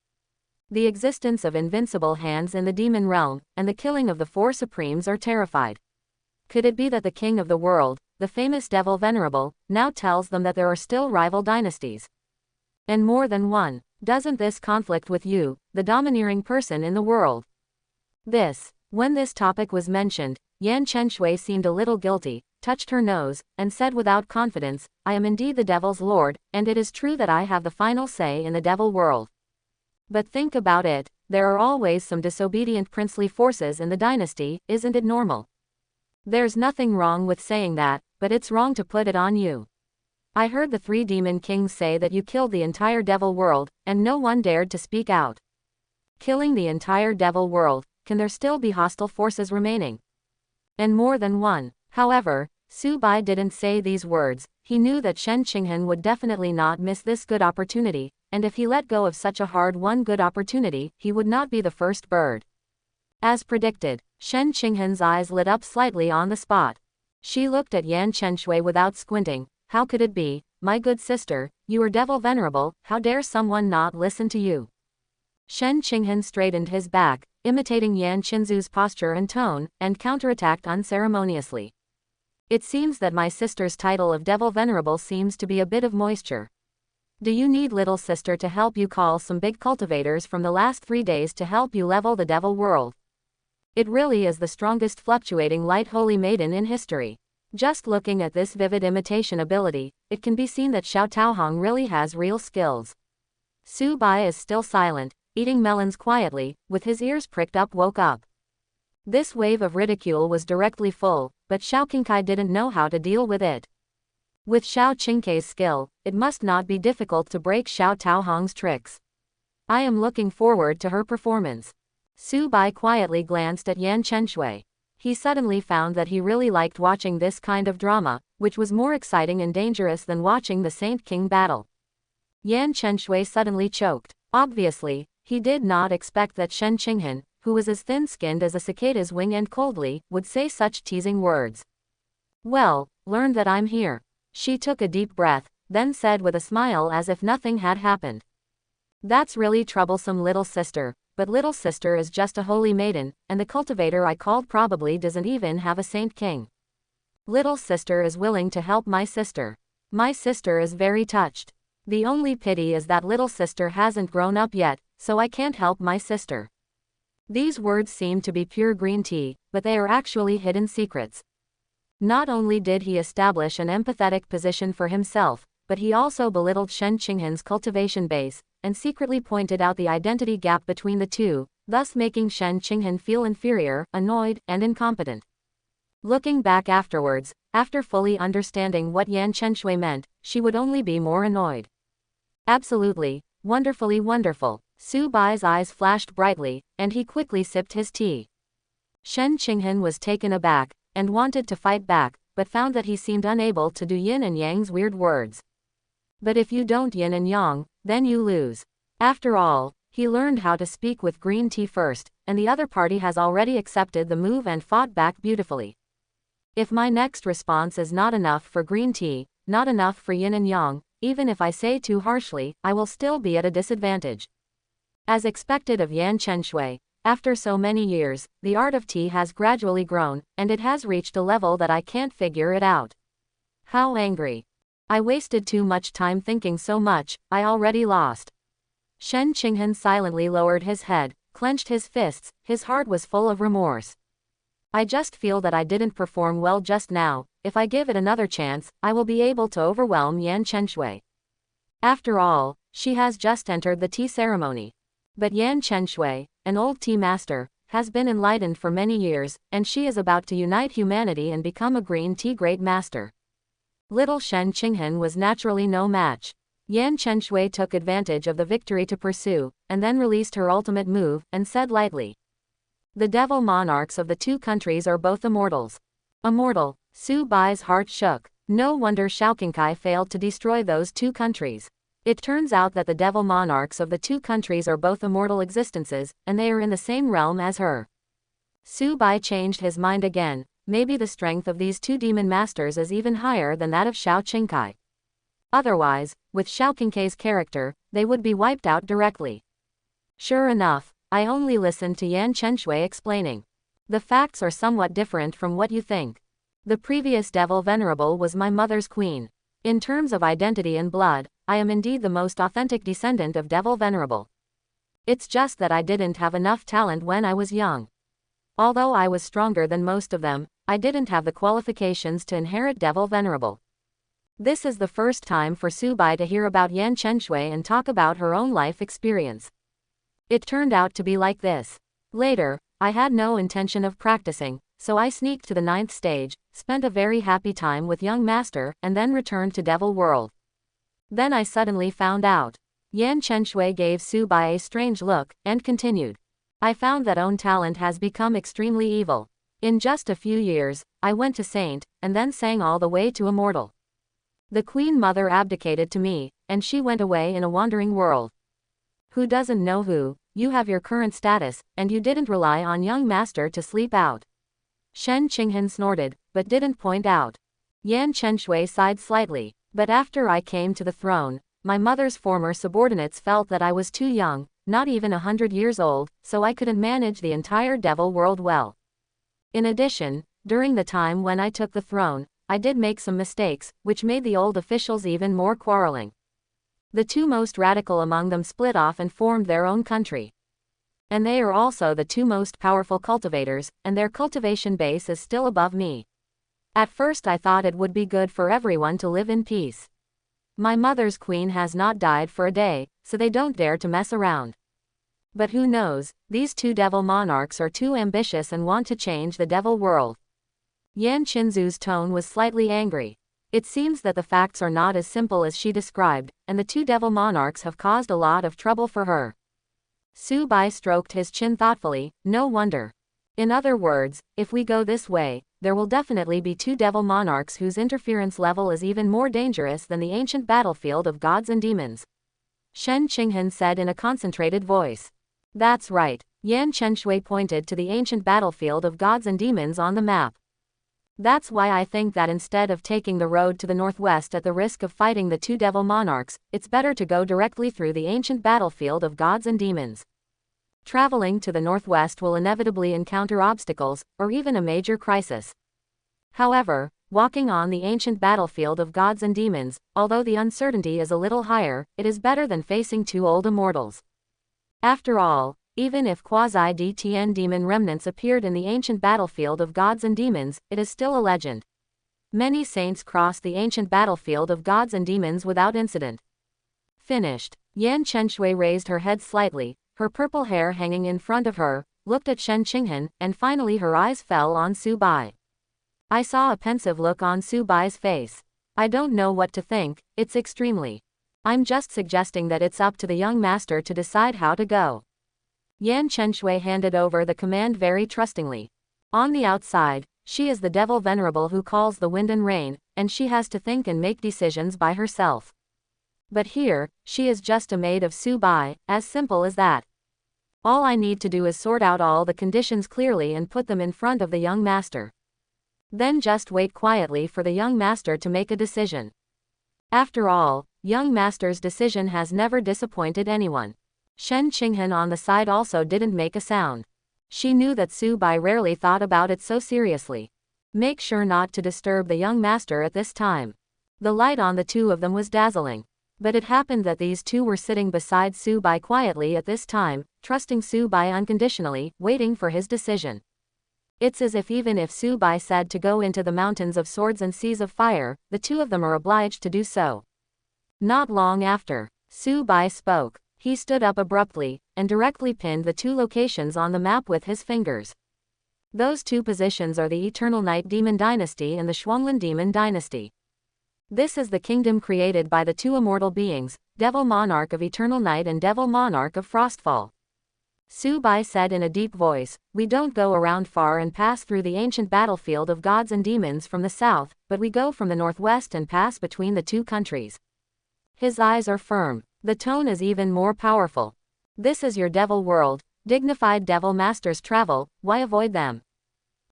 The existence of invincible hands in the demon realm, and the killing of the 4 supremes are terrified. Could it be that the king of the world, the famous devil venerable, now tells them that there are still rival dynasties? And more than one. Doesn't this conflict with you, the domineering person in the world? When this topic was mentioned, Yan Chenshui seemed a little guilty, touched her nose, and said without confidence, I am indeed the devil's lord, and it is true that I have the final say in the devil world. But think about it, there are always some disobedient princely forces in the dynasty, isn't it normal? There's nothing wrong with saying that, but it's wrong to put it on you. I heard the 3 demon kings say that you killed the entire devil world, and no one dared to speak out. Killing the entire devil world, can there still be hostile forces remaining? And more than one. However, Su Bai didn't say these words. He knew that Shen Qinghan would definitely not miss this good opportunity, and if he let go of such a hard-won good opportunity, he would not be the first bird. As predicted, Shen Qinghan's eyes lit up slightly on the spot. She looked at Yan Chenshui without squinting. How could it be, my good sister, you are devil venerable, how dare someone not listen to you? Shen Qinghan straightened his back, imitating Yan Qinzu's posture and tone, and counterattacked unceremoniously. It seems that my sister's title of devil venerable seems to be a bit of moisture. Do you need little sister to help you call some big cultivators from the last 3 days to help you level the devil world? It really is the strongest fluctuating light holy maiden in history. Just looking at this vivid imitation ability, it can be seen that Xiao Taohong really has real skills. Su Bai is still silent, eating melons quietly, with his ears pricked up woke up. This wave of ridicule was directly full, but Xiao Qingkai didn't know how to deal with it. With Xiao Qingkai's skill, it must not be difficult to break Xiao Taohong's tricks. I am looking forward to her performance. Su Bai quietly glanced at Yan Chenshui. He suddenly found that he really liked watching this kind of drama, which was more exciting and dangerous than watching the Saint King battle. Yan Chenshui suddenly choked. Obviously, he did not expect that Shen Qinghan, who was as thin-skinned as a cicada's wing and coldly, would say such teasing words. Well, learn that I'm here. She took a deep breath, then said with a smile as if nothing had happened. That's really troublesome, little sister, but little sister is just a holy maiden, and the cultivator I called probably doesn't even have a saint king. Little sister is willing to help my sister. My sister is very touched. The only pity is that little sister hasn't grown up yet, so I can't help my sister. These words seem to be pure green tea, but they are actually hidden secrets. Not only did he establish an empathetic position for himself, but he also belittled Shen Qinghan's cultivation base, and secretly pointed out the identity gap between the two, thus making Shen Qinghan feel inferior, annoyed, and incompetent. Looking back afterwards, after fully understanding what Yan Chenshui meant, she would only be more annoyed. Absolutely, wonderfully wonderful. Su Bai's eyes flashed brightly, and he quickly sipped his tea. Shen Qinghan was taken aback, and wanted to fight back, but found that he seemed unable to do yin and yang's weird words. But if you don't yin and yang, then you lose. After all, he learned how to speak with green tea first, and the other party has already accepted the move and fought back beautifully. If my next response is not enough for green tea, not enough for yin and yang, even if I say too harshly, I will still be at a disadvantage. As expected of Yan Chenshui, after so many years, the art of tea has gradually grown, and it has reached a level that I can't figure it out. How angry. I wasted too much time thinking so much, I already lost. Shen Qinghan silently lowered his head, clenched his fists, his heart was full of remorse. I just feel that I didn't perform well just now. If I give it another chance, I will be able to overwhelm Yan Chenshui. After all, she has just entered the tea ceremony. But Yan Chenshui, an old tea master, has been enlightened for many years, and she is about to unite humanity and become a green tea great master. Little Shen Qinghan was naturally no match. Yan Chenshui took advantage of the victory to pursue, and then released her ultimate move, and said lightly. The devil monarchs of the two countries are both immortals. Immortal. Su Bai's heart shook. No wonder Xiaoqingkai failed to destroy those two countries. It turns out that the devil monarchs of the two countries are both immortal existences, and they are in the same realm as her. Su Bai changed his mind again. Maybe the strength of these two demon masters is even higher than that of Xiaoqingkai. Otherwise, with Xiaoqingkai's character, they would be wiped out directly. Sure enough, I only listened to Yan Chenshui explaining. The facts are somewhat different from what you think. The previous devil venerable was my mother's queen. In terms of identity and blood, I am indeed the most authentic descendant of devil venerable. It's just that I didn't have enough talent when I was young. Although I was stronger than most of them, I didn't have the qualifications to inherit devil venerable. This is the first time for Su Bai to hear about Yan Chenshui and talk about her own life experience. It turned out to be like this. Later, I had no intention of practicing, so I sneaked to the 9th stage, spent a very happy time with young master, and then returned to devil world. Then I suddenly found out. Yan Chenshui gave Su Bai a strange look, and continued. I found that own talent has become extremely evil. In just a few years, I went to saint, and then sang all the way to immortal. The Queen Mother abdicated to me, and she went away in a wandering world. Who doesn't know who? You have your current status, and you didn't rely on young master to sleep out. Shen Qinghan snorted, but didn't point out. Yan Chenshui sighed slightly. But after I came to the throne, my mother's former subordinates felt that I was too young, not even 100 years old, so I couldn't manage the entire devil world well. In addition, during the time when I took the throne, I did make some mistakes, which made the old officials even more quarreling. The two most radical among them split off and formed their own country. And they are also the two most powerful cultivators, and their cultivation base is still above me. At first I thought it would be good for everyone to live in peace. My mother's queen has not died for a day, so they don't dare to mess around. But who knows, these two devil monarchs are too ambitious and want to change the devil world. Yan Qinzu's tone was slightly angry. It seems that the facts are not as simple as she described, and the two devil monarchs have caused a lot of trouble for her. Su Bai stroked his chin thoughtfully. No wonder. In other words, if we go this way, there will definitely be two devil monarchs whose interference level is even more dangerous than the ancient battlefield of gods and demons. Shen Qinghan said in a concentrated voice. That's right. Yan Chenshui pointed to the ancient battlefield of gods and demons on the map. That's why I think that instead of taking the road to the northwest at the risk of fighting the two devil monarchs, it's better to go directly through the ancient battlefield of gods and demons. Traveling to the northwest will inevitably encounter obstacles, or even a major crisis. However, walking on the ancient battlefield of gods and demons, although the uncertainty is a little higher, it is better than facing two old immortals. After all, even if quasi-DTN demon remnants appeared in the ancient battlefield of gods and demons, it is still a legend. Many saints crossed the ancient battlefield of gods and demons without incident. Finished. Yan Chenshui raised her head slightly, her purple hair hanging in front of her, looked at Shen Qinghan, and finally her eyes fell on Su Bai. I saw a pensive look on Su Bai's face. I don't know what to think, it's extremely. I'm just suggesting that it's up to the young master to decide how to go. Yan Chenshui handed over the command very trustingly. On the outside, she is the devil venerable who calls the wind and rain, and she has to think and make decisions by herself. But here, she is just a maid of Su Bai, as simple as that. All I need to do is sort out all the conditions clearly and put them in front of the young master. Then just wait quietly for the young master to make a decision. After all, young master's decision has never disappointed anyone. Shen Qinghan on the side also didn't make a sound. She knew that Su Bai rarely thought about it so seriously. Make sure not to disturb the young master at this time. The light on the two of them was dazzling. But it happened that these two were sitting beside Su Bai quietly at this time, trusting Su Bai unconditionally, waiting for his decision. It's as if even if Su Bai said to go into the mountains of swords and seas of fire, the two of them are obliged to do so. Not long after, Su Bai spoke. He stood up abruptly, and directly pinned the two locations on the map with his fingers. Those two positions are the Eternal Night Demon Dynasty and the Shuanglin Demon Dynasty. This is the kingdom created by the two immortal beings, Devil Monarch of Eternal Night and Devil Monarch of Frostfall. Su Bai said in a deep voice, "We don't go around far and pass through the ancient battlefield of gods and demons from the south, but we go from the northwest and pass between the two countries." His eyes are firm. The tone is even more powerful. This is your devil world, dignified devil masters travel, why avoid them?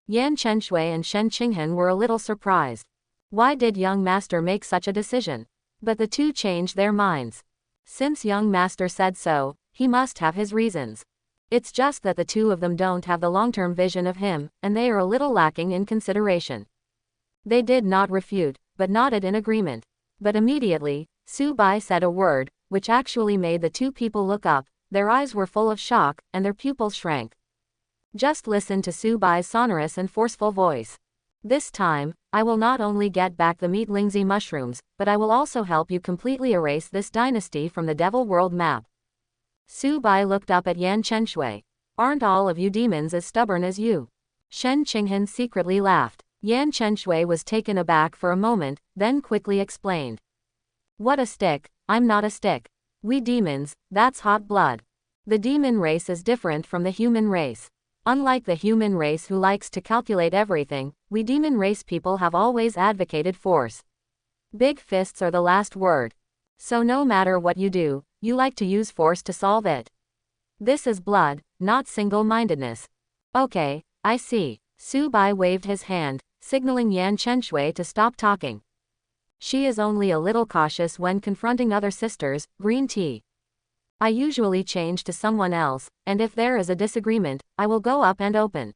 Yan Chenshui and Shen Qinghan were a little surprised. Why did young master make such a decision? But the two changed their minds. Since young master said so, he must have his reasons. It's just that the two of them don't have the long-term vision of him, and they are a little lacking in consideration. They did not refute, but nodded in agreement. But immediately, Su Bai said a word, which actually made the two people look up. Their eyes were full of shock, and their pupils shrank. Just listen to Su Bai's sonorous and forceful voice. This time, I will not only get back the meat lingzi mushrooms, but I will also help you completely erase this dynasty from the devil world map. Su Bai looked up at Yan Chenshui. Aren't all of you demons as stubborn as you? Shen Qinghan secretly laughed. Yan Chenshui was taken aback for a moment, then quickly explained. What a stick, I'm not a stick. We demons, that's hot blood. The demon race is different from the human race. Unlike the human race who likes to calculate everything, we demon race people have always advocated force. Big fists are the last word. So no matter what you do, you like to use force to solve it. This is blood, not single-mindedness. Okay, I see. Su Bai waved his hand, signaling Yan Chenshui to stop talking. She is only a little cautious when confronting other sisters, green tea. I usually change to someone else, and if there is a disagreement, I will go up and open.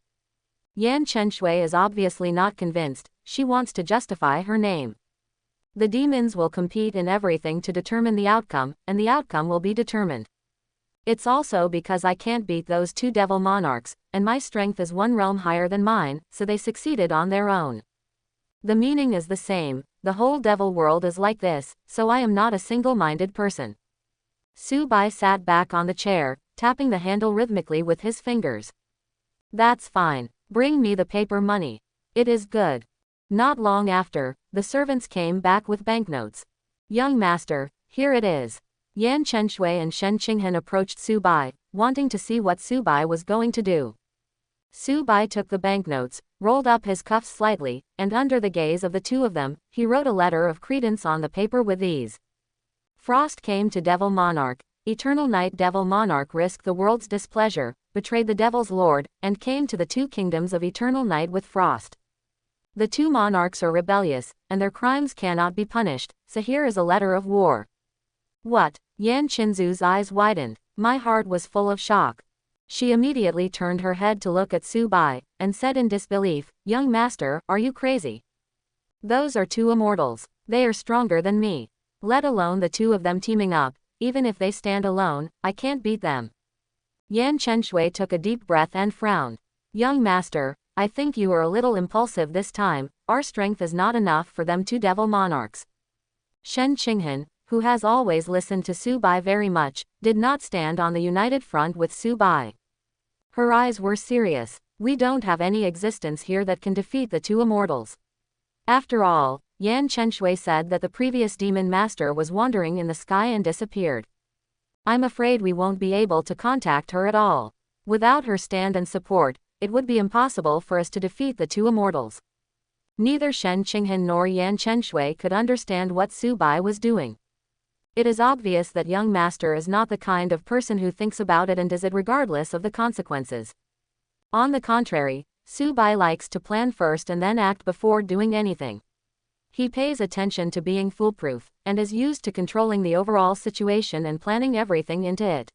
Yan Chenshui is obviously not convinced, she wants to justify her name. The demons will compete in everything to determine the outcome, and the outcome will be determined. It's also because I can't beat those two devil monarchs, and my strength is one realm higher than mine, so they succeeded on their own. The meaning is the same, the whole devil world is like this, so I am not a single-minded person. Su Bai sat back on the chair, tapping the handle rhythmically with his fingers. That's fine. Bring me the paper money. It is good. Not long after, the servants came back with banknotes. Young master, here it is. Yan Chenshui and Shen Qinghan approached Su Bai, wanting to see what Su Bai was going to do. Su Bai took the banknotes, rolled up his cuffs slightly, and under the gaze of the two of them, he wrote a letter of credence on the paper with these. Frost came to Devil Monarch, Eternal Night Devil Monarch risked the world's displeasure, betrayed the Devil's Lord, and came to the two kingdoms of Eternal Night with Frost. The two monarchs are rebellious, and their crimes cannot be punished, so here is a letter of war. What? Yan Qinzu's eyes widened. My heart was full of shock. She immediately turned her head to look at Su Bai, and said in disbelief, Young master, are you crazy? Those are two immortals. They are stronger than me. Let alone the two of them teaming up, even if they stand alone, I can't beat them. Yan Chenshui took a deep breath and frowned. Young master, I think you are a little impulsive this time, our strength is not enough for them two devil monarchs. Shen Qinghan, who has always listened to Su-bai very much, did not stand on the united front with Su-bai. Her eyes were serious. We don't have any existence here that can defeat the two immortals. After all, Yan Chenshui said that the previous demon master was wandering in the sky and disappeared. I'm afraid we won't be able to contact her at all. Without her stand and support, it would be impossible for us to defeat the two immortals. Neither Shen Qinghan nor Yan Chenshui could understand what Su-bai was doing. It is obvious that young master is not the kind of person who thinks about it and does it regardless of the consequences. On the contrary, Su-bai likes to plan first and then act before doing anything. He pays attention to being foolproof, and is used to controlling the overall situation and planning everything into it.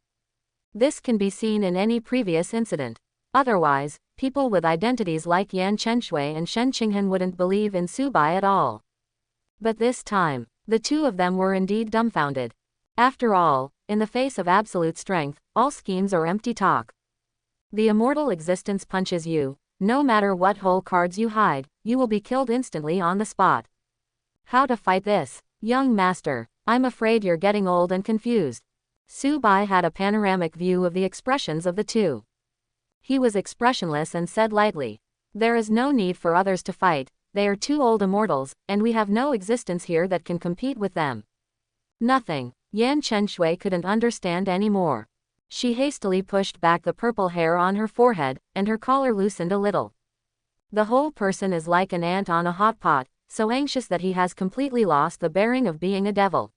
This can be seen in any previous incident. Otherwise, people with identities like Yan Chenshui and Shen Qinghan wouldn't believe in Su-bai at all. But this time, the two of them were indeed dumbfounded. After all, in the face of absolute strength, all schemes are empty talk. The immortal existence punches you. No matter what hole cards you hide, you will be killed instantly on the spot. How to fight this? Young master, I'm afraid you're getting old and confused. Su-bai had a panoramic view of the expressions of the two. He was expressionless and said lightly, "There is no need for others to fight, they are two old immortals, and we have no existence here that can compete with them." Nothing. Yan Chenshui couldn't understand any more. She hastily pushed back the purple hair on her forehead, and her collar loosened a little. The whole person is like an ant on a hot pot, so anxious that he has completely lost the bearing of being a devil.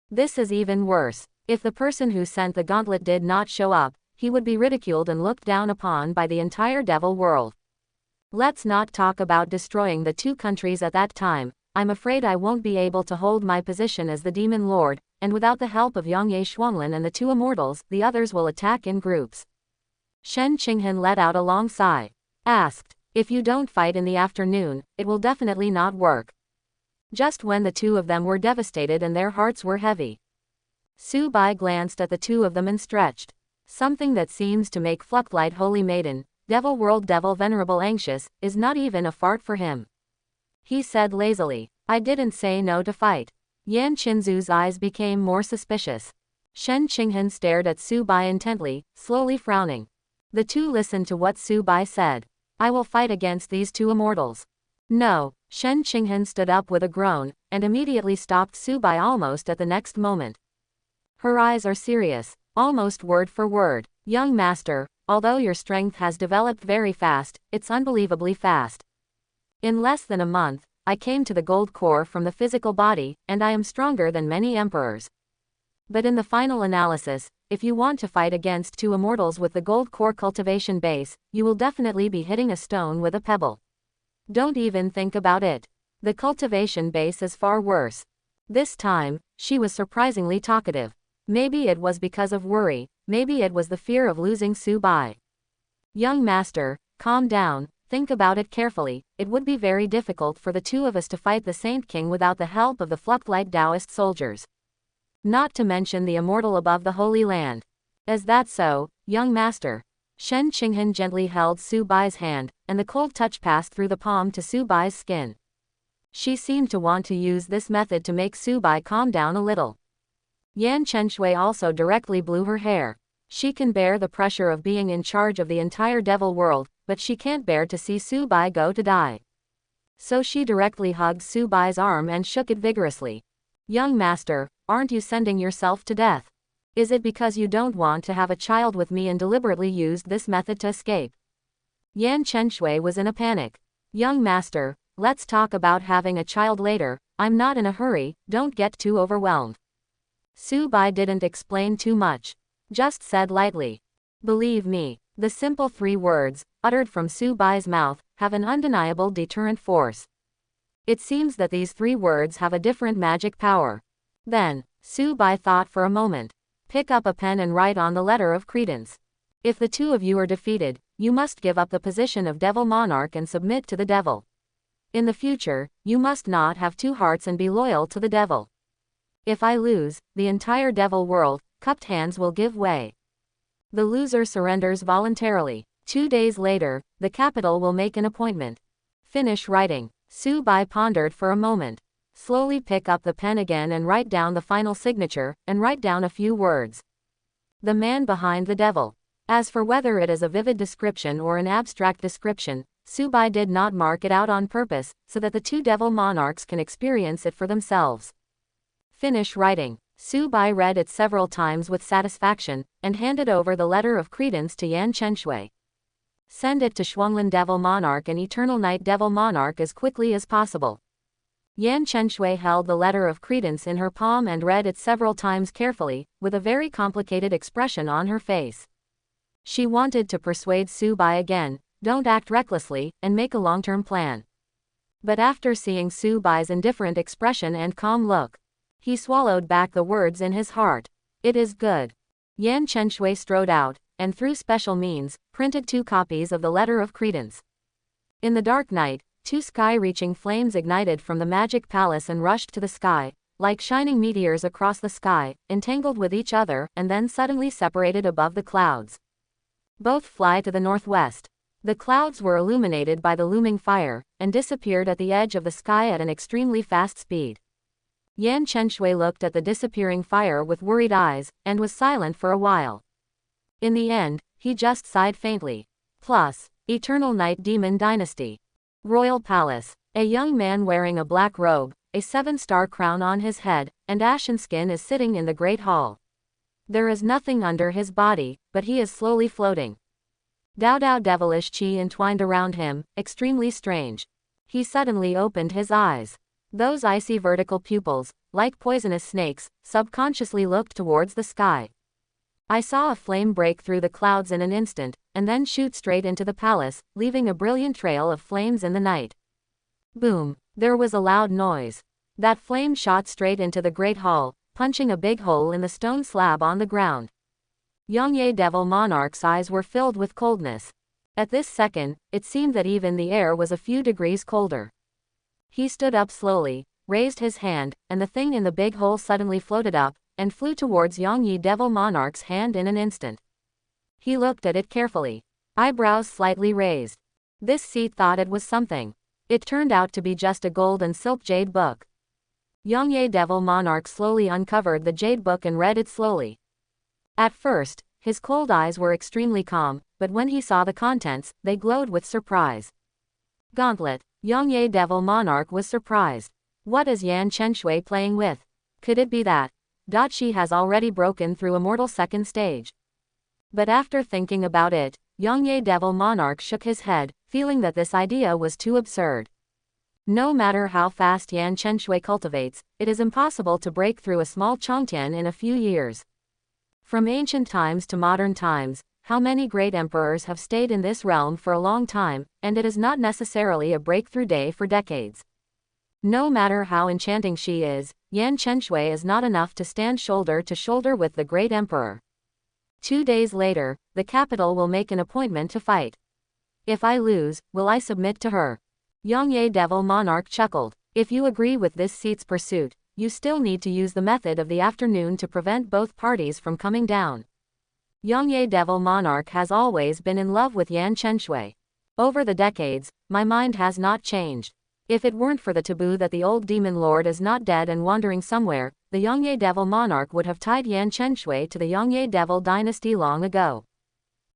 This is even worse. If the person who sent the gauntlet did not show up, he would be ridiculed and looked down upon by the entire devil world. Let's not talk about destroying the two countries at that time. I'm afraid I won't be able to hold my position as the demon lord, and without the help of Yangye Shuanglin and the two immortals, the others will attack in groups. Shen Qinghan let out a long sigh. Asked, "If you don't fight in the afternoon, it will definitely not work." Just when the two of them were devastated and their hearts were heavy, Su-bai glanced at the two of them and stretched. Something that seems to make Fluctlight holy maiden, devil world devil venerable anxious, is not even a fart for him. He said lazily, "I didn't say no to fight." Yan Qinzu's eyes became more suspicious. Shen Qinghan stared at Su-bai intently, slowly frowning. The two listened to what Su-bai said. "I will fight against these two immortals." "No." Shen Qinghan stood up with a groan, and immediately stopped Su-bai almost at the next moment. Her eyes are serious, almost word for word. "Young master, although your strength has developed very fast, it's unbelievably fast. In less than a month, I came to the gold core from the physical body, and I am stronger than many emperors. But in the final analysis, if you want to fight against two immortals with the gold core cultivation base, you will definitely be hitting a stone with a pebble. Don't even think about it. The cultivation base is far worse." This time, she was surprisingly talkative. Maybe it was because of worry, maybe it was the fear of losing Su-bai. "Young master, calm down, think about it carefully. It would be very difficult for the two of us to fight the Saint King without the help of the Fluctlight Taoist soldiers. Not to mention the immortal above the Holy Land. Is that so, young master?" Shen Qinghan gently held Su-bai's hand, and the cold touch passed through the palm to Su-bai's skin. She seemed to want to use this method to make Su-bai calm down a little. Yan Chenshui also directly blew her hair. She can bear the pressure of being in charge of the entire devil world, but she can't bear to see Su-bai go to die. So she directly hugged Su-bai's arm and shook it vigorously. "Young master, aren't you sending yourself to death? Is it because you don't want to have a child with me and deliberately used this method to escape?" Yan Chenshui was in a panic. "Young master, let's talk about having a child later. I'm not in a hurry, don't get too overwhelmed." Su-bai didn't explain too much. Just said lightly, "Believe me." The simple 3 words, uttered from Su-bai's mouth, have an undeniable deterrent force. It seems that these 3 words have a different magic power. Then, Su-bai thought for a moment. "Pick up a pen and write on the letter of credence. If the two of you are defeated, you must give up the position of devil monarch and submit to the devil. In the future, you must not have 2 hearts and be loyal to the devil. If I lose, the entire devil world, cupped hands will give way. The loser surrenders voluntarily. 2 days later, the capital will make an appointment. Finish writing." Su-bai pondered for a moment. Slowly pick up the pen again and write down the final signature, and write down a few words. The man behind the devil. As for whether it is a vivid description or an abstract description, Subai did not mark it out on purpose, so that the two devil monarchs can experience it for themselves. Finish writing. Subai read it several times with satisfaction, and handed over the letter of credence to Yan Chenshui. Send it to Shuanglin Devil Monarch and Eternal Night Devil Monarch as quickly as possible. Yan Chenshui held the letter of credence in her palm and read it several times carefully, with a very complicated expression on her face. She wanted to persuade Subai again, don't act recklessly, and make a long-term plan. But after seeing Subai's indifferent expression and calm look, he swallowed back the words in his heart. It is good. Yan Chenshui strode out, and through special means, printed 2 copies of the letter of credence. In the dark night, 2 sky-reaching flames ignited from the magic palace and rushed to the sky, like shining meteors across the sky, entangled with each other, and then suddenly separated above the clouds. Both fly to the northwest. The clouds were illuminated by the looming fire, and disappeared at the edge of the sky at an extremely fast speed. Yan Chenshui looked at the disappearing fire with worried eyes, and was silent for a while. In the end, he just sighed faintly. Plus, Eternal Night Demon Dynasty. Royal Palace. A young man wearing a black robe, a 7-star crown on his head, and ashen skin is sitting in the great hall. There is nothing under his body, but he is slowly floating. Dao devilish chi entwined around him, extremely strange. He suddenly opened his eyes. Those icy vertical pupils, like poisonous snakes, subconsciously looked towards the sky. I saw a flame break through the clouds in an instant, and then shoot straight into the palace, leaving a brilliant trail of flames in the night. Boom! There was a loud noise. That flame shot straight into the great hall, punching a big hole in the stone slab on the ground. Yongye Devil Monarch's eyes were filled with coldness. At this second, it seemed that even the air was a few degrees colder. He stood up slowly, raised his hand, and the thing in the big hole suddenly floated up, and flew towards Yongye Devil Monarch's hand in an instant. He looked at it carefully. Eyebrows slightly raised. This seat thought it was something. It turned out to be just a gold and silk jade book. Yongye Devil Monarch slowly uncovered the jade book and read it slowly. At first, his cold eyes were extremely calm, but when he saw the contents, they glowed with surprise. Gauntlet. Yongye Devil Monarch was surprised. What is Yan Chenshui playing with? Could it be that Dachi has already broken through a mortal second stage? But after thinking about it, Yongye Devil Monarch shook his head, feeling that this idea was too absurd. No matter how fast Yan Chenshui cultivates, it is impossible to break through a small Chongtian in a few years. From ancient times to modern times, how many great emperors have stayed in this realm for a long time, and it is not necessarily a breakthrough day for decades. No matter how enchanting she is, Yan Chenshui is not enough to stand shoulder to shoulder with the great emperor. 2 days later, the capital will make an appointment to fight. If I lose, will I submit to her? Yongye Devil Monarch chuckled. If you agree with this seat's pursuit, you still need to use the method of the afternoon to prevent both parties from coming down. Yongye Devil Monarch has always been in love with Yan Chenshui. Over the decades, my mind has not changed. If it weren't for the taboo that the old demon lord is not dead and wandering somewhere, the Yongye Devil Monarch would have tied Yan Chenshui to the Yongye Devil dynasty long ago.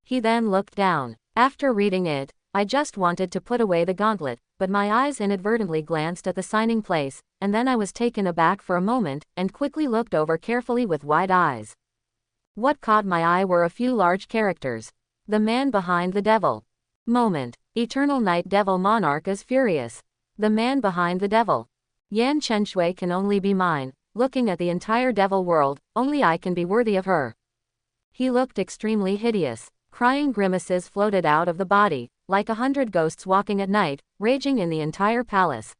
He then looked down. After reading it, I just wanted to put away the gauntlet, but my eyes inadvertently glanced at the signing place, and then I was taken aback for a moment, and quickly looked over carefully with wide eyes. What caught my eye were a few large characters. The man behind the devil. Moment. Eternal Night Devil Monarch is furious. The man behind the devil. Yan Chenshui can only be mine. Looking at the entire devil world, only I can be worthy of her. He looked extremely hideous. Crying grimaces floated out of the body, like 100 ghosts walking at night, raging in the entire palace.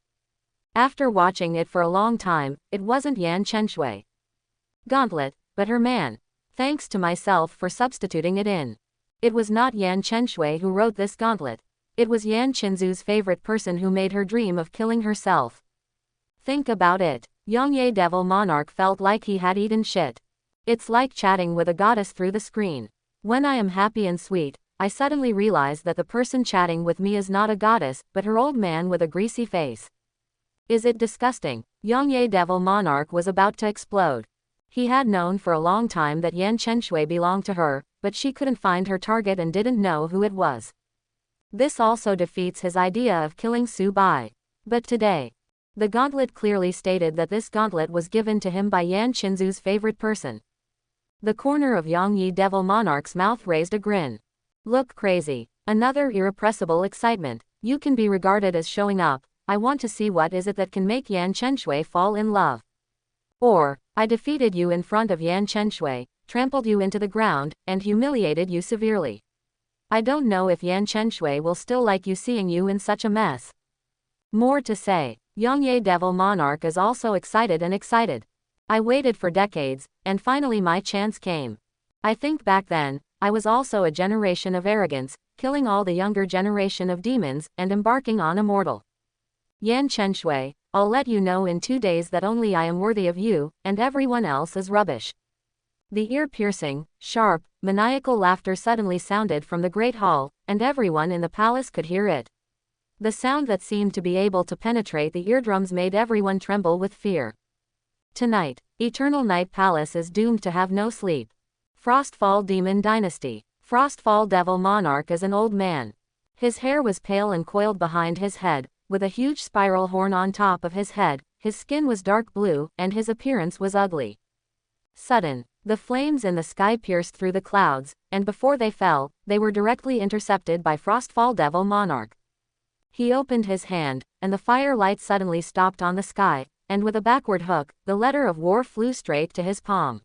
After watching it for a long time, it wasn't Yan Chenshui. Gauntlet, but her man. Thanks to myself for substituting it in. It was not Yan Chenshui who wrote this gauntlet. It was Yan Chinzu's favorite person who made her dream of killing herself. Think about it. Yongye Devil Monarch felt like he had eaten shit. It's like chatting with a goddess through the screen. When I am happy and sweet, I suddenly realize that the person chatting with me is not a goddess, but her old man with a greasy face. Is it disgusting? Yangye Devil Monarch was about to explode. He had known for a long time that Yan Chenshui belonged to her, but she couldn't find her target and didn't know who it was. This also defeats his idea of killing Su Bai. But today, the gauntlet clearly stated that this gauntlet was given to him by Yan Qinzu's favorite person. The corner of Yang Yi Devil Monarch's mouth raised a grin. Look crazy. Another irrepressible excitement. You can be regarded as showing up. I want to see what is it that can make Yan Chenshui fall in love. Or, I defeated you in front of Yan Chenshui, trampled you into the ground, and humiliated you severely. I don't know if Yan Chenshui will still like you seeing you in such a mess. More to say. Yangye Devil Monarch is also excited and excited. I waited for decades, and finally my chance came. I think back then, I was also a generation of arrogance, killing all the younger generation of demons, and embarking on a mortal. Yan Chenshui, I'll let you know in 2 days that only I am worthy of you, and everyone else is rubbish. The ear-piercing, sharp, maniacal laughter suddenly sounded from the great hall, and everyone in the palace could hear it. The sound that seemed to be able to penetrate the eardrums made everyone tremble with fear. Tonight, Eternal Night Palace is doomed to have no sleep. Frostfall Demon Dynasty. Frostfall Devil Monarch is an old man. His hair was pale and coiled behind his head, with a huge spiral horn on top of his head, his skin was dark blue, and his appearance was ugly. Sudden, the flames in the sky pierced through the clouds, and before they fell, they were directly intercepted by Frostfall Devil Monarch. He opened his hand, and the fire light suddenly stopped on the sky, and with a backward hook, the letter of war flew straight to his palm.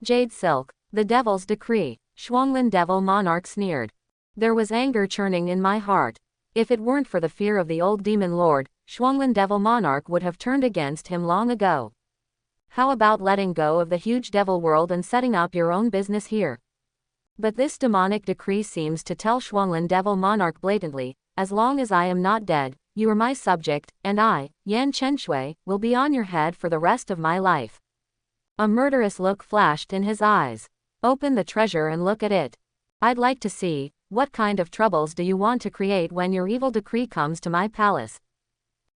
Jade Silk, the Devil's Decree. Shuanglin Devil Monarch sneered. There was anger churning in my heart. If it weren't for the fear of the old demon lord, Shuanglin Devil Monarch would have turned against him long ago. How about letting go of the huge devil world and setting up your own business here? But this demonic decree seems to tell Shuanglin Devil Monarch blatantly, as long as I am not dead, you are my subject, and I, Yan Chenshui, will be on your head for the rest of my life. A murderous look flashed in his eyes. Open the treasure and look at it. I'd like to see, what kind of troubles do you want to create when your evil decree comes to my palace?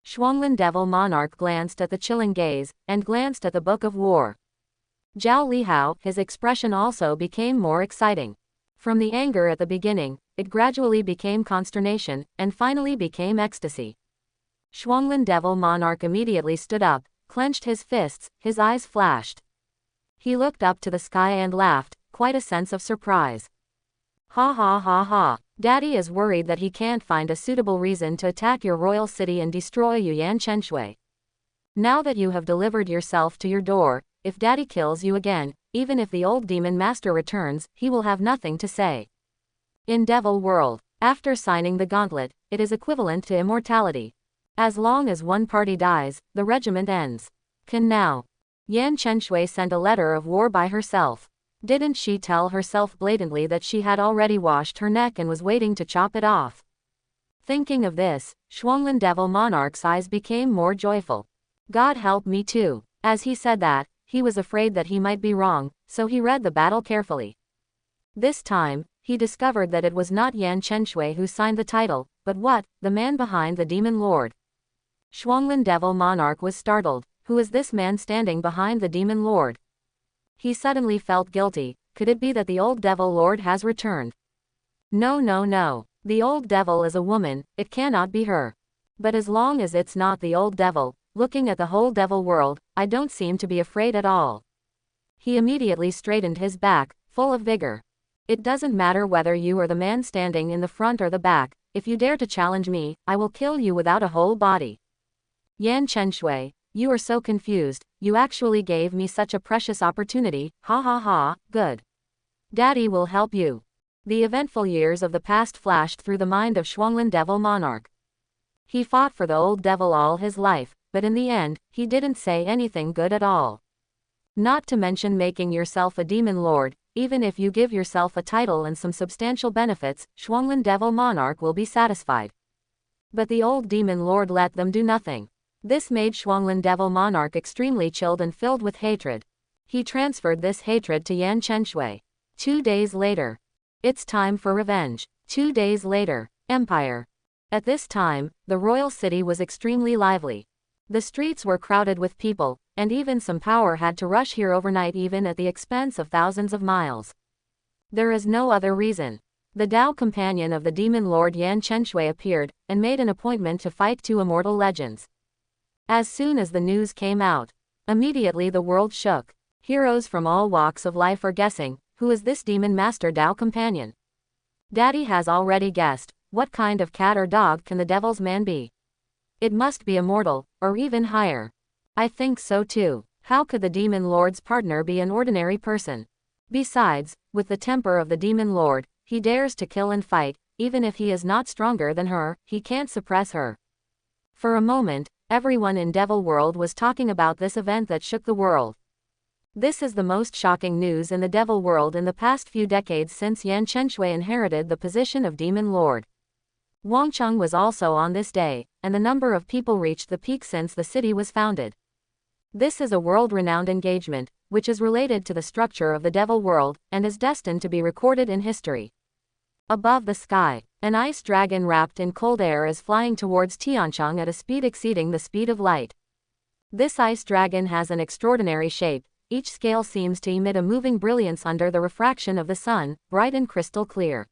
Shuanglin Devil Monarch glanced at the chilling gaze, and glanced at the Book of War. Zhao Lihao, his expression also became more exciting. From the anger at the beginning, it gradually became consternation, and finally became ecstasy. Shuanglin Devil Monarch immediately stood up, clenched his fists, his eyes flashed. He looked up to the sky and laughed, quite a sense of surprise. Ha ha ha ha. Daddy is worried that he can't find a suitable reason to attack your royal city and destroy you, Yan Chenshui. Now that you have delivered yourself to your door, if Daddy kills you again, even if the old demon master returns, he will have nothing to say. In Devil World, after signing the gauntlet, it is equivalent to immortality. As long as one party dies, the regiment ends. Can now. Yan Chenshui sent a letter of war by herself. Didn't she tell herself blatantly that she had already washed her neck and was waiting to chop it off? Thinking of this, Shuanglin Devil Monarch's eyes became more joyful. God help me too. As he said that, he was afraid that he might be wrong, so he read the battle carefully. This time, he discovered that it was not Yan Chenshui who signed the title, but what, the man behind the demon lord. Shuanglin Devil Monarch was startled. Who is this man standing behind the demon lord? He suddenly felt guilty. Could it be that the old devil lord has returned? No no no. The old devil is a woman, it cannot be her. But as long as it's not the old devil, looking at the whole devil world, I don't seem to be afraid at all. He immediately straightened his back, full of vigor. It doesn't matter whether you are the man standing in the front or the back, if you dare to challenge me, I will kill you without a whole body. Yan Chenshui, you are so confused, you actually gave me such a precious opportunity, ha ha ha, good. Daddy will help you. The eventful years of the past flashed through the mind of Shuanglin Devil Monarch. He fought for the old devil all his life, but in the end, he didn't say anything good at all. Not to mention making yourself a demon lord, even if you give yourself a title and some substantial benefits, Shuanglin Devil Monarch will be satisfied. But the old demon lord let them do nothing. This made Shuanglin Devil Monarch extremely chilled and filled with hatred. He transferred this hatred to Yan Chenshui. 2 days later. It's time for revenge. 2 days later. Empire. At this time, the royal city was extremely lively. The streets were crowded with people, and even some power had to rush here overnight, even at the expense of thousands of miles. There is no other reason. The Tao companion of the demon lord Yan Chenshui appeared, and made an appointment to fight two immortal legends. As soon as the news came out, immediately the world shook. Heroes from all walks of life are guessing, who is this demon master Tao companion? Daddy has already guessed. What kind of cat or dog can the devil's man be? It must be immortal, or even higher. I think so too. How could the demon lord's partner be an ordinary person? Besides, with the temper of the demon lord, he dares to kill and fight, even if he is not stronger than her, he can't suppress her. For a moment, everyone in Devil World was talking about this event that shook the world. This is the most shocking news in the Devil World in the past few decades since Yan Chenshui inherited the position of Demon Lord. Wangcheng was also on this day, and the number of people reached the peak since the city was founded. This is a world-renowned engagement, which is related to the structure of the Devil World, and is destined to be recorded in history. Above the sky, an ice dragon wrapped in cold air is flying towards Tiancheng at a speed exceeding the speed of light. This ice dragon has an extraordinary shape. Each scale seems to emit a moving brilliance under the refraction of the sun, bright and crystal clear.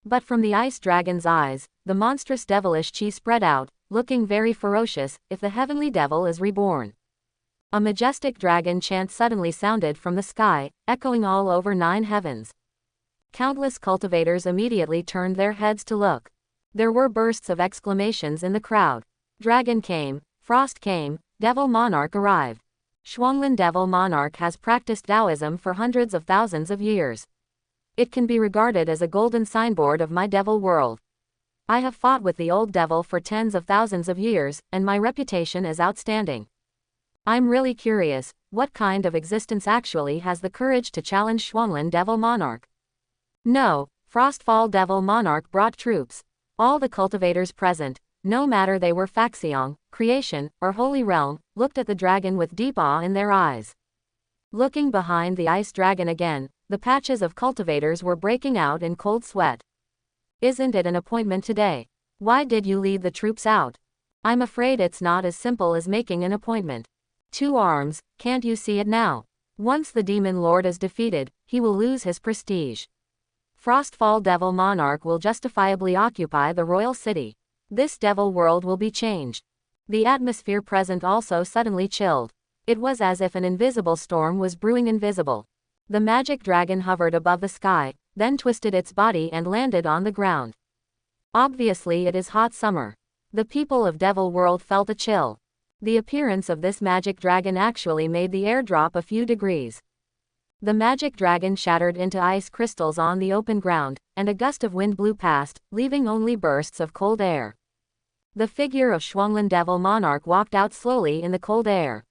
But from the ice dragon's eyes, the monstrous devilish chi spread out, looking very ferocious, if the heavenly devil is reborn. A majestic dragon chant suddenly sounded from the sky, echoing all over 9 heavens. Countless cultivators immediately turned their heads to look. There were bursts of exclamations in the crowd. Dragon came, frost came, devil monarch arrived. Shuanglin Devil Monarch has practiced Taoism for hundreds of thousands of years. It can be regarded as a golden signboard of my devil world. I have fought with the old devil for tens of thousands of years, and my reputation is outstanding. I'm really curious, what kind of existence actually has the courage to challenge Shuanglin Devil Monarch? No, Frostfall Devil Monarch brought troops. All the cultivators present, no matter they were Faxiong, Creation, or Holy Realm, looked at the dragon with deep awe in their eyes. Looking behind the ice dragon again, the patches of cultivators were breaking out in cold sweat. Isn't it an appointment today? Why did you lead the troops out? I'm afraid it's not as simple as making an appointment. 2 arms, can't you see it now? Once the demon lord is defeated, he will lose his prestige. Frostfall Devil Monarch will justifiably occupy the royal city. This devil world will be changed. The atmosphere present also suddenly chilled. It was as if an invisible storm was brewing invisible. The magic dragon hovered above the sky, then twisted its body and landed on the ground. Obviously it is hot summer. The people of Devil World felt a chill. The appearance of this magic dragon actually made the air drop a few degrees. The magic dragon shattered into ice crystals on the open ground, and a gust of wind blew past, leaving only bursts of cold air. The figure of Shuanglin Devil Monarch walked out slowly in the cold air.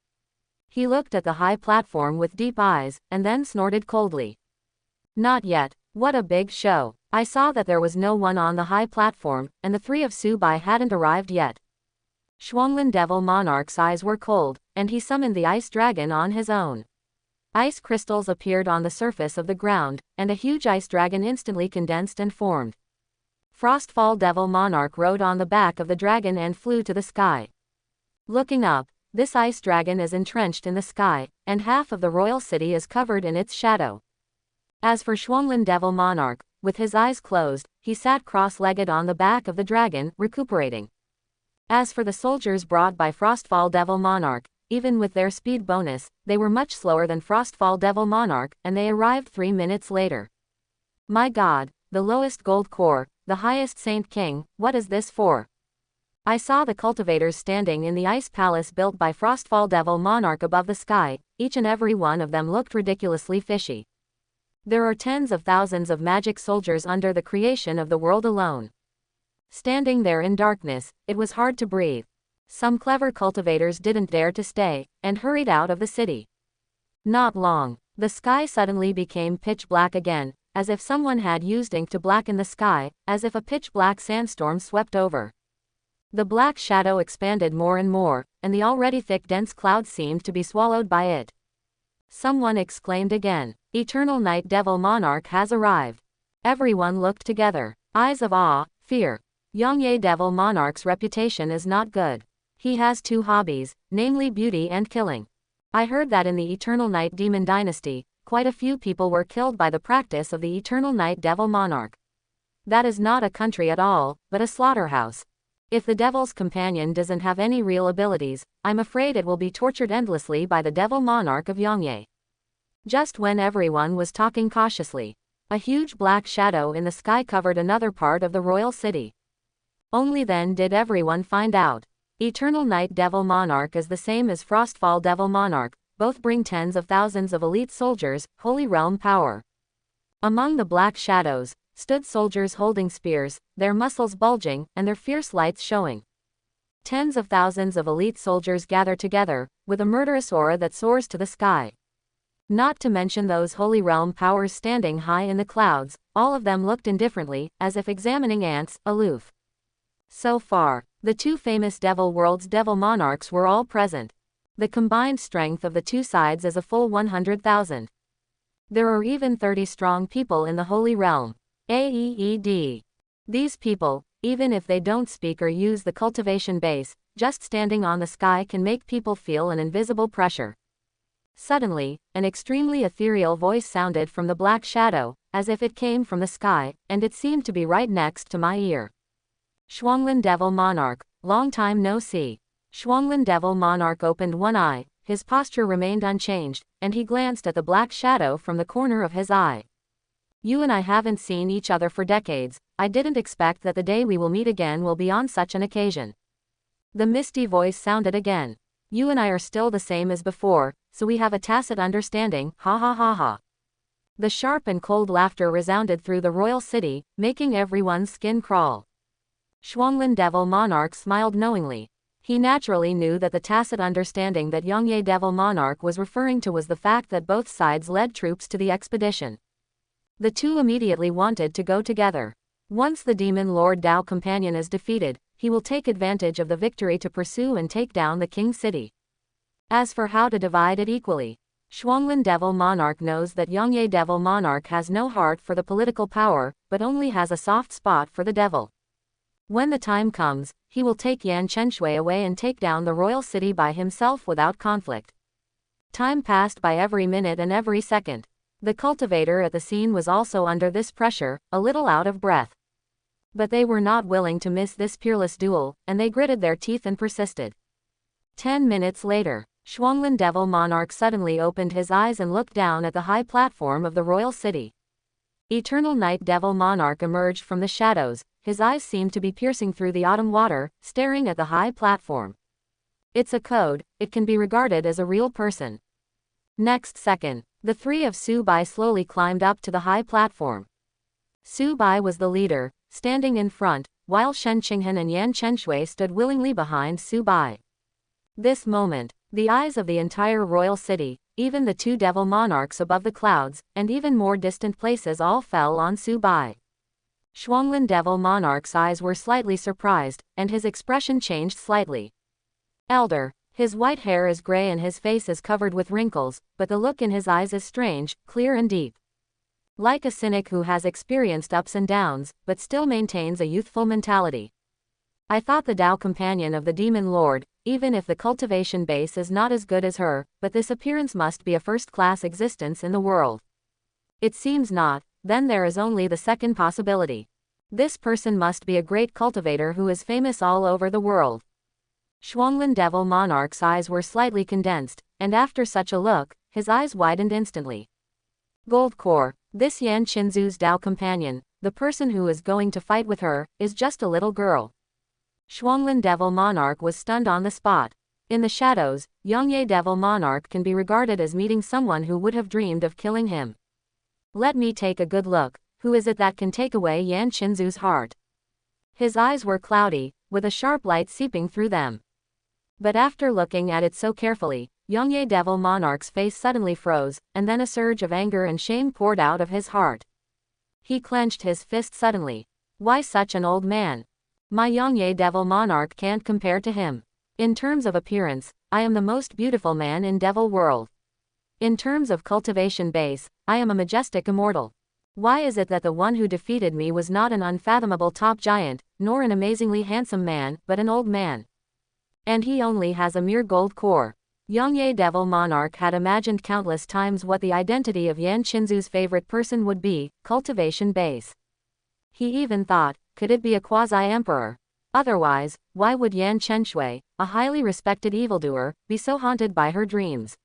He looked at the high platform with deep eyes, and then snorted coldly. Not yet. What a big show. I saw that there was no one on the high platform, and the 3 of Subai hadn't arrived yet. Shuanglin Devil Monarch's eyes were cold, and he summoned the ice dragon on his own. Ice crystals appeared on the surface of the ground, and a huge ice dragon instantly condensed and formed. Frostfall Devil Monarch rode on the back of the dragon and flew to the sky. Looking up, this ice dragon is entrenched in the sky, and half of the royal city is covered in its shadow. As for Shuanglin Devil Monarch, with his eyes closed, he sat cross-legged on the back of the dragon, recuperating. As for the soldiers brought by Frostfall Devil Monarch, even with their speed bonus, they were much slower than Frostfall Devil Monarch, and they arrived 3 minutes later. My God, the lowest gold core, the highest Saint King, what is this for? I saw the cultivators standing in the ice palace built by Frostfall Devil Monarch above the sky. Each and every one of them looked ridiculously fishy. There are tens of thousands of magic soldiers under the creation of the world alone. Standing there in darkness, it was hard to breathe. Some clever cultivators didn't dare to stay, and hurried out of the city. Not long, the sky suddenly became pitch black again, as if someone had used ink to blacken the sky, as if a pitch-black sandstorm swept over. The black shadow expanded more and more, and the already thick dense cloud seemed to be swallowed by it. Someone exclaimed again, "Eternal Night Devil Monarch has arrived." Everyone looked together, eyes of awe, fear. Yongye Devil Monarch's reputation is not good. He has two hobbies, namely beauty and killing. I heard that in the Eternal Night Demon Dynasty, quite a few people were killed by the practice of the Eternal Night Devil Monarch. That is not a country at all, but a slaughterhouse. If the Devil's Companion doesn't have any real abilities, I'm afraid it will be tortured endlessly by the Devil Monarch of Yongye. Just when everyone was talking cautiously, a huge black shadow in the sky covered another part of the royal city. Only then did everyone find out. Eternal Night Devil Monarch is the same as Frostfall Devil Monarch, both bring tens of thousands of elite soldiers, Holy Realm power. Among the black shadows, stood soldiers holding spears, their muscles bulging, and their fierce lights showing. Tens of thousands of elite soldiers gather together, with a murderous aura that soars to the sky. Not to mention those Holy Realm powers standing high in the clouds, all of them looked indifferently, as if examining ants, aloof. So far, the two famous Devil World's Devil Monarchs were all present. The combined strength of the two sides is a full 100,000. There are even 30 strong people in the Holy Realm. AEED. These people, even if they don't speak or use the cultivation base, just standing on the sky can make people feel an invisible pressure. Suddenly, an extremely ethereal voice sounded from the black shadow, as if it came from the sky, and it seemed to be right next to my ear. Shuanglin Devil Monarch, long time no see. Shuanglin Devil Monarch opened one eye, his posture remained unchanged, and he glanced at the black shadow from the corner of his eye. You and I haven't seen each other for decades, I didn't expect that the day we will meet again will be on such an occasion. The misty voice sounded again. You and I are still the same as before, so we have a tacit understanding, ha ha ha ha. The sharp and cold laughter resounded through the royal city, making everyone's skin crawl. Shuanglin Devil Monarch smiled knowingly. He naturally knew that the tacit understanding that Yongye Devil Monarch was referring to was the fact that both sides led troops to the expedition. The two immediately wanted to go together. Once the Demon Lord Dao Companion is defeated, he will take advantage of the victory to pursue and take down the King City. As for how to divide it equally, Shuanglin Devil Monarch knows that Yongye Devil Monarch has no heart for the political power, but only has a soft spot for the devil. When the time comes, he will take Yan Chenshui away and take down the royal city by himself without conflict. Time passed by every minute and every second. The cultivator at the scene was also under this pressure, a little out of breath. But they were not willing to miss this peerless duel, and they gritted their teeth and persisted. 10 minutes later, Shuanglin Devil Monarch suddenly opened his eyes and looked down at the high platform of the royal city. Eternal Night Devil Monarch emerged from the shadows, his eyes seemed to be piercing through the autumn water, staring at the high platform. It's a code, it can be regarded as a real person. Next second, the three of Su Bai slowly climbed up to the high platform. Su Bai was the leader, standing in front, while Shen Qinghan and Yan Chenshui stood willingly behind Su Bai. This moment, the eyes of the entire royal city, even the two devil monarchs above the clouds, and even more distant places all fell on Su Bai. Shuanglin Devil Monarch's eyes were slightly surprised, and his expression changed slightly. Elder. His white hair is gray and his face is covered with wrinkles, but the look in his eyes is strange, clear and deep. Like a cynic who has experienced ups and downs, but still maintains a youthful mentality. I thought the Dao Companion of the Demon Lord, even if the cultivation base is not as good as her, but this appearance must be a first-class existence in the world. It seems not, then there is only the second possibility. This person must be a great cultivator who is famous all over the world. Shuanglin Devil Monarch's eyes were slightly condensed, and after such a look, his eyes widened instantly. Gold Core, this Yan Qinzu's Dao Companion, the person who is going to fight with her, is just a little girl. Shuanglin Devil Monarch was stunned on the spot. In the shadows, Yongye Devil Monarch can be regarded as meeting someone who would have dreamed of killing him. Let me take a good look, who is it that can take away Yan Qinzu's heart? His eyes were cloudy, with a sharp light seeping through them. But after looking at it so carefully, Yongye Devil Monarch's face suddenly froze, and then a surge of anger and shame poured out of his heart. He clenched his fist suddenly. Why such an old man? My Yongye Devil Monarch can't compare to him. In terms of appearance, I am the most beautiful man in Devil World. In terms of cultivation base, I am a majestic immortal. Why is it that the one who defeated me was not an unfathomable top giant, nor an amazingly handsome man, but an old man? And he only has a mere gold core. Yongye Devil Monarch had imagined countless times what the identity of Yan Qinzu's favorite person would be, cultivation base. He even thought, could it be a quasi-emperor? Otherwise, why would Yan Chenshui, a highly respected evildoer, be so haunted by her dreams?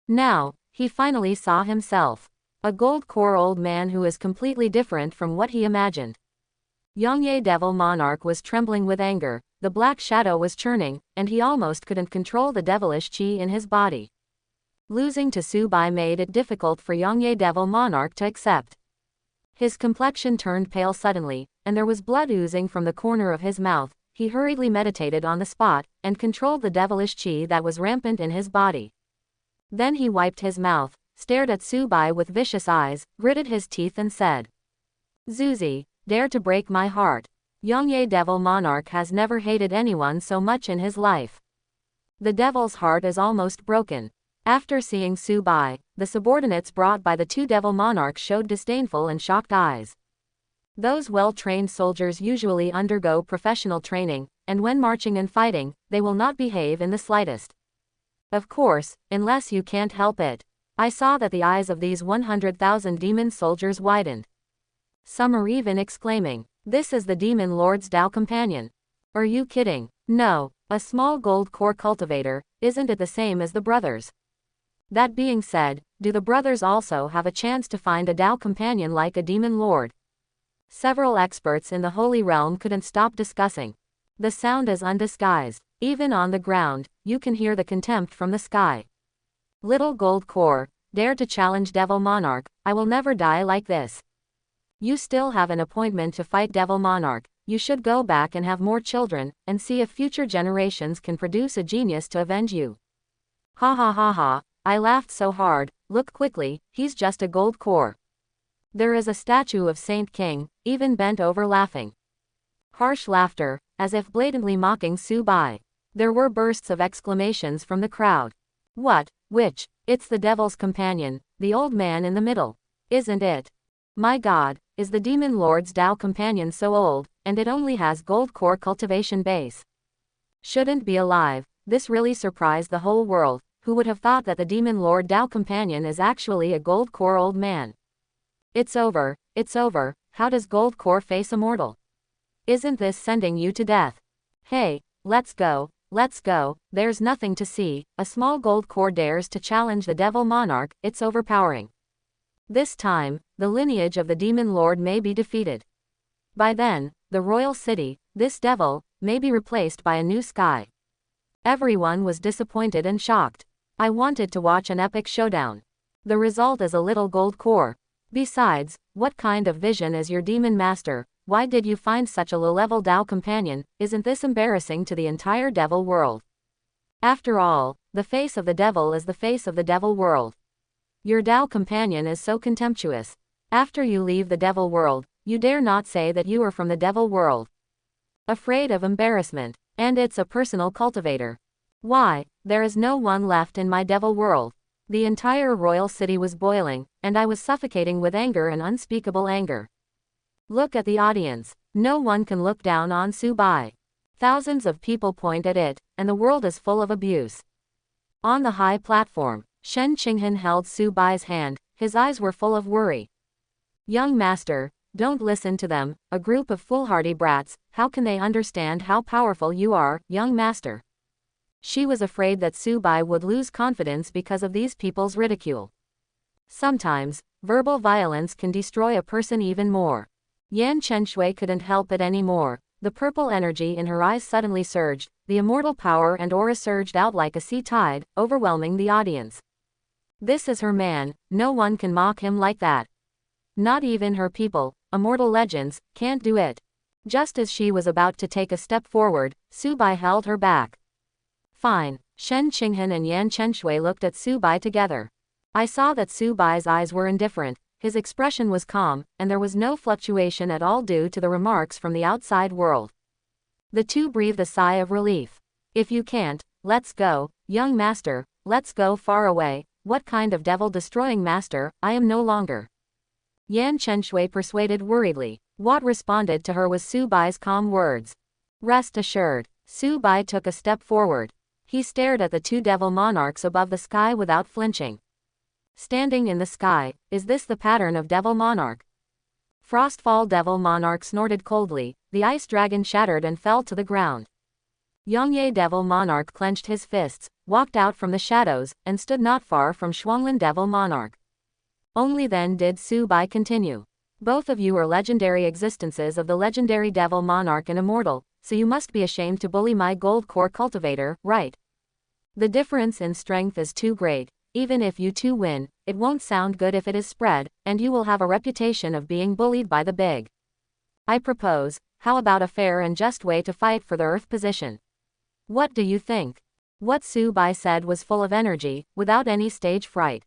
Now, he finally saw himself. A gold core old man who is completely different from what he imagined. Yongye Devil Monarch was trembling with anger, the black shadow was churning, and he almost couldn't control the devilish qi in his body. Losing to Su Bai made it difficult for Yongye Devil Monarch to accept. His complexion turned pale suddenly, and there was blood oozing from the corner of his mouth. He hurriedly meditated on the spot, and controlled the devilish qi that was rampant in his body. Then he wiped his mouth, stared at Su Bai with vicious eyes, gritted his teeth and said, "Zuzi, dare to break my heart." Yongye Devil Monarch has never hated anyone so much in his life. The devil's heart is almost broken. After seeing Su Bai, the subordinates brought by the two devil monarchs showed disdainful and shocked eyes. Those well-trained soldiers usually undergo professional training, and when marching and fighting, they will not behave in the slightest. Of course, unless you can't help it. I saw that the eyes of these 100,000 demon soldiers widened. Some are even exclaiming, "This is the demon lord's Tao companion." Are you kidding? No, a small gold core cultivator, isn't it the same as the brothers? That being said, do the brothers also have a chance to find a Tao companion like a demon lord? Several experts in the Holy Realm couldn't stop discussing. The sound is undisguised. Even on the ground, you can hear the contempt from the sky. Little gold core, dare to challenge Devil Monarch, I will never die like this. You still have an appointment to fight Devil Monarch, you should go back and have more children, and see if future generations can produce a genius to avenge you. Ha ha ha ha, I laughed so hard, look quickly, he's just a gold core. There is a statue of Saint King, even bent over laughing. Harsh laughter, as if blatantly mocking Su Bai. There were bursts of exclamations from the crowd. What? Which? It's the devil's companion, the old man in the middle. Isn't it? My God, is the demon lord's Tao companion so old, and it only has gold core cultivation base? Shouldn't be alive. This really surprised the whole world. Who would have thought that the demon lord Tao companion is actually a gold core old man? It's over, it's over. How does gold core face immortal? Isn't this sending you to death? Hey, let's go, there's nothing to see. A small gold core dares to challenge the devil monarch, it's overpowering. This time, the lineage of the demon lord may be defeated. By then, the royal city, this devil, may be replaced by a new sky. Everyone was disappointed and shocked. I wanted to watch an epic showdown. The result is a little gold core. Besides, what kind of vision is your demon master? Why did you find such a low-level Tao companion? Isn't this embarrassing to the entire devil world? After all, the face of the devil is the face of the devil world. Your Tao companion is so contemptuous. After you leave the devil world, you dare not say that you are from the devil world. Afraid of embarrassment, and it's a personal cultivator. Why, there is no one left in my devil world. The entire royal city was boiling, and I was suffocating with anger and unspeakable anger. Look at the audience. No one can look down on Su Bai. Thousands of people point at it, and the world is full of abuse. On the high platform, Shen Qinghan held Su Bai's hand, his eyes were full of worry. Young master, don't listen to them, a group of foolhardy brats, how can they understand how powerful you are, young master? She was afraid that Su Bai would lose confidence because of these people's ridicule. Sometimes, verbal violence can destroy a person even more. Yan Chenshui couldn't help it anymore. The purple energy in her eyes suddenly surged, the immortal power and aura surged out like a sea tide, overwhelming the audience. This is her man, no one can mock him like that. Not even her people, immortal legends, can't do it. Just as she was about to take a step forward, Su Bai held her back. Fine. Shen Qinghan and Yan Chenshui looked at Su Bai together. I saw that Su Bai's eyes were indifferent, his expression was calm, and there was no fluctuation at all due to the remarks from the outside world. The two breathed a sigh of relief. If you can't, let's go, young master, let's go far away. What kind of devil-destroying master, I am no longer. Yan Chenshui persuaded worriedly. What responded to her was Su Bai's calm words. Rest assured, Su Bai took a step forward. He stared at the two devil monarchs above the sky without flinching. Standing in the sky, is this the pattern of devil monarch? Frostfall devil monarch snorted coldly, the ice dragon shattered and fell to the ground. Yongye devil monarch clenched his fists, walked out from the shadows, and stood not far from Shuanglin devil monarch. Only then did Su Bai continue. Both of you are legendary existences of the legendary devil monarch and immortal, so you must be ashamed to bully my gold core cultivator, right? The difference in strength is too great. Even if you two win, it won't sound good if it is spread, and you will have a reputation of being bullied by the big. I propose, how about a fair and just way to fight for the earth position? What do you think? What Su Bai said was full of energy, without any stage fright.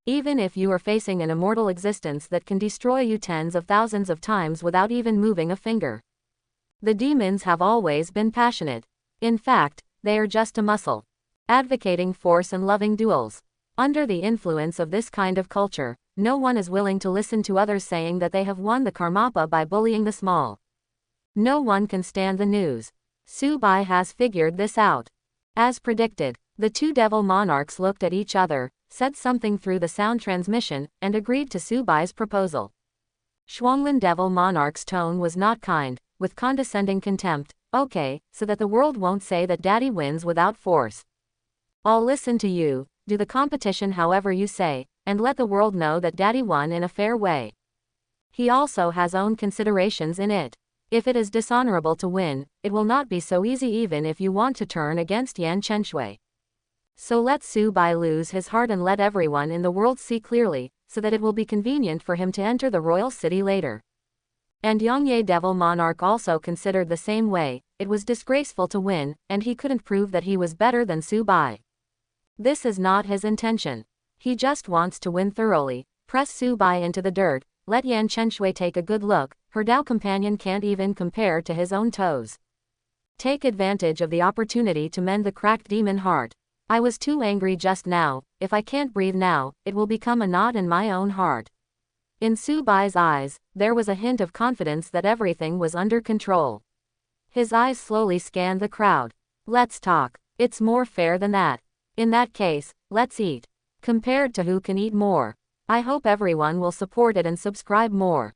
Even if you are facing an immortal existence that can destroy you tens of thousands of times without even moving a finger. The demons have always been passionate. In fact, they are just a muscle. Advocating force and loving duels. Under the influence of this kind of culture, no one is willing to listen to others saying that they have won the Karmapa by bullying the small. No one can stand the news. Su Bai has figured this out. As predicted, the two devil monarchs looked at each other, said something through the sound transmission, and agreed to Su Bai's proposal. Shuanglin devil monarch's tone was not kind, with condescending contempt. Okay, so that the world won't say that daddy wins without force. I'll listen to you, do the competition however you say, and let the world know that daddy won in a fair way. He also has own considerations in it. If it is dishonorable to win, it will not be so easy even if you want to turn against Yan Chenshui. So let Su Bai lose his heart and let everyone in the world see clearly, so that it will be convenient for him to enter the royal city later. And Yongye devil monarch also considered the same way. It was disgraceful to win, and he couldn't prove that he was better than Su Bai. This is not his intention. He just wants to win thoroughly, press Su Bai into the dirt, let Yan Chenshui take a good look, her Dao companion can't even compare to his own toes. Take advantage of the opportunity to mend the cracked demon heart. I was too angry just now, if I can't breathe now, it will become a knot in my own heart. In Su Bai's eyes, there was a hint of confidence that everything was under control. His eyes slowly scanned the crowd. Let's talk. It's more fair than that. In that case, let's eat. Compared to who can eat more. I hope everyone will support it and subscribe more.